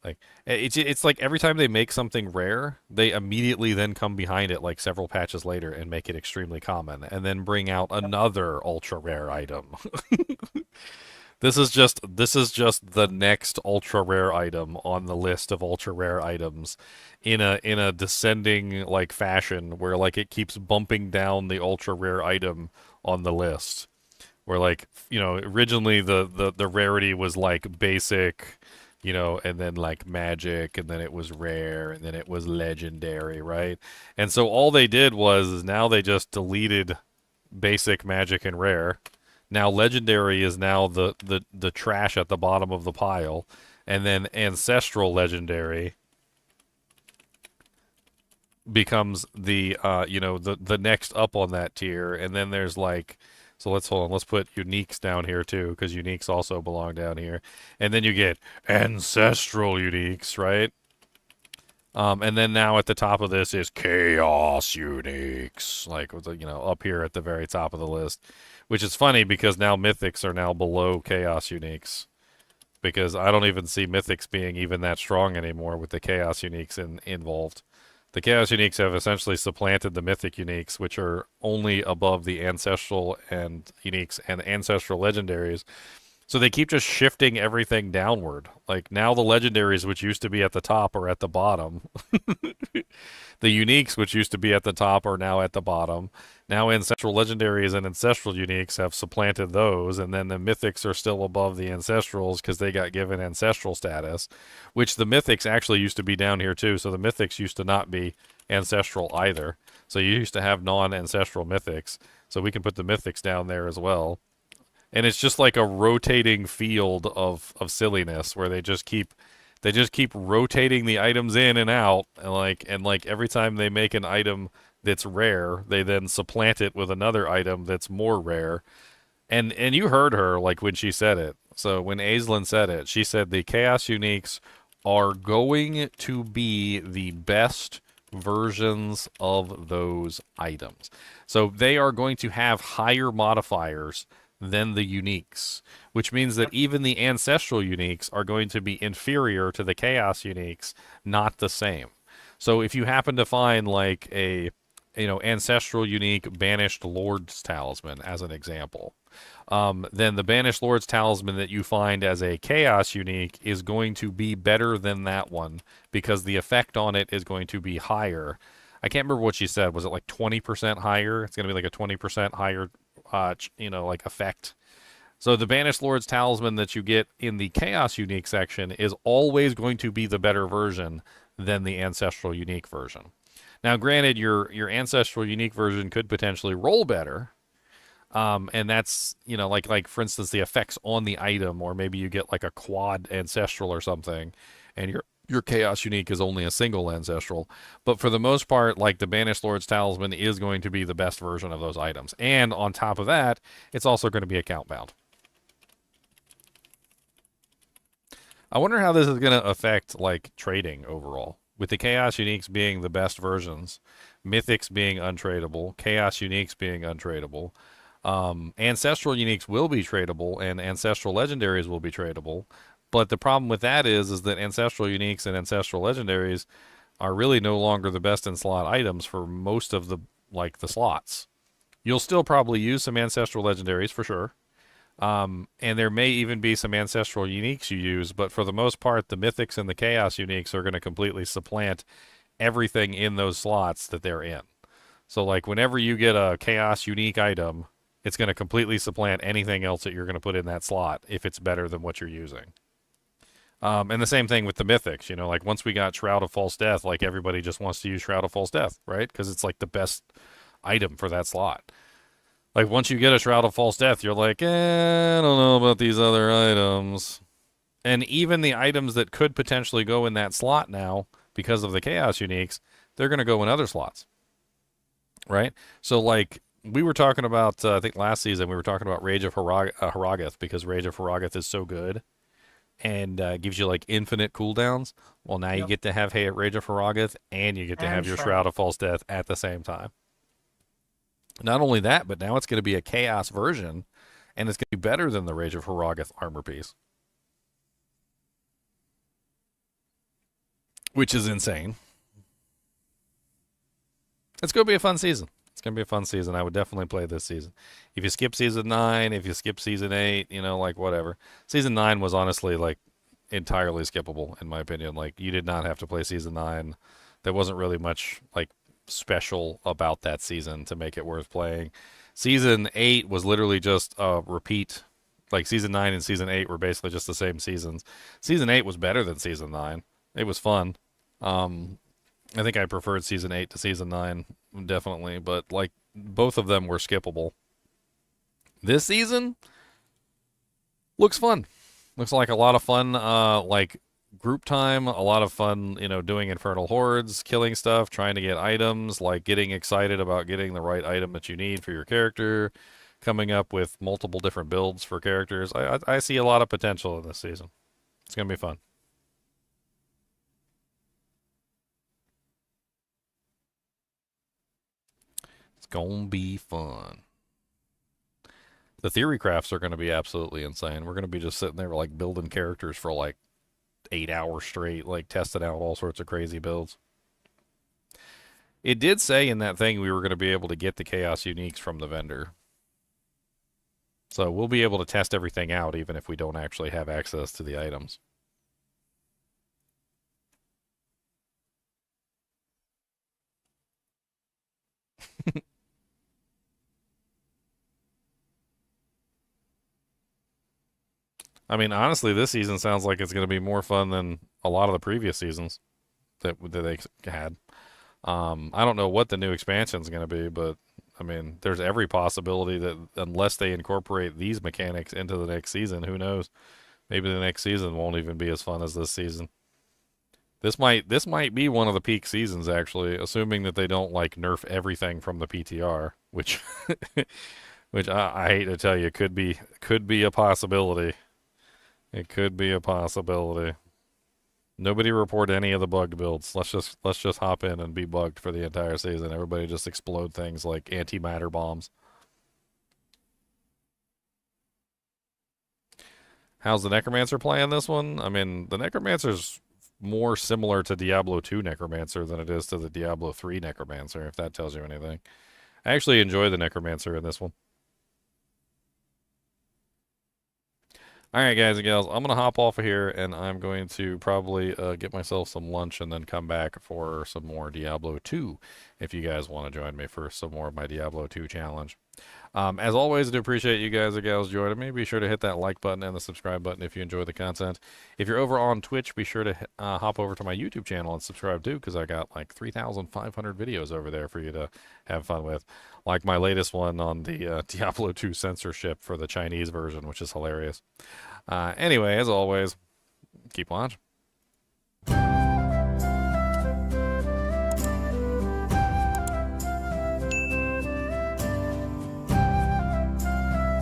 like it's like every time they make something rare, they immediately then come behind it like several patches later and make it extremely common, and then bring out another ultra rare item. This is just the next ultra rare item on the list of ultra rare items in a descending like fashion, where like it keeps bumping down the ultra rare item on the list. Where, like, originally the rarity was like basic, and then like magic, and then it was rare, and then it was legendary, right? And so all they did was now they just deleted basic, magic, and rare. Now legendary is now the trash at the bottom of the pile, and then Ancestral Legendary becomes the the next up on that tier, and then there's like, so let's hold on, let's put uniques down here too, because uniques also belong down here, and then you get ancestral uniques, right? And then now at the top of this is chaos uniques, like with the, up here at the very top of the list, which is funny because now mythics are now below chaos uniques, because I don't even see mythics being even that strong anymore with the chaos uniques involved. The Chaos Uniques have essentially supplanted the Mythic Uniques, which are only above the Ancestral and Uniques and Ancestral Legendaries. So they keep just shifting everything downward. Like now the Legendaries, which used to be at the top, are at the bottom. The Uniques, which used to be at the top, are now at the bottom. Now Ancestral Legendaries and Ancestral Uniques have supplanted those, and then the Mythics are still above the Ancestrals because they got given Ancestral status, which the Mythics actually used to be down here too, so the Mythics used to not be Ancestral either. So you used to have non-Ancestral Mythics, so we can put the Mythics down there as well. And it's just like a rotating field of silliness where they just keep rotating the items in and out, and like every time they make an item that's rare, they then supplant it with another item that's more rare. And you heard her like when she said it. So when Aislinn said it, she said the Chaos Uniques are going to be the best versions of those items. So they are going to have higher modifiers than the uniques, which means that even the ancestral uniques are going to be inferior to the chaos uniques, not the same. So if you happen to find like a ancestral unique banished lord's talisman as an example, then the banished lord's talisman that you find as a chaos unique is going to be better than that one because the effect on it is going to be higher. I can't remember what she said. Was it like 20% higher? It's going to be like a 20% higher like effect. So the Banished Lord's Talisman that you get in the Chaos Unique section is always going to be the better version than the Ancestral Unique version. Now, granted, your Ancestral Unique version could potentially roll better, and that's, like for instance, the effects on the item, or maybe you get like a quad Ancestral or something, and your Chaos Unique is only a single Ancestral. But for the most part, like the Banished Lord's Talisman is going to be the best version of those items. And on top of that, it's also going to be account bound. I wonder how this is going to affect like trading overall. With the Chaos Uniques being the best versions, Mythics being untradeable, Chaos Uniques being untradeable, Ancestral Uniques will be tradable, and Ancestral Legendaries will be tradable. But the problem with that is that Ancestral Uniques and Ancestral Legendaries are really no longer the best in slot items for most of the slots. You'll still probably use some Ancestral Legendaries for sure. And there may even be some Ancestral Uniques you use, but for the most part, the Mythics and the Chaos Uniques are going to completely supplant everything in those slots that they're in. So like whenever you get a Chaos Unique item, it's going to completely supplant anything else that you're going to put in that slot if it's better than what you're using. And the same thing with the Mythics, like once we got Shroud of False Death, like everybody just wants to use Shroud of False Death, right? Because it's like the best item for that slot. Like once you get a Shroud of False Death, you're like, I don't know about these other items. And even the items that could potentially go in that slot now, because of the Chaos Uniques, they're going to go in other slots, right? So like we were talking about, I think last season, we were talking about Rage of Haragath, because Rage of Haragath is so good and gives you like infinite cooldowns. Well, now you get to have Rage of Haragath and you get to have your Shroud of False Death at the same time. Not only that, but now it's going to be a chaos version, and it's going to be better than the Rage of Haragath armor piece, which is insane. It's going to be a fun season. It's going to be a fun season. I would definitely play this season. If you skip season 9, if you skip season 8, like whatever. Season 9 was honestly like entirely skippable in my opinion. Like you did not have to play season 9. There wasn't really much like special about that season to make it worth playing. Season 8 was literally just a repeat. Like season 9 and season 8 were basically just the same seasons. Season 8 was better than season 9. It was fun. I think I preferred season 8 to season 9, definitely, but like both of them were skippable. This season looks fun. Looks like a lot of fun, like group time, a lot of fun, you know, doing infernal hordes, killing stuff, trying to get items, like getting excited about getting the right item that you need for your character, coming up with multiple different builds for characters. I see a lot of potential in this season. It's gonna be fun. It's gonna be fun. The Theorycrafts are gonna be absolutely insane. We're gonna be just sitting there like building characters for like 8 hours straight, like testing out all sorts of crazy builds. It did say in that thing we were going to be able to get the Chaos Uniques from the vendor. So we'll be able to test everything out even if we don't actually have access to the items. I mean, honestly, this season sounds like it's going to be more fun than a lot of the previous seasons that they had. I don't know what the new expansion is going to be, but I mean, there's every possibility that unless they incorporate these mechanics into the next season, who knows? Maybe the next season won't even be as fun as this season. This might be one of the peak seasons actually, assuming that they don't like nerf everything from the PTR, which which I hate to tell you could be a possibility. It could be a possibility. Nobody report any of the bugged builds. Let's just hop in and be bugged for the entire season. Everybody just explode things like antimatter bombs. How's the Necromancer playing this one? I mean, the Necromancer's more similar to Diablo 2 Necromancer than it is to the Diablo 3 Necromancer, if that tells you anything. I actually enjoy the Necromancer in this one. Alright, guys and gals, I'm going to hop off of here, and I'm going to probably get myself some lunch and then come back for some more Diablo 2, if you guys want to join me for some more of my Diablo 2 challenge. As always, I do appreciate you guys and gals joining me. Be sure to hit that like button and the subscribe button if you enjoy the content. If you're over on Twitch, be sure to hop over to my YouTube channel and subscribe too, because I got like 3,500 videos over there for you to have fun with. Like my latest one on the Diablo 2 censorship for the Chinese version, which is hilarious. Anyway, as always, keep watching.